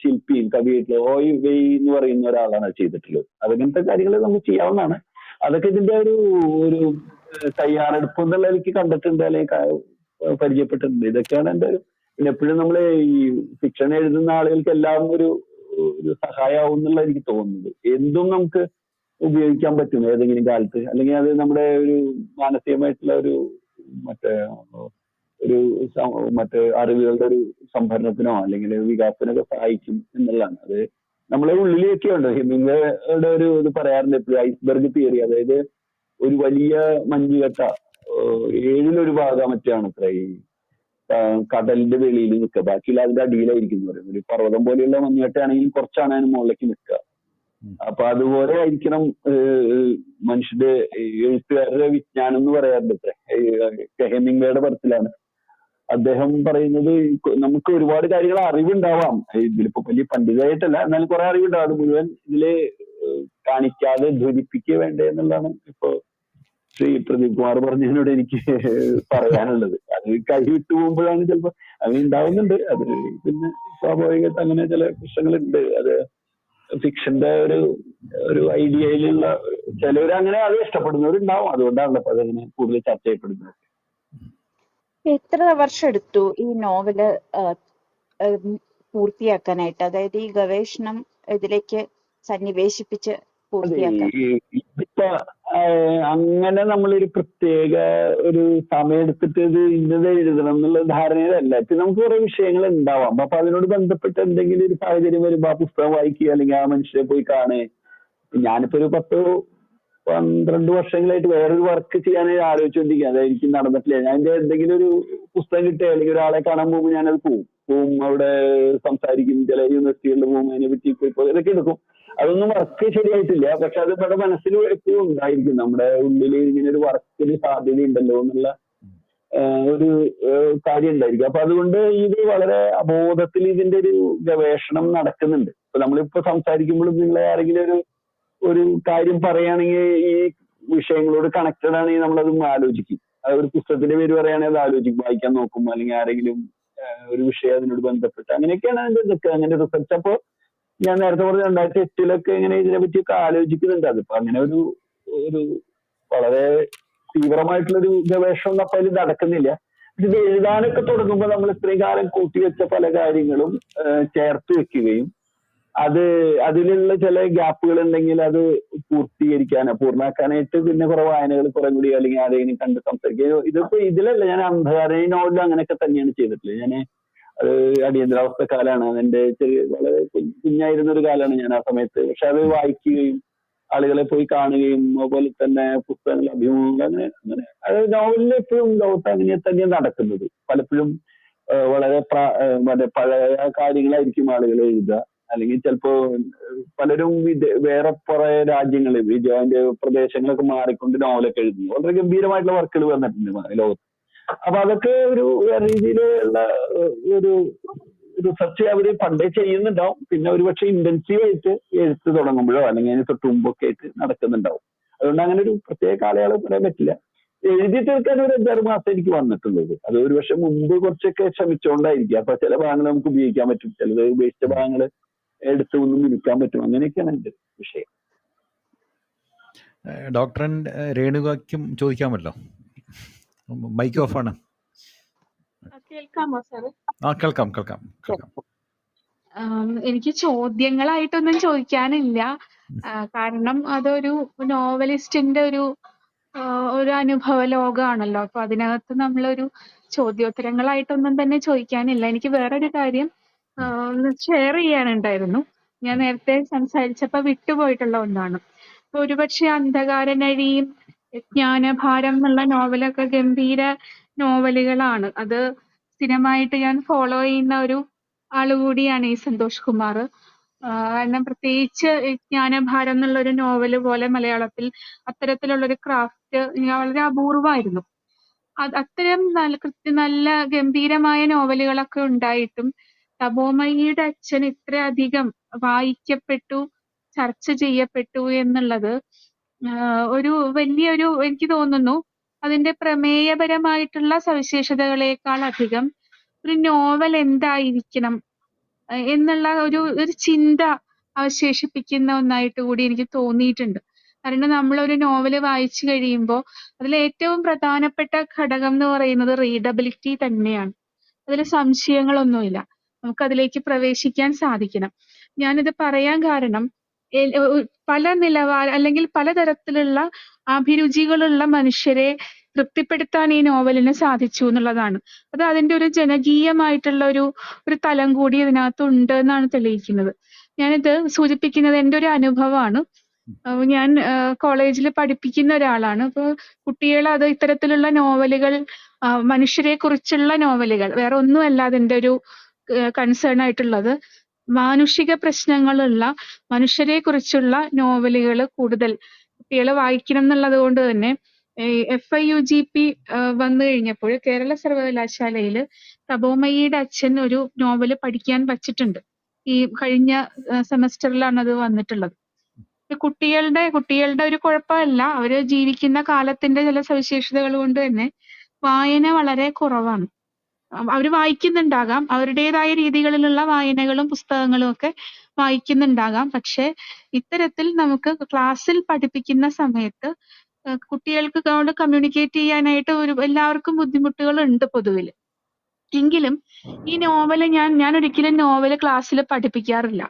ശില്പിയും കവിയായിട്ടുള്ള ഓയ് വെയ് എന്ന് പറയുന്ന ഒരാളാണ് ചെയ്തിട്ടുള്ളത്. അതങ്ങനത്തെ കാര്യങ്ങൾ നമുക്ക് ചെയ്യാവുന്നതാണ്. അതൊക്കെ ഇതിന്റെ ഒരു തയ്യാറെടുപ്പ് എന്നുള്ള എനിക്ക് കണ്ടിട്ടുണ്ട്, അല്ലെങ്കിൽ പരിചയപ്പെട്ടിട്ടുണ്ട്. ഇതൊക്കെയാണ് എന്റെ. പിന്നെ എപ്പോഴും നമ്മള് ഈ ഫിക്ഷൻ എഴുതുന്ന ആളുകൾക്ക് എല്ലാം ഒരു സഹായമാവും എന്നുള്ള എനിക്ക് തോന്നുന്നത്. എന്തും നമുക്ക് ഉപയോഗിക്കാൻ പറ്റും ഏതെങ്കിലും കാലത്ത്. അല്ലെങ്കിൽ അത് നമ്മുടെ ഒരു മാനസികമായിട്ടുള്ള ഒരു മറ്റേ അറിവുകളുടെ ഒരു സംഭരണത്തിനോ അല്ലെങ്കിൽ വികാസത്തിനൊക്കെ സഹായിക്കും എന്നുള്ളതാണ്. അത് നമ്മളെ ഉള്ളിലേക്കൊക്കെ ഉണ്ട്. ഹിമിംഗ്വേയുടെ ഒരു ഇത് പറയാറുണ്ട് എപ്പോഴും, ഐസ്ബർഗ് തിയറി. അതായത് ഒരു വലിയ മഞ്ഞുകട്ട 1/7 ഭാഗം മറ്റാണ് അത്ര ഈ കടലിന്റെ വെളിയിൽ നിൽക്കുക, ബാക്കിയുള്ള അതിന്റെ അടിയിലായിരിക്കും എന്ന് പറയും. ഒരു പർവ്വതം പോലെയുള്ള മഞ്ഞുകട്ടയാണെങ്കിലും കുറച്ചാണ് അതിന് മുകളിലേക്ക് നിൽക്കുക. അപ്പൊ അതുപോലെ ആയിരിക്കണം മനുഷ്യന്റെ എഴുത്തുകാരുടെ വിജ്ഞാനം എന്ന് പറയാറുണ്ട്. ഹെമിംഗ്വേയുടെ പടത്തിലാണ് അദ്ദേഹം പറയുന്നത്, നമുക്ക് ഒരുപാട് കാര്യങ്ങൾ അറിവുണ്ടാവാം, ഇതിലിപ്പോ വലിയ പണ്ഡിതമായിട്ടല്ല, എന്നാലും കുറെ അറിവുണ്ടാവും. അത് മുഴുവൻ ഇതില് കാണിക്കാതെ ധ്വനിപ്പിക്കുക വേണ്ടേ എന്നുള്ളതാണ് ഇപ്പൊ ശ്രീ പ്രദീപ് കുമാർ പറഞ്ഞതിനോട് എനിക്ക് പറയാനുള്ളത്. അത് കൈവിട്ടു പോകുമ്പോഴാണ് ചിലപ്പോ അങ്ങനെ ഉണ്ടാവുന്നുണ്ട്. അത് പിന്നെ സ്വാഭാവികമായിട്ട് അങ്ങനെ ചില പ്രശ്നങ്ങളുണ്ട്. അത് ഫിക്ഷന്റെ ഒരു ഐഡിയയിലുള്ള ചിലവർ അങ്ങനെ അത് ഇഷ്ടപ്പെടുന്നവരുണ്ടാവും. അതുകൊണ്ടാണല്ലോ അപ്പൊ അതങ്ങനെ കൂടുതൽ ചർച്ച ചെയ്യപ്പെടുന്നത്. എത്ര വർഷം എടുത്തു ഈ നോവല് പൂർത്തിയാക്കാനായിട്ട്? അതായത് ഈ ഗവേഷണം ഇതിലേക്ക് സന്നിവേശിപ്പിച്ച് പൂർത്തിയാക്കാൻ? ഇപ്പൊ അങ്ങനെ നമ്മളൊരു പ്രത്യേക ഒരു സമയം എടുത്തിട്ട് ഇത് ഇന്നത് എഴുതണം എന്നുള്ള ധാരണയിലല്ല. ഇപ്പൊ നമുക്ക് കുറെ വിഷയങ്ങൾ ഉണ്ടാവാം. അപ്പൊ അതിനോട് ബന്ധപ്പെട്ട് എന്തെങ്കിലും ഒരു സാഹചര്യം വരുമ്പോ ആ പുസ്തകം വായിക്കുക, അല്ലെങ്കിൽ ആ മനുഷ്യരെ പോയി കാണുക. ഞാനിപ്പോ ഒരു 10-12 വർഷങ്ങളായിട്ട് വേറൊരു വർക്ക് ചെയ്യാനായി ആലോചിച്ചുകൊണ്ടിരിക്കുക. അതെനിക്ക് നടന്നിട്ടില്ല. ഞാൻ എന്റെ എന്തെങ്കിലും ഒരു പുസ്തകം കിട്ടുക അല്ലെങ്കിൽ ഒരാളെ കാണാൻ പോകുമ്പോൾ ഞാനത് പോവും, അവിടെ സംസാരിക്കും, ചില യൂണിവേഴ്സിറ്റികളിൽ പോകും, അതിനെ പറ്റി പോയി ഇതൊക്കെ എടുക്കും. അതൊന്നും വർക്ക് ശരിയായിട്ടില്ല. പക്ഷെ അത് നമ്മുടെ മനസ്സിൽ എപ്പോഴും ഉണ്ടായിരിക്കും. നമ്മുടെ ഉള്ളിൽ ഇങ്ങനെ ഒരു വർക്കിന് സാധ്യതയുണ്ടല്ലോ എന്നുള്ള ഒരു കാര്യം ഉണ്ടായിരിക്കും. അപ്പൊ അതുകൊണ്ട് ഇത് വളരെ അബോധത്തിൽ ഇതിന്റെ ഒരു ഗവേഷണം നടക്കുന്നുണ്ട്. ഇപ്പൊ നമ്മളിപ്പോ സംസാരിക്കുമ്പോഴും നിങ്ങളെ ആരെങ്കിലും ഒരു കാര്യം പറയുകയാണെങ്കിൽ ഈ വിഷയങ്ങളോട് കണക്റ്റഡ് ആണെങ്കിൽ നമ്മളതും ആലോചിക്കും. ഒരു പുസ്തകത്തിന്റെ പേര് പറയുകയാണെങ്കിൽ അത് ആലോചിക്കും, വായിക്കാൻ നോക്കും, അല്ലെങ്കിൽ ആരെങ്കിലും ഒരു വിഷയം അതിനോട് ബന്ധപ്പെട്ട് അങ്ങനെയൊക്കെയാണ് അതിന്റെ ഇതൊക്കെ. അങ്ങനെ റിസർച്ച് അപ്പൊ ഞാൻ നേരത്തെ പറഞ്ഞ 2008 ഇങ്ങനെ ഇതിനെ പറ്റിയൊക്കെ ആലോചിക്കുന്നുണ്ട്. അതിപ്പോ അങ്ങനെ ഒരു വളരെ തീവ്രമായിട്ടുള്ളൊരു ഗവേഷണം അപ്പൊ അതിൽ നടക്കുന്നില്ല. ഇത് എഴുതാനൊക്കെ തുടങ്ങുമ്പോൾ നമ്മൾ ഇത്രയും കാലം കൂട്ടിവെച്ച പല കാര്യങ്ങളും ചേർത്ത് വെക്കുകയും അതിലുള്ള ചില ഗ്യാപ്പുകൾ ഉണ്ടെങ്കിൽ അത് പൂർണ്ണാക്കാനായിട്ട് പിന്നെ കുറെ വായനകൾ കുറെ കൂടി അല്ലെങ്കിൽ ആരെങ്കിലും കണ്ട് സംസാരിക്കുക. ഇതിപ്പോ ഇതിലല്ല, ഞാൻ അന്ധകാര നോവലിൽ അങ്ങനെയൊക്കെ തന്നെയാണ് ചെയ്തിട്ടുള്ളത്. ഞാൻ അത് അടിയന്തരാവസ്ഥ കാലമാണ്, അതെന്റെ വളരെ കുഞ്ഞായിരുന്ന ഒരു കാലമാണ് ഞാൻ ആ സമയത്ത്. പക്ഷെ അത് വായിക്കുകയും ആളുകളെ പോയി കാണുകയും അതുപോലെ തന്നെ പുസ്തകങ്ങൾ, അഭിമുഖങ്ങൾ, അങ്ങനെ അത് നോവലിൽ എപ്പോഴും ലോകത്ത് അങ്ങനെ തന്നെയാണ് നടക്കുന്നത്. പലപ്പോഴും വളരെ പഴയ കാര്യങ്ങളായിരിക്കും ആളുകൾ എഴുതുക, അല്ലെങ്കിൽ ചിലപ്പോ പലരും വേറെ കുറെ രാജ്യങ്ങളിൽ അതിന്റെ പ്രദേശങ്ങളൊക്കെ മാറിക്കൊണ്ട് നോവലൊക്കെ എഴുതുന്നു. വളരെ ഗംഭീരമായിട്ടുള്ള വർക്കുകൾ വന്നിട്ടുണ്ട് ലോകത്ത്. അപ്പൊ അതൊക്കെ ഒരു വേറെ രീതിയിലുള്ള ഒരു റിസർച്ച് അവര് പണ്ടേ ചെയ്യുന്നുണ്ടാവും. പിന്നെ ഒരുപക്ഷെ ഇന്റൻസീവ് ആയിട്ട് എഴുത്ത് തുടങ്ങുമ്പോഴോ അല്ലെങ്കിൽ അതിന് തൊട്ട് മുമ്പൊക്കെ ആയിട്ട് നടക്കുന്നുണ്ടാവും. അതുകൊണ്ട് അങ്ങനെ ഒരു പ്രത്യേക കാലയളവ് പറയാൻ പറ്റില്ല. എഴുതി തീർക്കാൻ ഒരു 5-6 മാസം എനിക്ക് വന്നിട്ടുള്ളത്. അത് ഒരു പക്ഷെ മുമ്പ് കുറച്ചൊക്കെ ശ്രമിച്ചുകൊണ്ടായിരിക്കും. അപ്പൊ ചില ഭാഗങ്ങൾ നമുക്ക് ഉപയോഗിക്കാൻ പറ്റും, ചിലത് ഉപയോഗിച്ച ഭാഗങ്ങൾ എടുത്ത് ഒന്നും ഇരിക്കാൻ പറ്റും. അങ്ങനെയൊക്കെയാണ് എന്റെ വിഷയം. ഡോക്ടർ രേണുകയ്ക്കും ചോദിക്കാമല്ലോ, മൈക്ക് ഓഫ് ആണ്. കേൾക്കാമോ സാറ്? കേൾക്കാം. എനിക്ക് ചോദ്യങ്ങളായിട്ടൊന്നും ചോദിക്കാനില്ല. കാരണം അതൊരു നോവലിസ്റ്റിന്റെ ഒരു ഒരു അനുഭവ ലോകമാണല്ലോ. അപ്പൊ അതിനകത്ത് നമ്മളൊരു ചോദ്യോത്തരങ്ങളായിട്ടൊന്നും തന്നെ ചോദിക്കാനില്ല. എനിക്ക് വേറൊരു കാര്യം ഒന്ന് ഷെയർ ചെയ്യാനുണ്ടായിരുന്നു. ഞാൻ നേരത്തെ സംസാരിച്ചപ്പോ വിട്ടുപോയിട്ടുള്ള ഒന്നാണ്. അപ്പൊ ഒരുപക്ഷെ അന്ധകാരനഴിയും ജ്ഞാനഭാരം എന്നുള്ള നോവലൊക്കെ ഗംഭീര നോവലുകളാണ്. അത് സ്ഥിരമായിട്ട് ഞാൻ ഫോളോ ചെയ്യുന്ന ഒരു ആള് കൂടിയാണ് ഈ സന്തോഷ് കുമാർ. കാരണം പ്രത്യേകിച്ച് ഈ ജ്ഞാനഭാരം എന്നുള്ളൊരു നോവല് പോലെ മലയാളത്തിൽ അത്തരത്തിലുള്ളൊരു ക്രാഫ്റ്റ് വളരെ അപൂർവമായിരുന്നു. അത്തരം നല്ല ഗംഭീരമായ നോവലുകളൊക്കെ ഉണ്ടായിട്ടും തപോമയിയുടെ അച്ഛൻ ഇത്രയധികം വായിക്കപ്പെട്ടു, ചർച്ച ചെയ്യപ്പെട്ടു എന്നുള്ളത് ഒരു വലിയൊരു എനിക്ക് തോന്നുന്നു അതിന്റെ പ്രമേയപരമായിട്ടുള്ള സവിശേഷതകളേക്കാൾ അധികം ഒരു നോവൽ എന്തായിരിക്കണം എന്നുള്ള ഒരു ചിന്ത അവശേഷിപ്പിക്കുന്ന ഒന്നായിട്ട് കൂടി എനിക്ക് തോന്നിയിട്ടുണ്ട്. കാരണം നമ്മളൊരു നോവല് വായിച്ചു കഴിയുമ്പോൾ അതിൽ ഏറ്റവും പ്രധാനപ്പെട്ട ഘടകം എന്ന് പറയുന്നത് റീഡബിലിറ്റി തന്നെയാണ്. അതിൽ സംശയങ്ങളൊന്നുമില്ല. നമുക്കതിലേക്ക് പ്രവേശിക്കാൻ സാധിക്കണം. ഞാനിത് പറയാൻ കാരണം പല അല്ലെങ്കിൽ പലതരത്തിലുള്ള അഭിരുചികളുള്ള മനുഷ്യരെ തൃപ്തിപ്പെടുത്താൻ ഈ നോവലിന് സാധിച്ചു എന്നുള്ളതാണ്. അത് അതിന്റെ ഒരു ജനകീയമായിട്ടുള്ള ഒരു തലം കൂടി ഇതിനകത്തുണ്ട് എന്നാണ് തെളിയിക്കുന്നത്. ഞാനിത് സൂചിപ്പിക്കുന്നത് എൻ്റെ ഒരു അനുഭവമാണ്. ഞാൻ കോളേജിൽ പഠിപ്പിക്കുന്ന ഒരാളാണ്. അപ്പോൾ കുട്ടികൾ അത് ഇത്തരത്തിലുള്ള നോവലുകൾ, മനുഷ്യരെ കുറിച്ചുള്ള നോവലുകൾ, വേറെ ഒന്നുമല്ല അതിൻ്റെ ഒരു കൺസേൺ ആയിട്ടുള്ളത്. മാനുഷിക പ്രശ്നങ്ങളുള്ള മനുഷ്യരെ കുറിച്ചുള്ള നോവലുകൾ കൂടുതൽ കുട്ടികൾ വായിക്കണം എന്നുള്ളത് കൊണ്ട് തന്നെ FIUGP വന്നു കഴിഞ്ഞപ്പോൾ കേരള സർവകലാശാലയിൽ തപോമയിയുടെ അച്ഛൻ ഒരു നോവല് പഠിക്കാൻ വച്ചിട്ടുണ്ട്. ഈ കഴിഞ്ഞ സെമസ്റ്ററിലാണ് അത് വന്നിട്ടുള്ളത്. കുട്ടികളുടെ ഒരു കുഴപ്പമല്ല, അവര് ജീവിക്കുന്ന കാലത്തിന്റെ ചില സവിശേഷതകൾ കൊണ്ട് തന്നെ വായന വളരെ കുറവാണ്. അവര് വായിക്കുന്നുണ്ടാകാം, അവരുടേതായ രീതികളിലുള്ള വായനകളും പുസ്തകങ്ങളും ഒക്കെ വായിക്കുന്നുണ്ടാകാം. പക്ഷെ ഇത്തരത്തിൽ നമുക്ക് ക്ലാസ്സിൽ പഠിപ്പിക്കുന്ന സമയത്ത് കുട്ടികൾക്ക് കമ്മ്യൂണിക്കേറ്റ് ചെയ്യാനായിട്ട് എല്ലാവർക്കും ബുദ്ധിമുട്ടുകളുണ്ട് പൊതുവിൽ. എങ്കിലും ഈ നോവല് ഞാൻ ഒരിക്കലും നോവല് ക്ലാസ്സിൽ പഠിപ്പിക്കാറില്ല.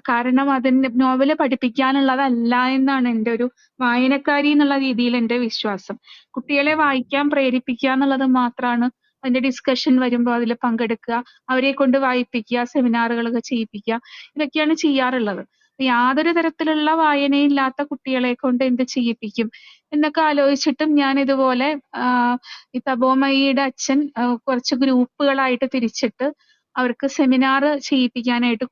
കാരണം അതിന് നോവല് പഠിപ്പിക്കാനുള്ളതല്ല എന്നാണ് എൻ്റെ ഒരു വായനക്കാരി എന്നുള്ള രീതിയിൽ എൻ്റെ വിശ്വാസം. കുട്ടികളെ വായിക്കാൻ പ്രേരിപ്പിക്കുക എന്നുള്ളത് മാത്രമാണ്. അതിന്റെ ഡിസ്കഷൻ വരുമ്പോൾ അതിൽ പങ്കെടുക്കുക, അവരെ കൊണ്ട് വായിപ്പിക്കുക, സെമിനാറുകളൊക്കെ ചെയ്യിപ്പിക്കുക, ഇതൊക്കെയാണ് ചെയ്യാറുള്ളത്. യാതൊരു തരത്തിലുള്ള വായനയില്ലാത്ത കുട്ടികളെ കൊണ്ട് എന്ത് ചെയ്യിപ്പിക്കും എന്നൊക്കെ ആലോചിച്ചിട്ടും ഞാൻ ഇതുപോലെ ഈ തപോമയിയുടെ അച്ഛൻ കുറച്ച് ഗ്രൂപ്പുകളായിട്ട് തിരിച്ചിട്ട് അവർക്ക് സെമിനാർ ചെയ്യിപ്പിക്കാനായിട്ട്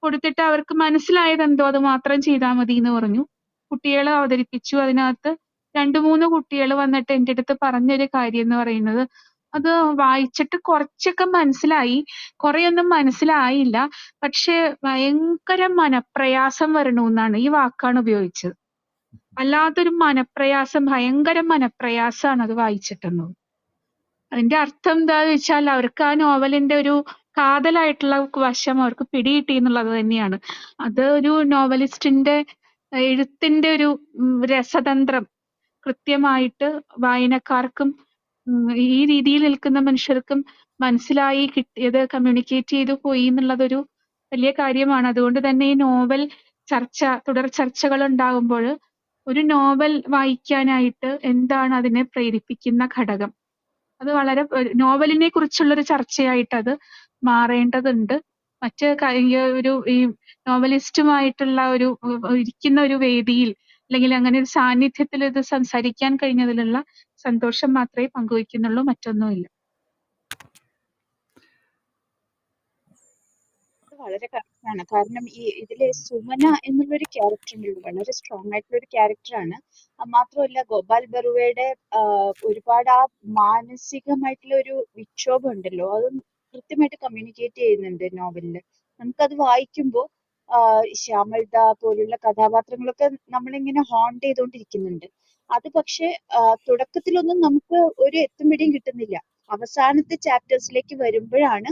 കൊടുത്തിട്ട് അവർക്ക് മനസ്സിലായത് എന്തോ അത് മാത്രം ചെയ്താൽ മതി എന്ന് പറഞ്ഞു. കുട്ടികളെ അവതരിപ്പിച്ചു. അതിനകത്ത് 2-3 കുട്ടികൾ വന്നിട്ട് എൻ്റെ അടുത്ത് പറഞ്ഞൊരു കാര്യം എന്ന് പറയുന്നത്, അത് വായിച്ചിട്ട് കുറച്ചൊക്കെ മനസ്സിലായി, കുറെയൊന്നും മനസ്സിലായില്ല, പക്ഷെ ഭയങ്കര മനപ്രയാസം വരണു എന്നാണ്, ഈ വാക്കാണ് ഉപയോഗിച്ചത്. വല്ലാത്തൊരു മനപ്രയാസം, ഭയങ്കര മനപ്രയാസമാണ് അത് വായിച്ചിട്ടെന്ന്. അതിന്റെ അർത്ഥം എന്താന്ന് വെച്ചാൽ അവർക്ക് ആ നോവലിന്റെ ഒരു കാതലായിട്ടുള്ള വശം അവർക്ക് പിടികിട്ടി എന്നുള്ളത് തന്നെയാണ്. അത് ഒരു നോവലിസ്റ്റിന്റെ എഴുത്തിന്റെ ഒരു രസതന്ത്രം കൃത്യമായിട്ട് വായനക്കാർക്കും ഈ രീതിയിൽ നിൽക്കുന്ന മനുഷ്യർക്കും മനസ്സിലായി കിട്ടിയത്, കമ്മ്യൂണിക്കേറ്റ് ചെയ്തു പോയി എന്നുള്ളതൊരു വലിയ കാര്യമാണ്. അതുകൊണ്ട് തന്നെ ഈ നോവൽ തുടർ ചർച്ചകൾ ഉണ്ടാകുമ്പോൾ ഒരു നോവൽ വായിക്കാനായിട്ട് എന്താണ് അതിനെ പ്രേരിപ്പിക്കുന്ന ഘടകം, അത് വളരെ നോവലിനെ കുറിച്ചുള്ളൊരു ചർച്ചയായിട്ട് അത് മാറേണ്ടതുണ്ട്. മറ്റ് ഈ നോവലിസ്റ്റുമായിട്ടുള്ള ഇരിക്കുന്ന ഒരു വേദിയിൽ അല്ലെങ്കിൽ അങ്ങനെ ഒരു സാന്നിധ്യത്തിൽ ഇത് സംസാരിക്കാൻ കഴിഞ്ഞതിലുള്ള സന്തോഷം മാത്രമേ പങ്കുവയ്ക്കുന്നുള്ളൂ, മറ്റൊന്നുമില്ല. വളരെ കറക്റ്റ് ആണ്. കാരണം ഇതില് സുമന എന്നുള്ളൊരു ക്യാരക്ടർ ഉണ്ടല്ലോ, വളരെ സ്ട്രോങ് ആയിട്ടുള്ള ഒരു ക്യാരക്ടറാണ്. മാത്രമല്ല ഗോപാൽ ബറുവയുടെ ഒരുപാട് ആ മാനസികമായിട്ടുള്ള ഒരു വിക്ഷോഭം ഉണ്ടല്ലോ, അത് കൃത്യമായിട്ട് കമ്മ്യൂണിക്കേറ്റ് ചെയ്യുന്നുണ്ട് നോവലില്. നമുക്കത് വായിക്കുമ്പോൾ ശ്യാമൾദ പോലുള്ള കഥാപാത്രങ്ങളൊക്കെ നമ്മളിങ്ങനെ ഹോണ്ട് ചെയ്തുകൊണ്ടിരിക്കുന്നുണ്ട്. അത് പക്ഷെ തുടക്കത്തിലൊന്നും നമുക്ക് ഒരു എത്തും പിടിയും കിട്ടുന്നില്ല. അവസാനത്തെ ചാപ്റ്റേഴ്സിലേക്ക് വരുമ്പോഴാണ്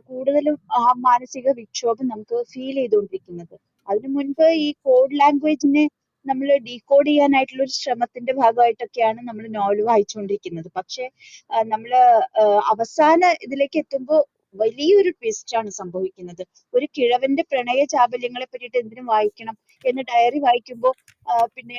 കൂടുതലും ആ മാനസിക വിക്ഷോഭം നമുക്ക് ഫീൽ ചെയ്തുകൊണ്ടിരിക്കുന്നത്. അതിനു മുൻപ് ഈ കോഡ് ലാംഗ്വേജിനെ നമ്മൾ ഡീകോഡ് ചെയ്യാനായിട്ടുള്ള ഒരു ശ്രമത്തിന്റെ ഭാഗമായിട്ടൊക്കെയാണ് നമ്മൾ നോവൽ വായിച്ചുകൊണ്ടിരിക്കുന്നത്. പക്ഷെ നമ്മൾ അവസാന ഇതിലേക്ക് എത്തുമ്പോൾ വലിയൊരു ട്വിസ്റ്റാണ് സംഭവിക്കുന്നത്. ഒരു കിഴവന്റെ പ്രണയ ചാബല്യങ്ങളെ പറ്റിയിട്ട് എന്തിനും വായിക്കണം എന്ന് ഡയറി വായിക്കുമ്പോൾ പിന്നെ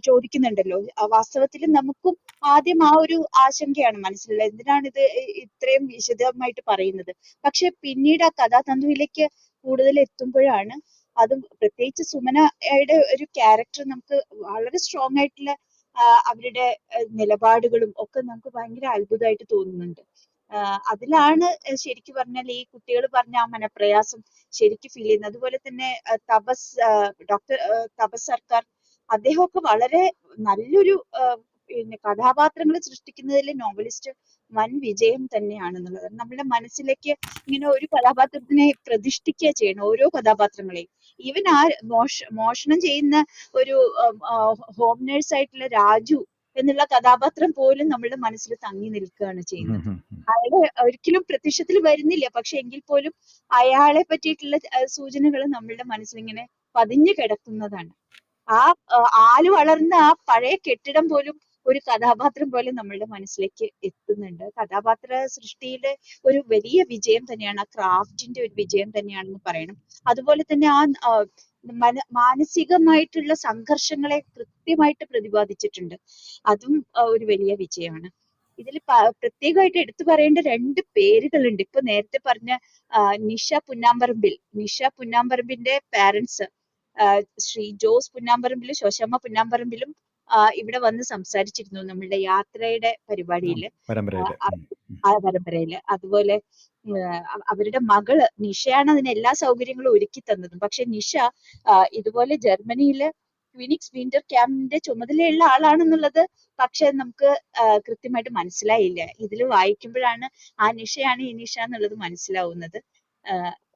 ചോദിക്കുന്നുണ്ടല്ലോ. വാസ്തവത്തിൽ നമുക്കും ആദ്യം ആ ഒരു ആശങ്കയാണ് മനസ്സിലുള്ളത്, എന്തിനാണ് ഇത് ഇത്രയും വിശദമായിട്ട് പറയുന്നത്. പക്ഷെ പിന്നീട് ആ കഥാതന്തുവിലേക്ക് കൂടുതൽ എത്തുമ്പോഴാണ് അതും പ്രത്യേകിച്ച് സുമനയുടെ ഒരു ക്യാരക്ടർ നമുക്ക് വളരെ സ്ട്രോങ് ആയിട്ടുള്ള അവരുടെ നിലപാടുകളും ഒക്കെ നമുക്ക് ഭയങ്കര അത്ഭുതമായിട്ട് തോന്നുന്നുണ്ട്. അതിലാണ് ശരിക്കും പറഞ്ഞാൽ ഈ കുട്ടികൾ പറഞ്ഞ ആ മനപ്രയാസം ശരിക്കും ഫീൽ ചെയ്യുന്നത്. അതുപോലെ തന്നെ ഡോക്ടർ തപസ് സർക്കാർ, അദ്ദേഹമൊക്കെ വളരെ നല്ലൊരു പിന്നെ കഥാപാത്രങ്ങൾ സൃഷ്ടിക്കുന്നതിൽ നോവലിസ്റ്റ് വൻ വിജയം തന്നെയാണെന്നുള്ളത്. നമ്മുടെ മനസ്സിലേക്ക് ഇങ്ങനെ ഒരു കഥാപാത്രത്തിനെ പ്രതിഷ്ഠിക്കുക ചെയ്യണം, ഓരോ കഥാപാത്രങ്ങളെയും. ഈവൻ ആ മോഷണം ചെയ്യുന്ന ഒരു ഹോം നേഴ്സ് ആയിട്ടുള്ള രാജു എന്നുള്ള കഥാപാത്രം പോലും നമ്മളുടെ മനസ്സിൽ തങ്ങി നിൽക്കുകയാണ് ചെയ്യുന്നത്. അയാള് ഒരിക്കലും പ്രത്യക്ഷത്തിൽ വരുന്നില്ല, പക്ഷെ എങ്കിൽ പോലും അയാളെ പറ്റിയിട്ടുള്ള സൂചനകൾ നമ്മളുടെ മനസ്സിൽ ഇങ്ങനെ പതിഞ്ഞു കിടക്കുന്നതാണ്. ആ ആല് വളർന്ന ആ പഴയ കെട്ടിടം പോലും ഒരു കഥാപാത്രം പോലെ നമ്മളുടെ മനസ്സിലേക്ക് എത്തുന്നുണ്ട്. കഥാപാത്ര സൃഷ്ടിയിലെ ഒരു വലിയ വിജയം തന്നെയാണ്, ആ ക്രാഫ്റ്റിന്റെ ഒരു വിജയം തന്നെയാണെന്ന് പറയണം. അതുപോലെ തന്നെ ആ മാനസികമായിട്ടുള്ള സംഘർഷങ്ങളെ കൃത്യമായിട്ട് പ്രതിപാദിച്ചിട്ടുണ്ട്. അതും ഒരു വലിയ വിജയമാണ്. ഇതിൽ പ്രത്യേകമായിട്ട് എടുത്തു പറയേണ്ട 2 പേരുകളുണ്ട്. ഇപ്പൊ നേരത്തെ പറഞ്ഞ നിഷ പുന്നാമ്പറമ്പിന്റെ പാരന്റ്സ് ശ്രീ ജോസ് പുന്നാമ്പറമ്പിലും ശോശമ്മ പുന്നാമ്പറമ്പിലും ഇവിടെ വന്ന് സംസാരിച്ചിരുന്നു നമ്മളുടെ യാത്രയുടെ പരിപാടിയില്, ആ പരമ്പരയില്. അതുപോലെ അവരുടെ മകള് നിഷയാണ് അതിന് എല്ലാ സൗകര്യങ്ങളും ഒരുക്കി തന്നതും. പക്ഷെ നിഷ ഇതുപോലെ ജർമ്മനിയില് ഫീനിക്സ് വിന്റർ ക്യാമ്പിന്റെ ചുമതലയുള്ള ആളാണെന്നുള്ളത് പക്ഷെ നമുക്ക് കൃത്യമായിട്ട് മനസ്സിലായില്ല. ഇതിൽ വായിക്കുമ്പോഴാണ് ആ നിഷയാണ് ഈ നിഷ എന്നുള്ളത് മനസ്സിലാവുന്നത്.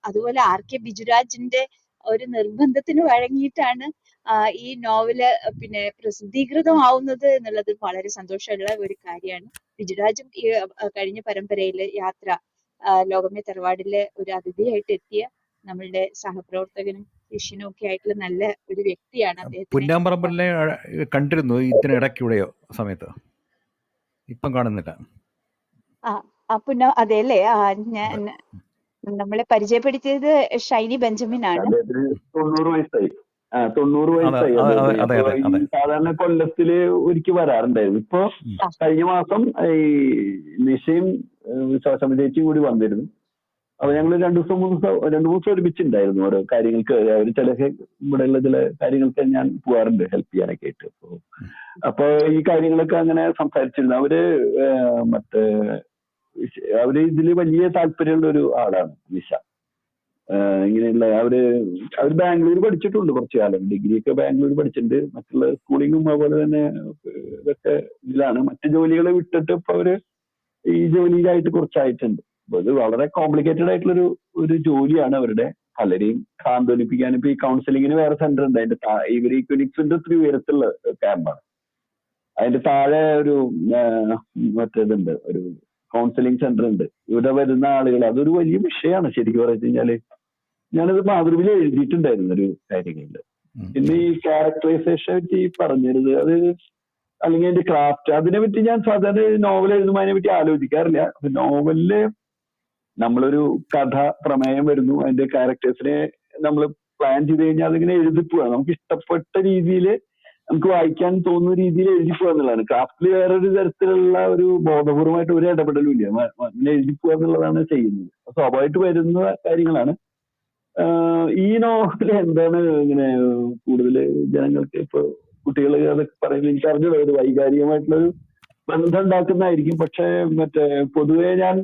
അതുപോലെ RK ബിജുരാജിന്റെ ഒരു നിർബന്ധത്തിന് വഴങ്ങിയിട്ടാണ് ഈ നോവല് പിന്നെ പ്രസിദ്ധീകൃതമാവുന്നത് എന്നുള്ളത് വളരെ സന്തോഷമുള്ള ഒരു കാര്യമാണ്. ബിജുരാജും ഈ കഴിഞ്ഞ പരമ്പരയില് യാത്ര ലോകമേ തറവാടിലെ ഒരു അതിഥിയായിട്ട് എത്തിയ നമ്മളുടെ സഹപ്രവർത്തകനും ശിഷ്യനും ഒക്കെ ആയിട്ടുള്ള നല്ല ഒരു വ്യക്തിയാണ്. പുന്നാമ്പറമ്പിലെ കണ്ടിരുന്നു ഇതിനിടയ്ക്കൂടെയോ സമയത്ത്, ഇപ്പം കാണുന്നില്ല. അതെ അല്ലേ? നമ്മളെ പരിചയപ്പെടുത്തിയത് ഷൈനി ബെഞ്ചമിൻ ആണ്. 90 വയസ്സായി. 90 വയസ്സായി. സാധാരണ കൊല്ലത്തില് ഒരിക്കൽ വരാറുണ്ടായിരുന്നു. ഇപ്പൊ കഴിഞ്ഞ മാസം ഈ നിഷയും ശോശമ്മചേച്ചിയും കൂടി വന്നിരുന്നു. അപ്പൊ ഞങ്ങൾ 2 ദിവസം ഒരുമിച്ചുണ്ടായിരുന്നു. ഓരോ കാര്യങ്ങൾക്ക് അവർ ചില ഇവിടെയുള്ള ചില കാര്യങ്ങൾക്ക് ഞാൻ പോവാറുണ്ട് ഹെൽപ്പ് ചെയ്യാനൊക്കെ ആയിട്ട്. അപ്പൊ ഈ കാര്യങ്ങളൊക്കെ അങ്ങനെ സംസാരിച്ചിരുന്നു. അവര് ഇതില് വലിയ താല്പര്യമുള്ള ഒരു ആളാണ് നിഷ. ഇങ്ങനെയുള്ള അവര് ബാംഗ്ലൂർ പഠിച്ചിട്ടുണ്ട് കുറച്ചു കാലം, ഡിഗ്രി ഒക്കെ ബാംഗ്ലൂർ പഠിച്ചിട്ടുണ്ട്. മറ്റുള്ള സ്കൂളിങ്ങും അതുപോലെ തന്നെ ഇതൊക്കെ ഇതിലാണ്. മറ്റു ജോലികളെ വിട്ടിട്ട് ഇപ്പൊ അവര് ഈ ജോലിയിലായിട്ട് കുറച്ചായിട്ടുണ്ട്. അപ്പൊ ഇത് വളരെ കോംപ്ലിക്കേറ്റഡ് ആയിട്ടുള്ള ഒരു ജോലിയാണ് അവരുടെ. പലരെയും സാന്ത്വനിപ്പിക്കാൻ ഇപ്പൊ ഈ കൗൺസിലിങ്ങിന് വേറെ സെന്റർ ഉണ്ട്. അതിന്റെ ഇവർ ഈ ക്ലിനിക്സിന്റെ 3 ഉയരത്തുള്ള ക്യാമ്പാണ്. അതിന്റെ താഴെ ഒരു മറ്റേതുണ്ട്, ഒരു കൗൺസിലിംഗ് സെന്റർ ഉണ്ട്. ഇവിടെ വരുന്ന ആളുകൾ അതൊരു വലിയ വിഷയമാണ് ശരിക്കും പറഞ്ഞു കഴിഞ്ഞാല്. ഞാനത് മാതൃഭൂമിയിൽ എഴുതിയിട്ടുണ്ടായിരുന്നു ഒരു കാര്യങ്ങളില്. പിന്നെ ഈ ക്യാരക്ടറൈസേഷനെ പറ്റി പറഞ്ഞിരുന്നത്, അത് അല്ലെങ്കിൽ അതിന്റെ ക്രാഫ്റ്റ്, അതിനെ പറ്റി ഞാൻ സാധാരണ നോവൽ എഴുതുമ്പോൾ അതിനെ പറ്റി ആലോചിക്കാറില്ല. നോവലില് നമ്മളൊരു കഥ പ്രമേയം വരുന്നു, അതിന്റെ ക്യാരക്ടേഴ്സിനെ നമ്മൾ പ്ലാൻ ചെയ്ത് കഴിഞ്ഞാൽ അതിങ്ങനെ എഴുതിപ്പോവാ. നമുക്ക് ഇഷ്ടപ്പെട്ട രീതിയിൽ നമുക്ക് വായിക്കാൻ തോന്നുന്ന രീതിയിൽ എഴുതിപ്പോവാ എന്നുള്ളതാണ്. ക്രാഫ്റ്റിൽ വേറൊരു തരത്തിലുള്ള ഒരു ബോധപൂർവമായിട്ട് ഒരു ഇടപെടലും ഇല്ല, അങ്ങനെ എഴുതിപ്പോവാ എന്നുള്ളതാണ് ചെയ്യുന്നത്. സ്വാഭാവികമായിട്ട് വരുന്ന കാര്യങ്ങളാണ്. ഈ നോവൽ എന്താണ് ഇങ്ങനെ കൂടുതൽ ജനങ്ങൾക്ക് ഇപ്പൊ കുട്ടികൾ അതൊക്കെ പറയുന്നത് എനിക്ക് അറിഞ്ഞൂടാ, ഒരു വൈകാരികമായിട്ടുള്ളൊരു ബന്ധം ഉണ്ടാക്കുന്നതായിരിക്കും. പക്ഷെ പൊതുവെ ഞാൻ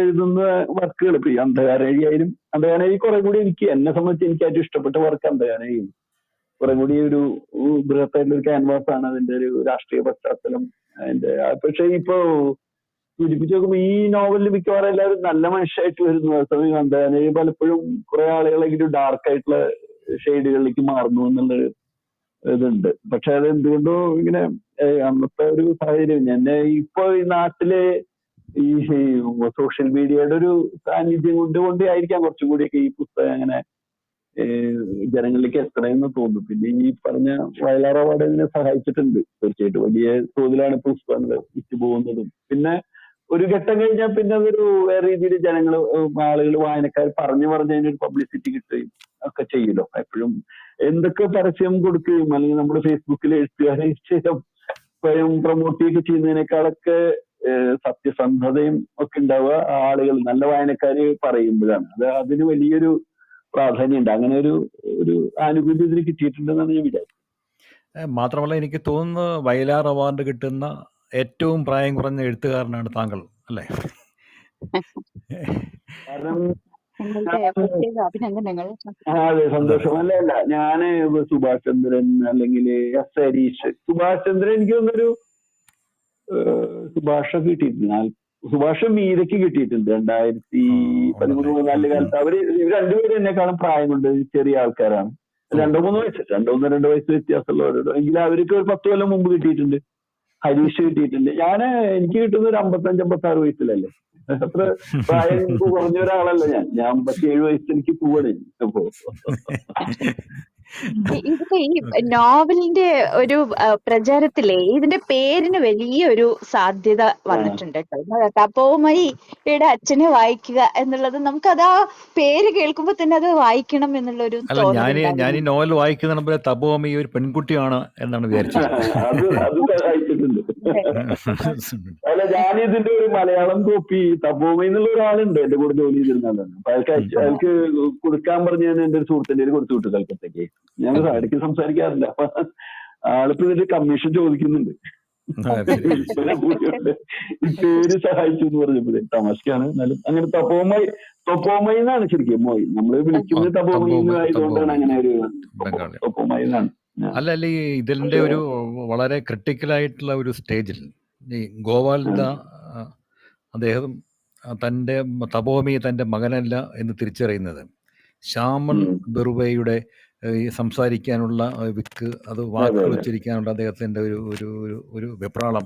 എഴുതുന്ന വർക്കുകൾ ഇപ്പൊ ഈ അന്ധകാരേഴിയായാലും, അന്ധകാരേഴി കുറെ കൂടി എന്നെ സംബന്ധിച്ച് എനിക്ക് ഏറ്റവും ഇഷ്ടപ്പെട്ട വർക്ക് അന്ധകാരേഴി. കുറെ കൂടി ഒരു ബൃഹത്തായിട്ടുള്ള ഒരു ക്യാൻവാസ് ആണ് അതിന്റെ ഒരു രാഷ്ട്രീയ പശ്ചാത്തലം അതിന്റെ. പക്ഷെ ഇപ്പൊ സൂചിപ്പിച്ചു നോക്കുമ്പോ ഈ നോവലിൽ മിക്കവാറും എല്ലാവരും നല്ല മനുഷ്യരായിട്ട് വരുന്നു. അതേസമയം അന്ധകാരേഴി പലപ്പോഴും കുറെ ആളുകളെങ്കിലും ഡാർക്ക് ആയിട്ടുള്ള ഷെയ്ഡുകളിലേക്ക് മാറുന്നു എന്നുള്ളൊരു ഇതുണ്ട്. പക്ഷെ അത് എന്തുകൊണ്ടോ ഇങ്ങനെ അന്നത്തെ ഒരു സാഹചര്യം എന്നെ ഇപ്പൊ ഈ നാട്ടിലെ ഈ സോഷ്യൽ മീഡിയയുടെ ഒരു സാന്നിധ്യം കൊണ്ട് ആയിരിക്കാം കുറച്ചും കൂടിയൊക്കെ ഈ പുസ്തകം അങ്ങനെ ജനങ്ങളിലേക്ക് എത്തണമെന്ന് തോന്നുന്നു. പിന്നെ ഈ പറഞ്ഞ വയലാർ അവാർഡ് ഇതിനെ സഹായിച്ചിട്ടുണ്ട് തീർച്ചയായിട്ടും. വലിയ തോതിലാണ് പുസ്തകങ്ങൾ വിറ്റ് പോകുന്നതും. പിന്നെ ഒരു ഘട്ടം കഴിഞ്ഞാൽ പിന്നെ അതൊരു വേറെ രീതിയിൽ ആളുകൾ വായനക്കാർ പറഞ്ഞു അതിനൊരു പബ്ലിസിറ്റി കിട്ടുകയും ഒക്കെ ചെയ്യുമല്ലോ. എപ്പോഴും എന്തൊക്കെ പരസ്യം കൊടുക്കുകയും അല്ലെങ്കിൽ നമ്മുടെ ഫേസ്ബുക്കിൽ എഴുത്തുകാരെ സ്വയം പ്രൊമോട്ട് ചെയ്യുകയൊക്കെ ചെയ്യുന്നതിനേക്കാളൊക്കെ സത്യസന്ധതയും ഒക്കെ ഉണ്ടാവുക ആളുകൾ നല്ല വായനക്കാര് പറയുമ്പോഴാണ്. അതിന് വലിയൊരു പ്രാധാന്യമുണ്ട്. അങ്ങനെ ഒരു ആനുകൂല്യം ഇതിന് കിട്ടിയിട്ടുണ്ടെന്നാണ് ഞാൻ വിചാരിക്കുന്നത്. മാത്രമല്ല എനിക്ക് തോന്നുന്നു വയലാർ അവാർഡ് കിട്ടുന്ന ഏറ്റവും പ്രായം കുറഞ്ഞ എഴുത്തുകാരനാണ് താങ്കൾ അല്ലേ? കാരണം അഭിനന്ദനങ്ങൾ. അതെ, സന്തോഷം. അല്ല ഞാന് സുഭാഷ് ചന്ദ്രൻ അല്ലെങ്കിൽ എസ് ഹരീഷ്, സുഭാഷ് ചന്ദ്രൻ എനിക്ക് തോന്നുന്നൊരു സുഭാഷൊക്കെ കിട്ടിയിട്ടുണ്ട്. സുഭാഷ് മീരയ്ക്ക് കിട്ടിയിട്ടുണ്ട് 2013-14 കാലത്ത്. അവര് രണ്ടുപേരും എന്നെക്കാളും പ്രായം കൊണ്ട് ചെറിയ ആൾക്കാരാണ്. 2 വയസ്സ് വ്യത്യാസമുള്ളവരോട്. എങ്കിലും അവർക്ക് ഒരു 10 കൊല്ലം മുമ്പ് കിട്ടിയിട്ടുണ്ട്. ഹരീഷ് കിട്ടിയിട്ടുണ്ട്. എനിക്ക് കിട്ടുന്ന ഒരു 55-56 വയസ്സിലല്ലേ. അത്ര പ്രായം കുറഞ്ഞ ഒരാളല്ല ഞാൻ 57 വയസ്സ് എനിക്ക് പോവാണ്. അപ്പോ ഇതിന്റെ ഈ നോവലിന്റെ ഒരു പ്രചാരത്തിലെ ഇതിന്റെ പേരിന് വലിയൊരു സാധ്യത വന്നിട്ടുണ്ട് കേട്ടോ. തപോമയിയുടെ അച്ഛനെ വായിക്കുക എന്നുള്ളത് നമുക്കത് ആ പേര് കേൾക്കുമ്പോ തന്നെ അത് വായിക്കണം എന്നുള്ള ഒരു ഞാൻ ഈ നോവൽ വായിക്കുന്ന തപോമയി ഒരു പെൺകുട്ടിയാണ് എന്നാണ് വിചാരിച്ചത്. അത് സഹായിച്ചിട്ടുണ്ട്. അല്ല, ഞാനിതിന്റെ ഒരു മലയാളം കോപ്പി തപോമയി എന്നുള്ള ഒരാളുണ്ട് എന്റെ കൂടെ ജോലി ചെയ്തിരുന്നതാണ്. അപ്പൊ അയാൾക്ക് കൊടുക്കാൻ പറഞ്ഞ് ഞാൻ എന്റെ ഒരു സുഹൃത്തിന്റെ കൊടുത്തു വിട്ടു കൽക്കത്തയ്ക്ക്. ഞാൻ ഇടയ്ക്ക് സംസാരിക്കാറില്ല. അപ്പൊ ആളിപ്പോ ഇതിന്റെ കമ്മീഷൻ ചോദിക്കുന്നുണ്ട്. പേര് സഹായിച്ചു എന്ന് പറഞ്ഞപ്പോഴേ തമാശക്കാണ്. എന്നാലും അങ്ങനെ തൊപ്പോമയി എന്നാണ് ശരിക്കും മോയി നമ്മള് വിളിക്കുന്നത്. തപോമയി ആയതുകൊണ്ടാണ് അങ്ങനെ ഒരു തൊപ്പോമയി എന്നാണ്. അല്ല ഇതിന്റെ ഒരു വളരെ ക്രിട്ടിക്കലായിട്ടുള്ള ഒരു സ്റ്റേജിൽ ഈ ഗോപാൽദ അദ്ദേഹം തൻ്റെ തപോമി തൻ്റെ മകനല്ല എന്ന് തിരിച്ചറിയുന്നത് ശ്യാമൾ ബെറുവയുടെ ഈ സംസാരിക്കാനുള്ള വിക്ക്, അത് വാക്കുകൾ ഉച്ചരിക്കാനുള്ള അദ്ദേഹത്തിൻ്റെ ഒരു വെപ്രാളം,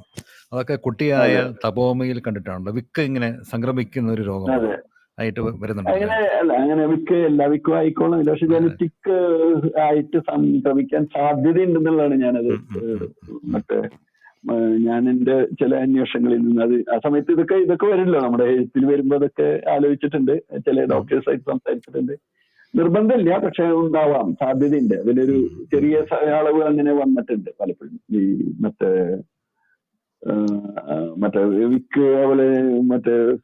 അതൊക്കെ കുട്ടിയായ തപോമയിൽ കണ്ടിട്ടാണല്ലോ. വിക്ക് ഇങ്ങനെ സംക്രമിക്കുന്ന ഒരു രോഗം ആയിട്ട് വരുന്നുണ്ട്. അങ്ങനെ വിക്ക് എല്ലാ വിക്കും ആയിക്കോളും. പക്ഷെ ജനറ്റിക് ആയിട്ട് സംക്രമിക്കാൻ സാധ്യതയുണ്ടെന്നുള്ളതാണ് ഞാനത് ഞാൻ എന്റെ ചില അന്വേഷണങ്ങളിൽ നിന്ന് അത് ആ സമയത്ത് ഇതൊക്കെ വരില്ലോ നമ്മുടെ എഴുത്തിൽ വരുമ്പോ അതൊക്കെ ആലോചിച്ചിട്ടുണ്ട്. ചില ഡോക്ടേഴ്സായിട്ട് സംസാരിച്ചിട്ടുണ്ട്. നിർബന്ധമില്ല, പക്ഷെ ഉണ്ടാവാം, സാധ്യതയുണ്ട്. അതിലൊരു ചെറിയ അളവ് അങ്ങനെ വന്നിട്ടുണ്ട് പലപ്പോഴും. ഈ മറ്റേ വിക്ക് അതുപോലെ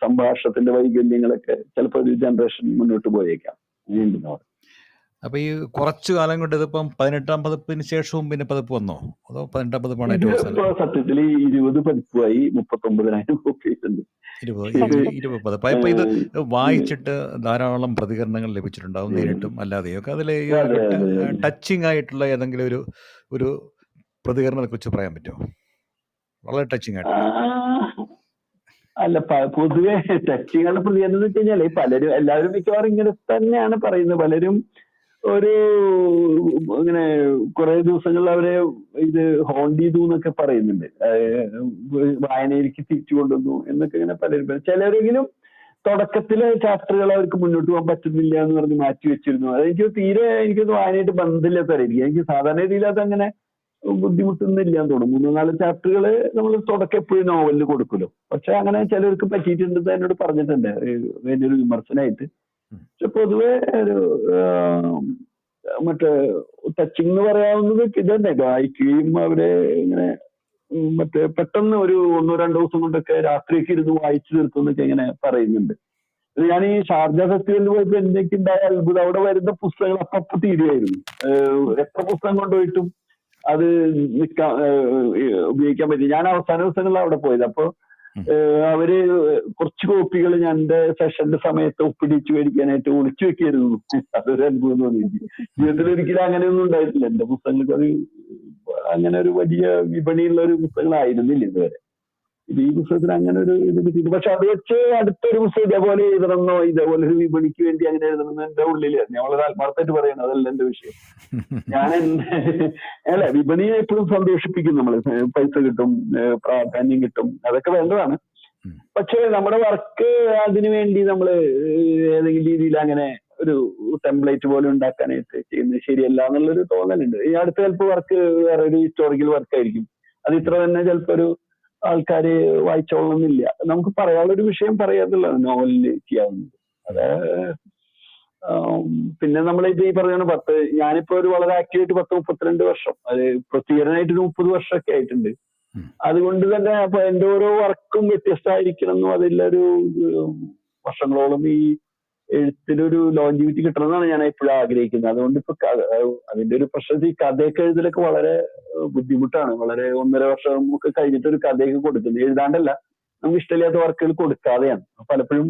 സംഭാഷണത്തിന്റെ വൈകല്യങ്ങളൊക്കെ ചിലപ്പോൾ ഒരു ജനറേഷൻ മുന്നോട്ട് പോയേക്കാം. അപ്പൊ ഈ കുറച്ചു കാലം കൊണ്ട് ഇതിപ്പം 18ാം പതിപ്പിന് ശേഷവും പിന്നെ പതിപ്പ് വന്നോ, അതോ 18ാം പതിപ്പാണ് ഏറ്റവും സത്യത്തിൽ 20 പതിപ്പായി 39,000 കോപ്പീസ് ഉണ്ട്. 20 പതിപ്പ്. അപ്പൊ ഇത് വായിച്ചിട്ട് ധാരാളം പ്രതികരണങ്ങൾ ലഭിച്ചിട്ടുണ്ടാവും, നേരിട്ടും അല്ലാതെയൊക്കെ. അതിൽ ടച്ചിങ് ആയിട്ടുള്ള ഏതെങ്കിലും ഒരു പ്രതികരണത്തെ കുറിച്ച് പറയാൻ പറ്റുമോ? വളരെ ടച്ചിങ് ആയിട്ട്. അല്ല, പൊതുവെ ടച്ചിങ്ങുള്ള പ്രതികരണം എന്ന് വെച്ച് കഴിഞ്ഞാല് എല്ലാവരും മിക്കവാറും ഇങ്ങനെ തന്നെയാണ് പറയുന്നത്. പലരും ഇങ്ങനെ കുറെ ദിവസങ്ങളിൽ അവരെ ഇത് ഹോണ്ട് ചെയ്തു എന്നൊക്കെ പറയുന്നുണ്ട്. വായനയിലേക്ക് തിരിച്ചു കൊണ്ടുവന്നു എന്നൊക്കെ ഇങ്ങനെ പലരും. ചിലരെങ്കിലും തുടക്കത്തിലെ ചാപ്റ്ററുകൾ അവർക്ക് മുന്നോട്ട് പോകാൻ പറ്റുന്നില്ല എന്ന് പറഞ്ഞ് മാറ്റി വെച്ചിരുന്നു. എനിക്കൊന്ന് വായനയായിട്ട് ബന്ധമില്ലാത്തവരായിരിക്കും. എനിക്ക് സാധാരണ രീതിയിൽ അതങ്ങനെ ബുദ്ധിമുട്ടൊന്നുമില്ല എന്ന് തോന്നുന്നു. 3-4 ചാപ്റ്ററുകൾ നമ്മൾ തുടക്കം എപ്പോഴും നോവലിൽ കൊടുക്കുമല്ലോ. പക്ഷെ അങ്ങനെ ചിലർക്ക് പറ്റിയിട്ടുണ്ടെന്ന് എന്നോട് പറഞ്ഞിട്ടുണ്ട് വലിയൊരു വിമർശനമായിട്ട്. പക്ഷെ പൊതുവെ ടച്ചിങ് എന്ന് പറയാവുന്നത് ഇതന്നെ, വായിക്കുകയും അവരെ ഇങ്ങനെ പെട്ടെന്ന് ഒരു 1-2 ദിവസം കൊണ്ടൊക്കെ രാത്രിയൊക്കെ ഇരുന്ന് വായിച്ചു തീർക്കുന്നൊക്കെ ഇങ്ങനെ പറയുന്നുണ്ട്. ഞാൻ ഈ ഷാർജ ഫെസ്റ്റിവലിൽ പോയപ്പോ എന്തൊക്കെ ഉണ്ടായ അത്ഭുതം, അവിടെ വരുന്ന പുസ്തകങ്ങൾ അപ്പൊ തീരുമായിരുന്നു. എത്ര പുസ്തകം കൊണ്ടുപോയിട്ടും അത് ഉപയോഗിക്കാൻ പറ്റി. ഞാൻ അവസാന ദിവസങ്ങളിൽ അവിടെ പോയത്. അപ്പൊ അവര് കുറച്ച് കോപ്പികൾ ഞാൻ എന്റെ സെഷന്റെ സമയത്ത് ഒപ്പിടിച്ച് മേടിക്കാനായിട്ട് ഒളിച്ചു വെക്കായിരുന്നു. അതൊരു അനുഭവം തോന്നി. ജീവിതത്തിൽ ഒരിക്കലും അങ്ങനെയൊന്നും ഉണ്ടായിട്ടില്ല. എന്റെ പുസ്തകങ്ങൾക്ക് അത് അങ്ങനെ ഒരു വലിയ വിപണിയുള്ള ഒരു പുസ്തകങ്ങളായിരുന്നില്ല ഇതുവരെ. ഈ പുസ്തകത്തിന് അങ്ങനെ ഒരു ഇത് കിട്ടിയിട്ട്, പക്ഷെ അത് വെച്ച് അടുത്തൊരു പുസ്തകം ഇതേപോലെ എഴുതണമെന്നോ ഇതേപോലെ ഒരു വിപണിക്ക് വേണ്ടി അങ്ങനെ എഴുതണമെന്നോ എന്റെ ഉള്ളിൽ ഞാൻ വളരെ ആത്മാർത്ഥമായിട്ട് പറയണം. അതല്ല എന്റെ വിഷയം. അല്ല, വിപണിയെ എപ്പോഴും സന്തോഷിപ്പിക്കും നമ്മള്. പൈസ കിട്ടും, പ്രാധാന്യം കിട്ടും, അതൊക്കെ വേണ്ടതാണ്. പക്ഷെ നമ്മുടെ വർക്ക് അതിനു വേണ്ടി നമ്മള് ഏതെങ്കിലും രീതിയിൽ അങ്ങനെ ഒരു ടെംപ്ലേറ്റ് പോലെ ഉണ്ടാക്കാനായിട്ട് ചെയ്യുന്നത് ശരിയല്ല എന്നുള്ളൊരു തോന്നലുണ്ട്. ഈ അടുത്ത ചിലപ്പോൾ വർക്ക് വേറെ ഒരു ഹിസ്റ്റോറിക്കൽ വർക്കായിരിക്കും. അത് ഇത്ര തന്നെ ചിലപ്പോൾ ഒരു ആൾക്കാര് വായിച്ചോളണമെന്നില്ല. നമുക്ക് പറയാനുള്ളൊരു വിഷയം പറയാന്നുള്ളതാണ് നോവലില് ചെയ്യാവുന്നത്. അത് പിന്നെ നമ്മളിപ്പോ ഈ പറഞ്ഞ ഞാനിപ്പോ ഒരു വളരെ ആക്റ്റീവായിട്ട് 10-32 വർഷം, അത് പ്രസിദ്ധീകരണമായിട്ട് 30 വർഷമൊക്കെ ആയിട്ടുണ്ട്. അതുകൊണ്ട് തന്നെ അപ്പൊ എന്റെ ഓരോ വർക്കും വ്യത്യസ്തമായിരിക്കണം എന്നും അതിലൊരു വർഷങ്ങളോളം ഈ എഴുത്തിനൊരു ലോഞ്ചിവിറ്റി കിട്ടണമെന്നാണ് ഞാൻ എപ്പോഴും ആഗ്രഹിക്കുന്നത്. അതുകൊണ്ട് ഇപ്പൊ അതിന്റെ ഒരു പ്രശ്നം ഈ കഥയൊക്കെ എഴുതലൊക്കെ വളരെ ബുദ്ധിമുട്ടാണ്. വളരെ 1.5 വർഷം ഒക്കെ കഴിഞ്ഞിട്ട് ഒരു കഥയൊക്കെ കൊടുക്കുന്നത്, എഴുതാണ്ടല്ല, നമുക്ക് ഇഷ്ടമില്ലാത്ത വർക്കുകൾ കൊടുക്കാതെയാണ്. പലപ്പോഴും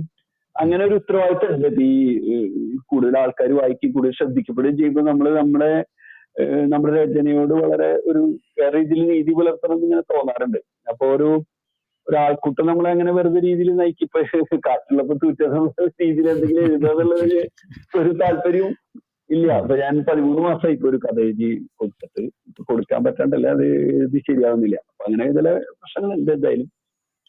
അങ്ങനെ ഒരു ഉത്തരവാദിത്തം ഉണ്ട്. ഈ കൂടുതൽ ആൾക്കാർ വായിക്കുകയും കൂടുതൽ ശ്രദ്ധിക്കപ്പെടുകയും ചെയ്യുമ്പോൾ നമ്മുടെ രചനയോട് വളരെ ഒരു വേറെ രീതിയിൽ നീതി പുലർത്തണം എന്ന് ഇങ്ങനെ തോന്നാറുണ്ട്. അപ്പൊ ഒരാൾക്കൂട്ടം നമ്മളെ അങ്ങനെ വെറുതെ രീതിയിൽ നയിക്കും. ഇപ്പൊ കാറ്റുള്ളപ്പോ തൂറ്റ രീതിയിൽ എന്തെങ്കിലും എഴുതാന്നുള്ളതിൽ ഒരു താല്പര്യവും ഇല്ല. അപ്പൊ ഞാൻ 13 മാസമായി ഇപ്പൊ ഒരു കഥ എഴുതി കൊടുത്തിട്ട്, ഇപ്പൊ കൊടുക്കാൻ പറ്റാണ്ടല്ല, അത് എഴുതി ശരിയാവുന്നില്ല. അപ്പൊ അങ്ങനെ ചില പ്രശ്നങ്ങളുണ്ട് എന്തായാലും.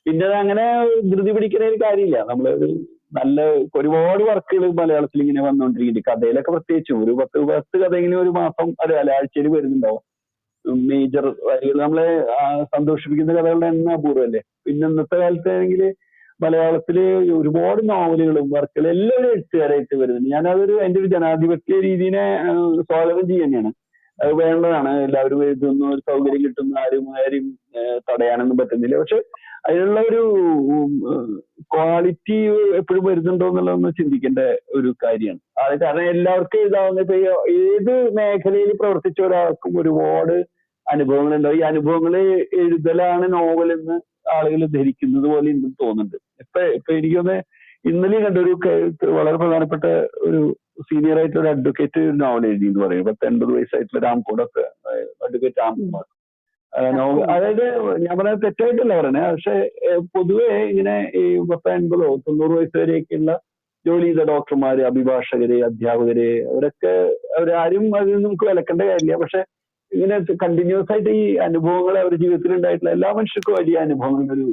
പിന്നെ അത് അങ്ങനെ ധൃതി പിടിക്കുന്നതിൽ കാര്യമില്ല. നമ്മളൊരു നല്ല ഒരുപാട് വർക്കുകൾ മലയാളത്തിൽ ഇങ്ങനെ വന്നുകൊണ്ടിരിക്കുന്നുണ്ട്. കഥയിലൊക്കെ പ്രത്യേകിച്ചും ഒരു 10 കഥയെങ്കിലും ഒരു മാസം ആഴ്ചയിൽ വരുന്നുണ്ടാവും. മേജർ വരികൾ നമ്മളെ സന്തോഷിപ്പിക്കുന്ന കഥകളുടെ എണ്ണം അപൂർവല്ലേ. പിന്നെ ഇന്നത്തെ കാലത്താണെങ്കിൽ മലയാളത്തില് ഒരുപാട് നോവലുകളും വർക്കുകളും എല്ലാവരും എഴുത്തുകാരായിട്ട് വരുന്നുണ്ട്. ഞാനതൊരു അതിന്റെ ഒരു ജനാധിപത്യ രീതിനെ സ്വാഗതം ചെയ്യുന്നതാണ്. അത് വേണ്ടതാണ്. എല്ലാവരും എഴുതുന്നു, ഒരു സൗകര്യം കിട്ടുന്നു, ആരും തടയാനൊന്നും പറ്റുന്നില്ല. പക്ഷെ അതിനുള്ള ഒരു ക്വാളിറ്റി എപ്പോഴും വരുന്നുണ്ടോ എന്നുള്ളതൊന്ന് ചിന്തിക്കേണ്ട ഒരു കാര്യമാണ്. അത് കാരണം എല്ലാവർക്കും എഴുതാവുന്ന, ഇപ്പൊ ഏത് മേഖലയിൽ പ്രവർത്തിച്ച ഒരാൾക്കും ഒരുപാട് അനുഭവങ്ങളുണ്ടാവും. ഈ അനുഭവങ്ങൾ എഴുതലാണ് നോവലെന്ന് ആളുകൾ ധരിക്കുന്നത് പോലെ ഇന്നും തോന്നുന്നുണ്ട്. ഇപ്പൊ എനിക്കൊന്ന് ഇന്നലെ കണ്ടൊരു വളരെ പ്രധാനപ്പെട്ട ഒരു സീനിയർ ആയിട്ടുള്ള ഒരു അഡ്വക്കേറ്റ് നോവൽ എഴുതി എന്ന് പറയും. 80 വയസ്സായിട്ടുള്ള രാംകൂടൊക്കെ അഡ്വക്കേറ്റ് രാംകുമാർ നോവൽ. അതായത് ഞാൻ പറയുന്നത് തെറ്റായിട്ടല്ല പറയണേ, പക്ഷെ പൊതുവെ ഇങ്ങനെ ഈ 80-90 വയസ്സ് വരെയൊക്കെയുള്ള ജോലി ചെയ്ത ഡോക്ടർമാര്, അഭിഭാഷകര്, അധ്യാപകര്, അവരാരും അതിൽ നമുക്ക് വിലക്കേണ്ട കാര്യമില്ല. പക്ഷെ ഇങ്ങനെ കണ്ടിന്യൂസ് ആയിട്ട് ഈ അനുഭവങ്ങൾ അവരുടെ ജീവിതത്തിൽ ഉണ്ടായിട്ടുള്ള എല്ലാ മനുഷ്യർക്കും വലിയ അനുഭവങ്ങളുടെ ഒരു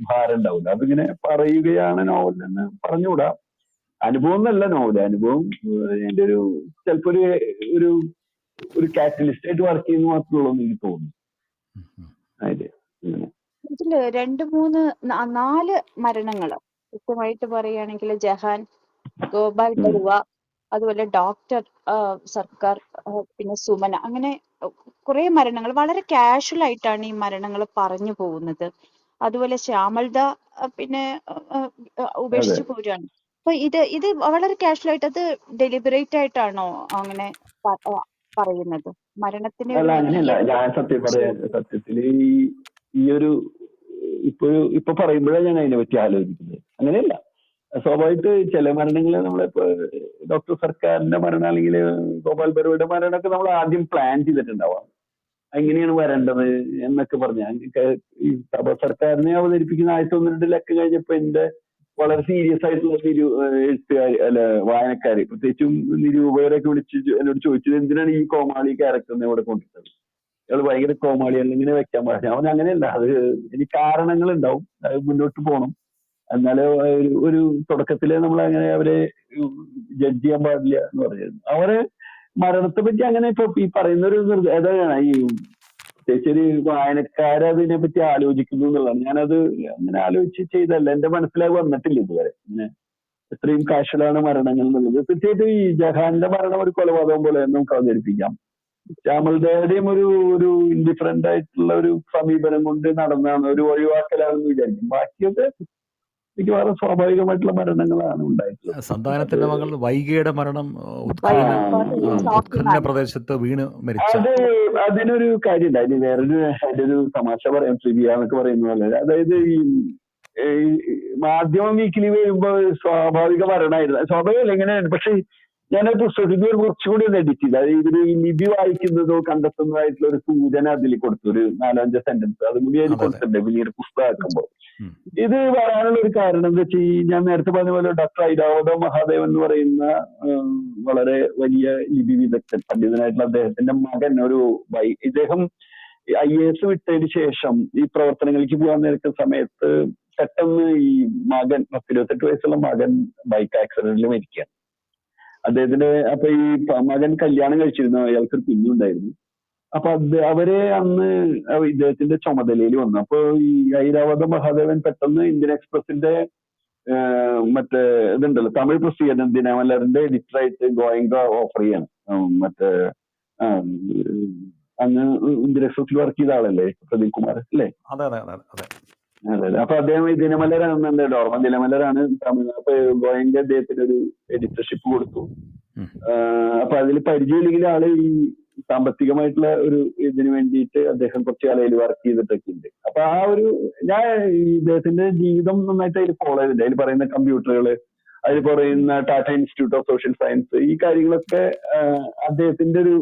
ഭാരം ഉണ്ടാവില്ല. അതിങ്ങനെ പറയുകയാണ് നോവൽ എന്ന് പറഞ്ഞുകൂടാ. അനുഭവം എന്നല്ല നോവല്. അനുഭവം എന്റെ ചിലപ്പോ ഒരു കാറ്റലിസ്റ്റ് ആയിട്ട് വർക്ക് ചെയ്യുന്ന മാത്രമേ ഉള്ളൂ എന്ന് എനിക്ക് തോന്നുന്നു. ഇതില് 4 മരണങ്ങള് കൃത്യമായിട്ട് പറയുകയാണെങ്കിൽ ജഹാൻ, ഗോപാൽ ബറുവ, അതുപോലെ ഡോക്ടർ സർക്കാർ, പിന്നെ സുമന, അങ്ങനെ കുറെ മരണങ്ങൾ വളരെ കാഷ്വൽ ആയിട്ടാണ് ഈ മരണങ്ങൾ പറഞ്ഞു പോകുന്നത്. അതുപോലെ ശ്യാമൾദ പിന്നെ ഉപേക്ഷിച്ചു പോരുകയാണ്. അപ്പൊ ഇത് വളരെ കാഷ്വൽ ആയിട്ട്, അത് ഡെലിബറേറ്റ് ആയിട്ടാണോ അങ്ങനെ പറയുന്നത്? മരണത്തിന് അല്ല, അങ്ങനെയല്ല. ഞാൻ സത്യത്തില് ഈ ഒരു ഇപ്പൊ പറയുമ്പോഴാണ് ഞാൻ അതിനെ പറ്റി ആലോചിക്കുന്നത്. അങ്ങനെയല്ല, സ്വാഭാവികമായിട്ട് ചില മരണങ്ങൾ നമ്മളിപ്പോ ഡോക്ടർ സർക്കാരിന്റെ മരണം അല്ലെങ്കിൽ ഗോപാൽ ബറുവയുടെ മരണമൊക്കെ നമ്മൾ ആദ്യം പ്ലാൻ ചെയ്തിട്ടുണ്ടാവാം. എങ്ങനെയാണ് വരേണ്ടത് എന്നൊക്കെ പറഞ്ഞാൽ ഈ സർക്കാരിനെ അവതരിപ്പിക്കുന്ന 1902 കഴിഞ്ഞപ്പോ എന്റെ വളരെ സീരിയസ് ആയിട്ടുള്ള എഴുത്തുകാർ വായനക്കാര്, പ്രത്യേകിച്ചും നിരൂപകരൊക്കെ വിളിച്ച് എന്നോട് ചോദിച്ചത് എന്തിനാണ് ഈ കോമാളി ക്യാരക്ടറിനെ ഇവിടെ കൊണ്ടുവരുന്നത്, ഇയാൾ ഭയങ്കര കോമാളിയാണ്, ഇങ്ങനെ വെക്കാൻ പാടില്ല. അവൻ അങ്ങനെയല്ല, അത് എനിക്ക് കാരണങ്ങൾ ഉണ്ടാവും, അത് മുന്നോട്ട് പോകണം. എന്നാലും ഒരു തുടക്കത്തില് നമ്മൾ അങ്ങനെ അവരെ ജഡ്ജ് ചെയ്യാൻ പാടില്ല എന്ന് പറഞ്ഞിരുന്നു. അവരെ മരണത്തെ പറ്റി അങ്ങനെ ഇപ്പൊ ഈ പറയുന്ന ഒരു ഏതാണ് ഈ പ്രത്യേകിച്ച് ഒരു വായനക്കാരതിനെ പറ്റി ആലോചിക്കുന്നു എന്നുള്ളതാണ്. ഞാനത് അങ്ങനെ ആലോചിച്ച് ചെയ്തല്ല, എന്റെ മനസ്സിലായി വന്നിട്ടില്ല ഇതുവരെ. ഇങ്ങനെ എത്രയും കാഷ്വലാണ് മരണങ്ങൾ എന്നുള്ളത്. തീർച്ചയായിട്ടും ഈ ജഹാന്റെ മരണം ഒരു കൊലപാതകം പോലെ നമുക്ക് അവതരിപ്പിക്കാം. ശ്യാമൾദയുടെയും ഒരു ഇൻഡിഫറന്റ് ആയിട്ടുള്ള ഒരു സമീപനം കൊണ്ട് നടന്നാണ്, ഒരു ഒഴിവാക്കലാണെന്ന് വിചാരിക്കും. ബാക്കിയൊക്കെ മിക്കവാറും സ്വാഭാവികമായിട്ടുള്ള മരണങ്ങളാണ് ഉണ്ടായിട്ടുള്ളത്. സന്താനത്തിന്റെ മകൾ വൈഗയുടെ മരണം ഉത്ഖന്ന പ്രദേശത്ത് വീണ് മരിച്ച, അതിനൊരു കാര്യം ഉണ്ടായി. അതിന്റെ ഒരു തമാശ പറയാം, ട്രിവിയ എന്നൊക്കെ പറയുന്ന പോലെ. അതായത് ഈ മാധ്യമം വീക്കിലി വരുമ്പോ സ്വാഭാവിക മരണമായിരുന്നു, സ്വാഭാവികമല്ല എങ്ങനെയാണ്. പക്ഷെ ഞാനത് പുസ്തകത്തിൽ കുറച്ചുകൂടി ഒന്ന് എഡിറ്റ് ചെയ്തു. അതായത് ഇതിൽ ഈ ലിപി വായിക്കുന്നതോ കണ്ടെത്തുന്നതായിട്ടുള്ള ഒരു സൂചന അതിൽ കൊടുത്തു, ഒരു 4-5 സെന്റൻസ് അതും കൂടി അതിൽ കൊടുത്തിട്ടുണ്ട് പിന്നീട് പുസ്തകമാക്കുമ്പോൾ. ഇത് പറയാനുള്ള ഒരു കാരണം എന്താ വെച്ചാൽ, ഞാൻ നേരത്തെ പറഞ്ഞ പോലെ ഡോക്ടർ ഐരാവത മഹാദേവൻ എന്ന് പറയുന്ന വളരെ വലിയ ലിപി വിദഗ്ധൻ, പണ്ഡിതനായിട്ടുള്ള അദ്ദേഹത്തിന്റെ മകൻ ഇദ്ദേഹം IAS വിട്ടതിന് ശേഷം ഈ പ്രവർത്തനങ്ങൾക്ക് പോകാൻ നേരത്തെ സമയത്ത് പെട്ടെന്ന് ഈ മകൻ 28 വയസ്സുള്ള മകൻ ബൈക്ക് ആക്സിഡന്റിൽ മരിക്കുകയാണ്. അദ്ദേഹത്തിന്റെ അപ്പൊ ഈ മകൻ കല്യാണം കഴിച്ചിരുന്നു, അയാൾക്കൊരു കുഞ്ഞുണ്ടായിരുന്നു. അപ്പൊ അവരെ അന്ന് ഇദ്ദേഹത്തിന്റെ ചുമതലയിൽ വന്നു. അപ്പൊ ഈ ഐരാവത മഹാദേവൻ പെട്ടെന്ന് ഇന്ത്യൻ എക്സ്പ്രസിന്റെ മറ്റേ ഇതുണ്ടല്ലോ തമിഴ് പ്രസിദ്ധീകരണം ദിനമലറിന്റെ എഡിറ്ററായിട്ട് ഗോയങ്ക ഓഫർ ചെയ്യാണ്. മറ്റേ അങ്ങ് ഇന്ത്യൻ എക്സ്പ്രസിൽ വർക്ക് ചെയ്ത ആളല്ലേ പ്രദീപ് കുമാർ അല്ലേ? അതെ അതെ അതെ അതെ അതെ. അപ്പൊ അദ്ദേഹം ഈ ദിനമലരാണ് എന്റെ ഓർമ്മ. ദിനമലരാണ് തമിഴ്. അപ്പൊ ഗോയങ്ക അദ്ദേഹത്തിന് ഒരു എഡിറ്റർഷിപ്പ് കൊടുത്തു. അപ്പൊ അതിൽ പരിചയമില്ലെങ്കിൽ ആള് ഈ സാമ്പത്തികമായിട്ടുള്ള ഒരു ഇതിന് വേണ്ടിയിട്ട് അദ്ദേഹം കുറച്ച് കാലയിൽ വർക്ക് ചെയ്തിട്ടൊക്കെ ഉണ്ട്. അപ്പൊ ആ ഒരു ഞാൻ ഇദ്ദേഹത്തിന്റെ ജീവിതം നന്നായിട്ട് അതിൽ ഫോളോ ചെയ്തിട്ടുണ്ട്. അതിൽ പറയുന്ന കമ്പ്യൂട്ടറുകള്, അതിൽ പറയുന്ന Tata institute of social science, ഈ കാര്യങ്ങളൊക്കെ അദ്ദേഹത്തിന്റെ ഒരു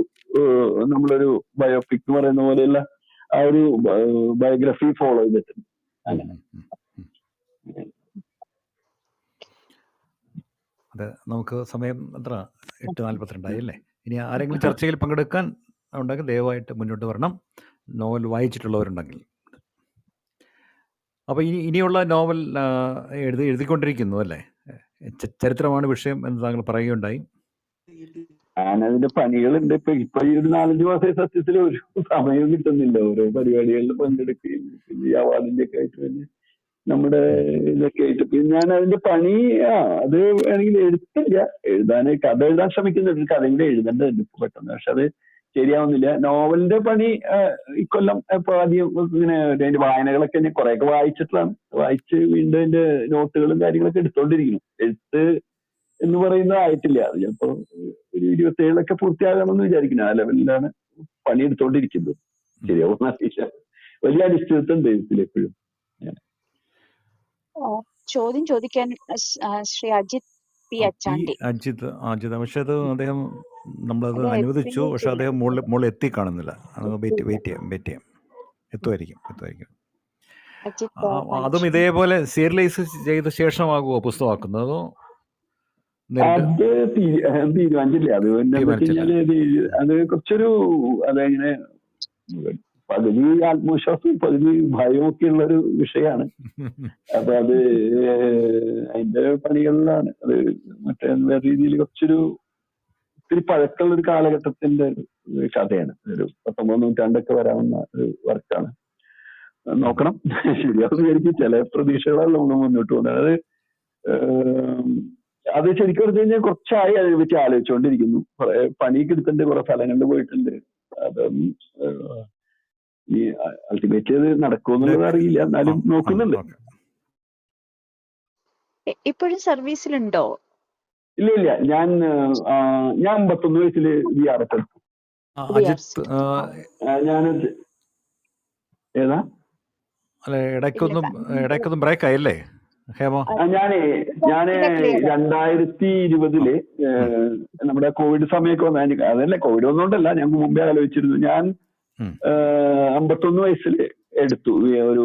നമ്മളൊരു ബയോപിക് എന്ന് പറയുന്ന പോലെയുള്ള ആ ഒരു ബയോഗ്രഫി ഫോളോ ചെയ്തിട്ടുണ്ട്. അങ്ങനെ അതെ. നമുക്ക് സമയം എത്ര 8:42 അല്ലേ? ഇനി ആരെങ്കിലും ചർച്ചയിൽ പങ്കെടുക്കാൻ ഉണ്ടെങ്കിൽ ദയവായിട്ട് മുന്നോട്ട് വരണം, നോവൽ വായിച്ചിട്ടുള്ളവരുണ്ടെങ്കിൽ. അപ്പോൾ ഇനിയുള്ള നോവൽ എഴുതിക്കൊണ്ടിരിക്കുന്നു അല്ലേ? ചരിത്രമാണ് വിഷയം എന്ന് താങ്കൾ പറയുകയുണ്ടായി. ഞാനതിന്റെ പണികളുണ്ട്. ഇപ്പൊ ഈ ഒരു 4-5 മാസം സത്യത്തിൽ ഒരു സമയം കിട്ടുന്നില്ല. ഓരോ പരിപാടികളിൽ പങ്കെടുക്കുകയും പിന്നെ ഈ അവാർഡിന്റെ ഒക്കെ ആയിട്ട് തന്നെ നമ്മുടെ ഇതൊക്കെ ആയിട്ട് പിന്നെ ഞാൻ അതിന്റെ പണി അത് വേണമെങ്കിൽ എഴുത്തില്ല, കഥ എഴുതാൻ ശ്രമിക്കുന്നുണ്ട്. കഥയും കൂടെ എഴുതേണ്ടതുണ്ട് ഇപ്പൊ പെട്ടെന്ന്. പക്ഷെ അത് ശരിയാവുന്നില്ല. നോവലിന്റെ പണി ഇക്കൊല്ലം ഇപ്പൊ ആദ്യം ഇങ്ങനെ അതിന്റെ വായനകളൊക്കെ ഞാൻ കുറെയൊക്കെ വായിച്ചിട്ടാണ്. വായിച്ച് വീണ്ടും അതിന്റെ നോട്ടുകളും കാര്യങ്ങളൊക്കെ എടുത്തോണ്ടിരിക്കുന്നു. എഴുത്ത് എന്ന് പറയുന്നത് ആയിട്ടില്ല. അത് ചിലപ്പോ ഒരു 27 പൂർത്തിയാകണമെന്ന് വിചാരിക്കുന്നു. ആ ലെവലിലാണ് പണി എടുത്തോണ്ടിരിക്കുന്നത്. ശരിയാവുന്ന വലിയ അനിശ്ചിതത്വം ഉണ്ട് എഴുത്തിലെപ്പോഴും. ചോദ്യം ചോദിക്കാൻ ശ്രീ അജിത് പി അച്ചാണ്ടി. അജിത് പക്ഷെ അത് അദ്ദേഹം നമ്മളത് അനുവദിച്ചു. പക്ഷെ അദ്ദേഹം മുകളിൽ എത്തി കാണുന്നില്ല. വെയിറ്റ് ചെയ്യാം. എത്തുമായിരിക്കും. അതും ഇതേപോലെ സീരിയലൈസ് ചെയ്ത ശേഷമാകുമോ പുസ്തകമാക്കുന്നത്? അതോ അത് തീരുമാനിച്ചില്ല. അത് കുറച്ചൊരു അതെങ്ങനെ പകുതി ആത്മവിശ്വാസം പകുതി ഭയമൊക്കെ ഉള്ളൊരു വിഷയമാണ്. അപ്പൊ അത് അതിന്റെ പണികളിലാണ്. അത് മറ്റേ വേറെ രീതിയിൽ കുറച്ചൊരു ഒത്തിരി പഴക്കമുള്ള ഒരു കാലഘട്ടത്തിന്റെ കഥയാണ്. ഒരു 19ാം നൂറ്റാണ്ടൊക്കെ വരാവുന്ന ഒരു വർക്കാണ്. നോക്കണം, ശരിയാവുന്ന എനിക്ക് ചില പ്രതീക്ഷകളാണ് നമ്മൾ മുന്നോട്ട് പോകുന്നത്. അത് ശരിക്കും പറഞ്ഞു കഴിഞ്ഞാൽ കുറച്ചായി അതിനെ പറ്റി ആലോചിച്ചുകൊണ്ടിരിക്കുന്നു. കുറെ പണിയൊക്കെ എടുത്തിട്ടുണ്ട്, കുറെ സ്ഥലങ്ങളിൽ പോയിട്ടുണ്ട്. അതൊന്നും ഈ അൾട്ടിമേറ്റ് അത് നടക്കുമെന്നുള്ളത് അറിയില്ല, എന്നാലും നോക്കുന്നുണ്ട്. ഇപ്പോഴും സർവീസിലുണ്ടോ? ഇല്ല. ഞാൻ 51 വയസ്സില് VRF എടുത്തു. ഞാൻ ഏതാ ഇടയ്ക്കൊന്നും ബ്രേക്ക് ആയില്ലേ ഹേമ? ഞാന് 2020 നമ്മുടെ കോവിഡ് സമയമൊക്കെ വന്ന, അതല്ല കോവിഡ് വന്നോണ്ടല്ല, ഞാൻ മുമ്പേ ആലോചിച്ചിരുന്നു. ഞാൻ 51 വയസ്സിൽ എടുത്തു ഒരു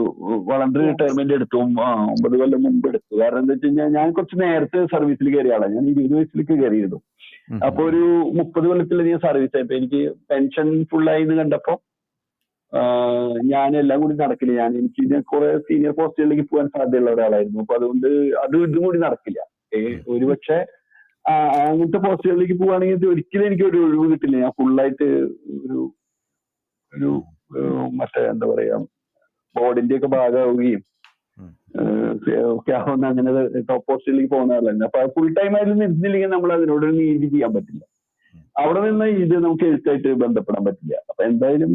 വളണ്ടറി റിട്ടയർമെന്റ് എടുത്തു. 9 കൊല്ലം മുമ്പ് എടുത്തു. കാരണം എന്താ വെച്ച് കഴിഞ്ഞാൽ ഞാൻ കുറച്ച് നേരത്തെ സർവീസിൽ കയറിയ ആളാണ്. ഞാൻ 20 വയസ്സിലേക്ക് കയറിയിരുന്നു. അപ്പൊ ഒരു 30 കൊല്ലത്തിലധികം സർവീസ് ആയപ്പോ എനിക്ക് പെൻഷൻ ഫുള്ളായി എന്ന് കണ്ടപ്പോ ഞാൻ എല്ലാം കൂടി നടക്കില്ല. എനിക്ക് കുറെ സീനിയർ പോസ്റ്റുകളിലേക്ക് പോകാൻ സാധ്യതയുള്ള ഒരാളായിരുന്നു. അപ്പൊ അതുകൊണ്ട് ഇതും കൂടി നടക്കില്ല. ഒരുപക്ഷെ അങ്ങനത്തെ പോസ്റ്റുകളിലേക്ക് പോവുകയാണെങ്കിൽ ഒരിക്കലും എനിക്ക് ഒരു ഒഴിവ് കിട്ടില്ല. ഞാൻ ഫുള്ളായിട്ട് ഒരു മറ്റേ എന്താ പറയാ ബോർഡിന്റെ ഒക്കെ ഭാഗമാവുകയും ഒക്കെ ആവുന്ന അങ്ങനെ ടോപ്പ് പോസ്റ്റിലേക്ക് പോകുന്ന ആളായിരുന്നു. അപ്പൊ ഫുൾ ടൈം ആയിട്ട് ഇരുന്നില്ലെങ്കിൽ നമ്മൾ അതിനോട് നീതി ചെയ്യാൻ പറ്റില്ല. അവിടെ നിന്ന് ഇത് നമുക്ക് എഴുത്തായിട്ട് ബന്ധപ്പെടാൻ പറ്റില്ല. അപ്പൊ എന്തായാലും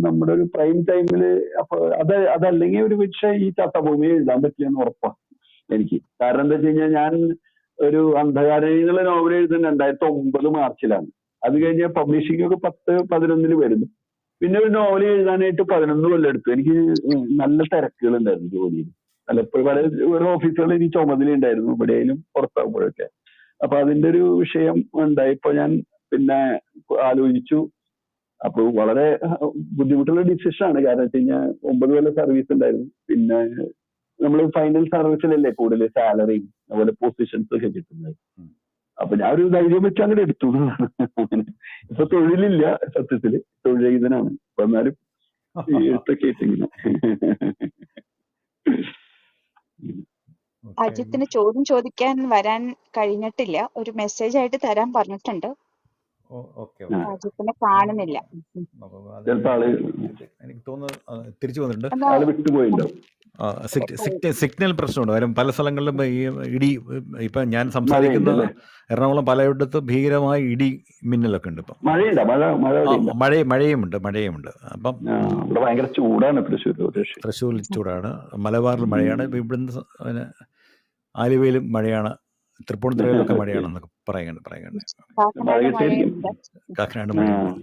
നമ്മുടെ ഒരു പ്രൈം ടൈമില് അപ്പൊ അതല്ലെങ്കിൽ ഒരു പക്ഷേ ഈ ചട്ടഭൂമിയെ എഴുതാൻ പറ്റില്ല എന്ന് ഉറപ്പാണ് എനിക്ക്. കാരണം എന്താ വെച്ച് കഴിഞ്ഞാൽ ഞാൻ ഒരു അന്ധകാരനികളെ നോവൽ എഴുതുന്നത് 2009 മാർച്ചിലാണ്. അത് കഴിഞ്ഞ പബ്ലിഷിംഗ് ഒക്കെ 10-11 വരുന്നു. പിന്നെ ഒരു നോവൽ എഴുതാനായിട്ട് 11 കൊല്ലം എടുത്തു. എനിക്ക് നല്ല തിരക്കുകൾ ഉണ്ടായിരുന്നു ജോലിയിൽ. പലപ്പോഴും പല ഓഫീസുകളിൽ എനിക്ക് ചുമതലയുണ്ടായിരുന്നു, ഇവിടെയും പുറത്താകുമ്പോഴൊക്കെ. അപ്പൊ അതിന്റെ ഒരു വിഷയം ഉണ്ടായപ്പോ ഞാൻ പിന്നെ ആലോചിച്ചു. അപ്പൊ വളരെ ബുദ്ധിമുട്ടുള്ള ഡിസിഷനാണ്. കാരണം വെച്ച് കഴിഞ്ഞാൽ 9 കൊല്ലം സർവീസ് ഉണ്ടായിരുന്നു. പിന്നെ നമ്മൾ ഫൈനൽ സർവീസിലല്ലേ കൂടുതൽ സാലറിയും അതുപോലെ പൊസിഷൻസ് ഒക്കെ കിട്ടുന്നത്. അപ്പൊ ഞാൻ ഒരു ധൈര്യം വെച്ച് അങ്ങനെ എടുത്തു. ഇപ്പൊ തൊഴിലില്ല, സത്യത്തില് തൊഴിലീതനാണ്. അപ്പൊ എന്നാലും എഴുത്തൊക്കെ ഇങ്ങനെ. അജിത്തിന് ചോദ്യം ചോദിക്കാൻ വരാൻ കഴിഞ്ഞിട്ടില്ല. ഒരു മെസ്സേജ് ആയിട്ട് തരാൻ പറഞ്ഞിട്ടുണ്ട്. ഓക്കെ ആ. ഓക്കെ. രാജ്യത്തിനെ കാണുന്നില്ല. അപ്പം അത് ചിലപ്പോ ആള് എനിക്ക് തോന്നുന്നു തിരിച്ചു വന്നിട്ടുണ്ട്. എന്നാ ആള് വിട്ടുപോയിണ്ടാവും. സിഗ്നൽ പ്രശ്നമുണ്ട്. കാര്യം പല സ്ഥലങ്ങളിലും ഈ ഇടി, ഇപ്പം ഞാൻ മഴയുണ്ട് സംസാരിക്കുന്ന അല്ലേ? എറണാകുളം പലയിടത്തും ഭീകരമായ ഇടി മിന്നലൊക്കെ ഉണ്ട് ഇപ്പം. മഴയുണ്ടോ? മഴ അവിടെ ഇല്ല. മഴയുമുണ്ട്. അപ്പം ഇവിടെ ഭയങ്കര ചൂടാണ് തൃശ്ശൂരിൽ ചൂടാണ്, മലബാറിൽ മഴയാണ്, ഇപ്പം ഇവിടുന്ന് പിന്നെ ആലുവയിലും മഴയാണ്, തൃപ്പൂണിത്തുറയിലൊക്കെ മഴയാണെന്നൊക്കെ പറയുന്നുണ്ട്. കാക്കനാട് മഴയുണ്ട്. കാക്കനാട് മഴയുണ്ട്.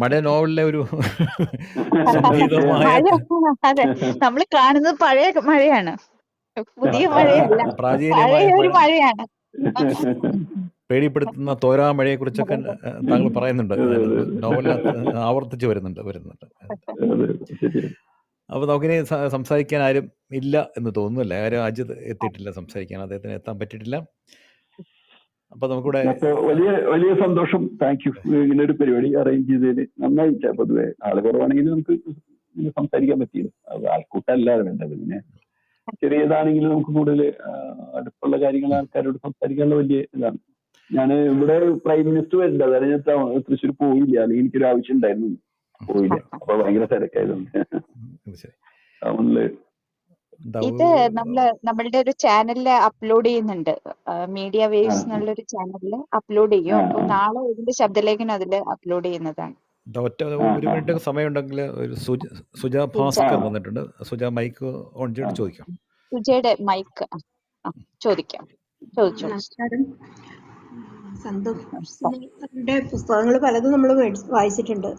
മഴ നോവലിലെ ഒരു സംഗീതമായ മഴ അതെ, നമ്മൾ കാണുന്നത് പഴയ മഴയാണ്, പുതിയ മഴയല്ല, പ്രാചീനമായ പഴയ ഒരു മഴ, മഴയാണ്. പേടിപ്പെടുത്തുന്ന തോരാ മഴയെക്കുറിച്ചൊക്കെ താങ്കൾ പറയുന്നുണ്ട്. നോവലിനകത്ത് ആവർത്തിച്ച് വരുന്നുണ്ട്. അപ്പോൾ നമുക്കിനി സംസാരിക്കാൻ ആരും ഇല്ല എന്ന് തോന്നുന്നില്ല. ആരും അജിത് എത്തിയിട്ടില്ല സംസാരിക്കാൻ, അദ്ദേഹത്തിന് എത്താൻ പറ്റിയിട്ടില്ല. അപ്പോൾ നമുക്കിവിടെ വലിയ സന്തോഷം. താങ്ക് യു, ഇങ്ങനെ ഒരു പരിപാടി അറേഞ്ച് ചെയ്തതിന്. നന്നായി. പൊതുവെ ആള് കുറവാണെങ്കിൽ നമുക്ക് സംസാരിക്കാൻ പറ്റിയില്ല. ആൾക്കൂട്ടല്ലാതെ വേണ്ടത്. പിന്നെ ചെറിയതാണെങ്കിലും നമുക്ക് കൂടുതൽ അടുത്തുള്ള കാര്യങ്ങൾ ആൾക്കാരോട് സംസാരിക്കാനുള്ള വലിയ ഇതാണ്. ഞാൻ ഇവിടെ പ്രൈം മിനിസ്റ്റർ വരുന്നുണ്ട്, അതായത് ഞാൻ തൃശ്ശൂർ പോയില്ല, അല്ലെങ്കിൽ എനിക്കൊരു ആവശ്യം ഉണ്ടായിരുന്നു, പോയില്ല. അപ്പൊ ഭയങ്കര തിരക്കായതുകൊണ്ട് ഇത് നമ്മളുടെ ഒരു ചാനലില് അപ്ലോഡ് ചെയ്യുന്നുണ്ട്, മീഡിയ വേവ്സ് എന്നുള്ളൊരു ചാനലില് അപ്ലോഡ് ചെയ്യും. അപ്പൊ നാളെ ഇതിന്റെ ശബ്ദലേഖനം അതില് അപ്ലോഡ് ചെയ്യുന്നതാണ്. ഒരു മിനിറ്റ് സമയമുണ്ടെങ്കിൽ ഒരു സുജ ഭാസ്കർ വന്നിട്ടുണ്ട്. സുജ മൈക്ക് ഓൺ ചെയ്ത് ചോദിക്കാം. സുജയുടെ മൈക്ക് ചോദിക്കാം. നമസ്കാരം. സന്തോഷിന്റെ പുസ്തകങ്ങൾ പലതും നമ്മൾ വായിച്ചിട്ടുണ്ട്.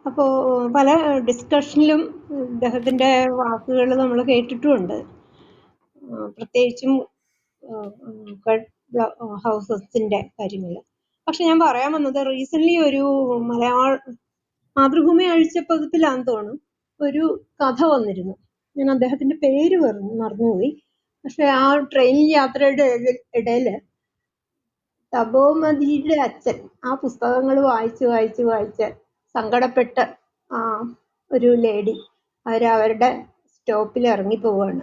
അപ്പോൾ പല ഡിസ്കഷനിലും അദ്ദേഹത്തിന്റെ വാക്കുകൾ നമ്മൾ കേട്ടിട്ടുമുണ്ട്, പ്രത്യേകിച്ചും ഹൗസസിന്റെ കാര്യങ്ങൾ. പക്ഷെ ഞാൻ പറയാൻ വന്നത്, റീസെന്റ് ഒരു മാതൃഭൂമി ആഴ്ചപ്പതിപ്പിലാന്ന് തോന്നുന്നു ഒരു കഥ വന്നിരുന്നു. ഞാൻ അദ്ദേഹത്തിന്റെ പേര് മറന്നുപോയി. പക്ഷെ ആ ട്രെയിൻ യാത്രയുടെ ഇടയില് തപോമതിയുടെ അച്ഛൻ ആ പുസ്തകങ്ങൾ വായിച്ച് സങ്കടപ്പെട്ട ആ ഒരു ലേഡി അവരുടെ സ്റ്റോപ്പിൽ ഇറങ്ങി പോവാണ്.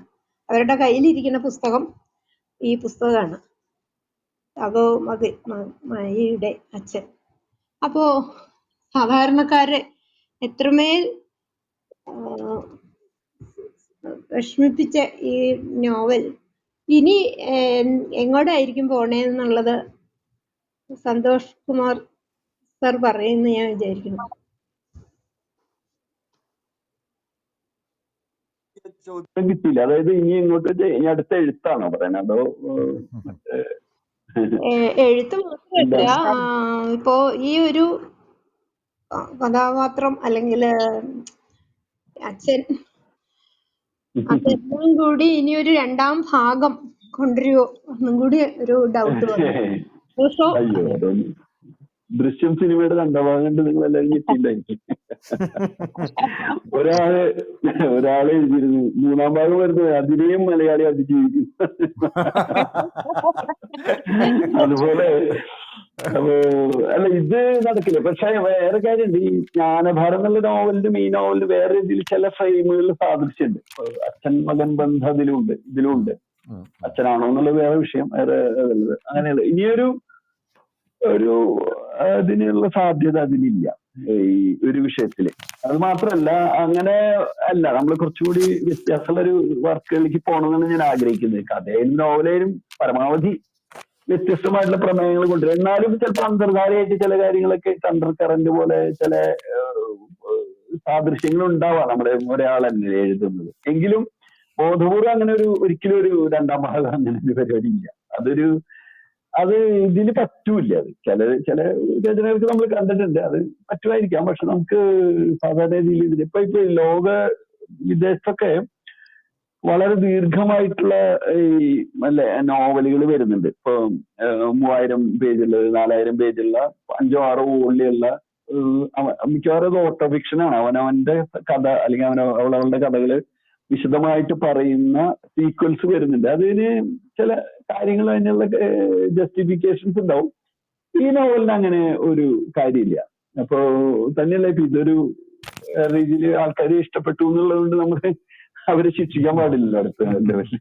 അവരുടെ കയ്യിലിരിക്കുന്ന പുസ്തകം ഈ പുസ്തകമാണ്, തപോമതിയുടെ അച്ഛൻ. അപ്പോ സാധാരണക്കാരെ എത്രമേൽ വിഷമിപ്പിച്ച ഈ നോവൽ ഇനി എങ്ങോട്ടായിരിക്കും പോണേന്നുള്ളത് സന്തോഷ് കുമാർ സർ പറയുന്നു ഞാൻ വിചാരിക്കുന്നു. ചോദ്യം കിട്ടിയില്ല. അതായത് ഇനി ഇങ്ങോട്ട് ഇനി അടുത്ത എഴുത്താണോ പറയുന്നത്, അതോ എഴുത്ത് മാത്രമല്ല, ഇപ്പോ ഈ ഒരു കഥാപാത്രം അല്ലെങ്കിൽ അച്ഛൻ അതെല്ലാം കൂടി ഇനി ഒരു രണ്ടാം ഭാഗം കൊണ്ടുവരുമോ എന്നും കൂടി ഒരു ഡൗട്ട് വന്നു. അയ്യോ, അതൊന്നും ദൃശ്യം സിനിമയുടെ രണ്ടാം ഭാഗം കണ്ട് നിങ്ങൾ എല്ലാവരും ഞെട്ടിണ്ടായിരിക്കും. ഒരാള് എഴുതിയിരുന്നു മൂന്നാം ഭാഗം വരുന്നത് അതിനെയും മലയാളി അതിജീവിക്കും. അതുപോലെ അല്ല, ഇത് നടക്കില്ല. പക്ഷെ വേറെ കാര്യമുണ്ട്, ഈ ജ്ഞാനഭാരം എന്നുള്ള നോവലിലും ഈ നോവലിൽ വേറെ രീതിയിൽ ചില ഫ്രെയിമുകളിൽ സാദൃശ്യമുണ്ട്. അച്ഛൻ മകൻ ബന്ധം ഇതിലുണ്ട്. അച്ഛനാണോ എന്നുള്ളത് വേറെ വിഷയം, വേറെ അങ്ങനെയുള്ള ഇനിയൊരു അതിനുള്ള സാധ്യത അതിനില്ല ഈ ഒരു വിഷയത്തില്. അത് മാത്രല്ല, അങ്ങനെ അല്ല, നമ്മൾ കുറച്ചുകൂടി വ്യത്യാസമുള്ള ഒരു വർക്കുകളിലേക്ക് പോകണമെന്നാണ് ഞാൻ ആഗ്രഹിക്കുന്നത്. കഥയിലും നോവലിലും പരമാവധി വ്യത്യസ്തമായിട്ടുള്ള പ്രമേയങ്ങൾ കൊണ്ടുവരും. എന്നാലും ചിലപ്പോൾ അന്തർധാരയായിട്ട് ചില കാര്യങ്ങളൊക്കെ അണ്ടർ കറന്റ് പോലെ ചില സാദൃശ്യങ്ങൾ ഉണ്ടാവാം നമ്മുടെ ഒരാൾ തന്നെ എഴുതുന്നത്. എങ്കിലും ബോധപൂർവ്വം അങ്ങനെ ഒരിക്കലും ഒരു രണ്ടാം ഭാഗം അങ്ങനെ ഒരു പരിപാടി ഇല്ല. അത് ഇതിന് പറ്റൂല. അത് ചില രചനകൾക്ക് നമ്മൾ കണ്ടിട്ടുണ്ട്, അത് പറ്റുമായിരിക്കാം. പക്ഷെ നമുക്ക് സാധാരണ രീതിയിൽ ഇതിലിപ്പോ ലോക വിദേശത്തൊക്കെ വളരെ ദീർഘമായിട്ടുള്ള ഈ നോവലുകൾ വരുന്നുണ്ട്. ഇപ്പൊ 3000 പേജുള്ള 4000 പേജുള്ള 5-6 വോളിയുള്ള മിക്കവാറും ഓട്ടോ ഫിക്ഷനാണ്. അവനവന്റെ കഥ അല്ലെങ്കിൽ അവളുടെ കഥകള് വിശദമായിട്ട് പറയുന്ന സീക്വൽസ് വരുന്നുണ്ട്. അതിന് ചില കാര്യങ്ങൾ അതിനുള്ള ജസ്റ്റിഫിക്കേഷൻസ് ഉണ്ടാവും. ഈ നോവലിന് അങ്ങനെ ഒരു കാര്യമില്ല. അപ്പോ തന്നെയല്ല, ഇപ്പൊ ഇതൊരു രീതിയിൽ ആൾക്കാർ ഇഷ്ടപ്പെട്ടു എന്നുള്ളത് കൊണ്ട് നമുക്ക് അവരെ ശിക്ഷിക്കാൻ പാടില്ലല്ലോ അടുത്ത ലെവലിൽ.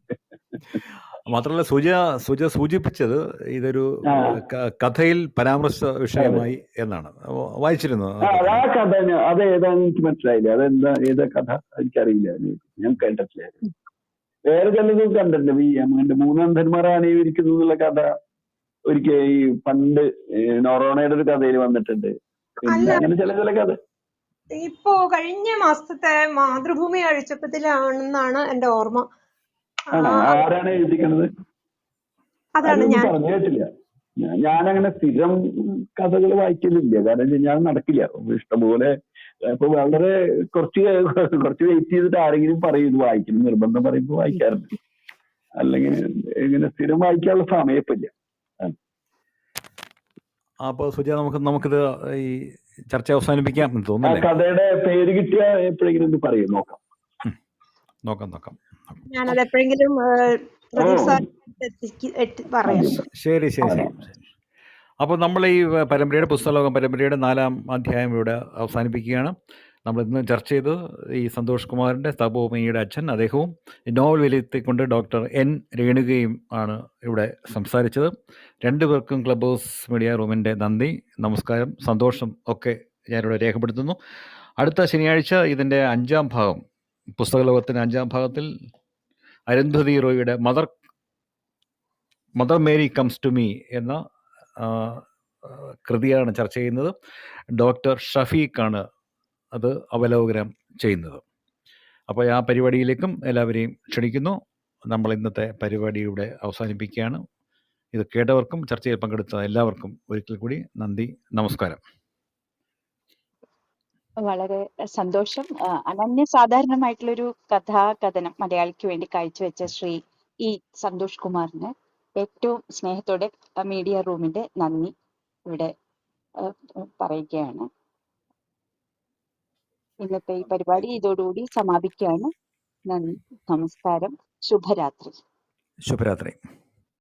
മാത്രമല്ല സുജ സൂചിപ്പിച്ചത് ഇതൊരു ആ കഥയിൽ പരാമർശ വിഷയമായി എന്നാണ്. വായിച്ചിരുന്നു ആ ആ കഥ അത് ഏതാണെന്ന് എനിക്ക് മനസ്സിലായില്ല. അതെന്താ ഏതാ കഥ എനിക്കറിയില്ല, ഞാൻ കേട്ടിട്ടില്ല. വേറെ ചിലതും കണ്ടിട്ടുണ്ട്. ഈ എന്റെ മൂന്നന്ധന്മാർ ആനയിരിക്കുന്നു എന്നുള്ള കഥ ഒരിക്കൽ ഈ പണ്ട് നൊറോണയുടെ ഒരു കഥയിൽ വന്നിട്ടുണ്ട്. പിന്നെ അങ്ങനെ ചില കഥ ഇപ്പോ കഴിഞ്ഞ മാസത്തെ മാതൃഭൂമി അഴിച്ചപ്പത്തിലാണെന്നാണ് എന്റെ ഓർമ്മ. ആരാണ് എഴുതിക്കണത്? അതാണ് ഞാൻ പറഞ്ഞു കേട്ടില്ല. ഞാനങ്ങനെ സ്ഥിരം കഥകൾ വായിക്കലില്ല. കാരണം ഞാൻ നടക്കില്ല ഇഷ്ടംപോലെ. ഇപ്പൊ വളരെ കുറച്ച് വെയിറ്റ് ചെയ്തിട്ട് ആരെങ്കിലും പറയും ഇത് വായിക്കണം, നിർബന്ധം പറയുമ്പോൾ വായിക്കാറുണ്ട്. അല്ലെങ്കിൽ ഇങ്ങനെ സ്ഥിരം വായിക്കാനുള്ള സമയം ഇപ്പൊ ഇല്ല. അപ്പോൾ സുജ നമുക്കിത് ഈ ചർച്ച അവസാനിപ്പിക്കാം എന്ന് തോന്നുന്നു. കഥയുടെ പേര് കിട്ടിയ എപ്പോഴെങ്കിലും ഒന്ന് പറയും, നോക്കാം. ഞാനത് എപ്പോഴെങ്കിലും പറയാം. ശരി. അപ്പോൾ നമ്മൾ ഈ പുസ്തകലോകം പരമ്പരയുടെ 4ാം അധ്യായം ഇവിടെ അവസാനിപ്പിക്കുകയാണ്. നമ്മൾ ഇന്ന് ചർച്ച ചെയ്തത് ഈ സന്തോഷ് കുമാറിൻ്റെ തപോമയിയുടെ അച്ഛൻ, അദ്ദേഹവും നോവൽ വിലയിരുത്തിക്കൊണ്ട് ഡോക്ടർ N. രേണുകയും ആണ് ഇവിടെ സംസാരിച്ചത്. രണ്ടുപേർക്കും ക്ലബ് ഹൗസ് മീഡിയ റൂമിൻ്റെ നന്ദി, നമസ്കാരം, സന്തോഷം ഒക്കെ ഞാനിവിടെ രേഖപ്പെടുത്തുന്നു. അടുത്ത ശനിയാഴ്ച ഇതിൻ്റെ 5ാം ഭാഗം, പുസ്തകലോകത്തിൻ്റെ 5ാം ഭാഗത്തിൽ അരുന്ധതി റോയിയുടെ Mother Mary comes to me എന്ന കൃതിയാണ് ചർച്ച ചെയ്യുന്നത്. ഡോക്ടർ ഷഫീഖാണ് അത് അവലോകനം ചെയ്യുന്നത്. അപ്പോൾ ആ പരിപാടിയിലേക്കും എല്ലാവരെയും ക്ഷണിക്കുന്നു. നമ്മൾ ഇന്നത്തെ പരിപാടി ഇവിടെ അവസാനിപ്പിക്കുകയാണ്. ഇത് കേട്ടവർക്കും ചർച്ചയിൽ പങ്കെടുത്ത എല്ലാവർക്കും ഒരിക്കൽ കൂടി നന്ദി, നമസ്കാരം. വളരെ സന്തോഷം. അനന്യസാധാരണമായിട്ടുള്ളൊരു കഥാകഥനം മലയാളിക്ക് വേണ്ടി കാഴ്ചവെച്ച ശ്രീ ഇ. സന്തോഷ് കുമാറിന് ഏറ്റവും സ്നേഹത്തോടെ മീഡിയ റൂമിന്റെ നന്ദി ഇവിടെ പറയുകയാണ്. ഇന്നത്തെ ഈ പരിപാടി ഇതോടുകൂടി സമാപിക്കുകയാണ്. നന്ദി, നമസ്കാരം, ശുഭരാത്രി.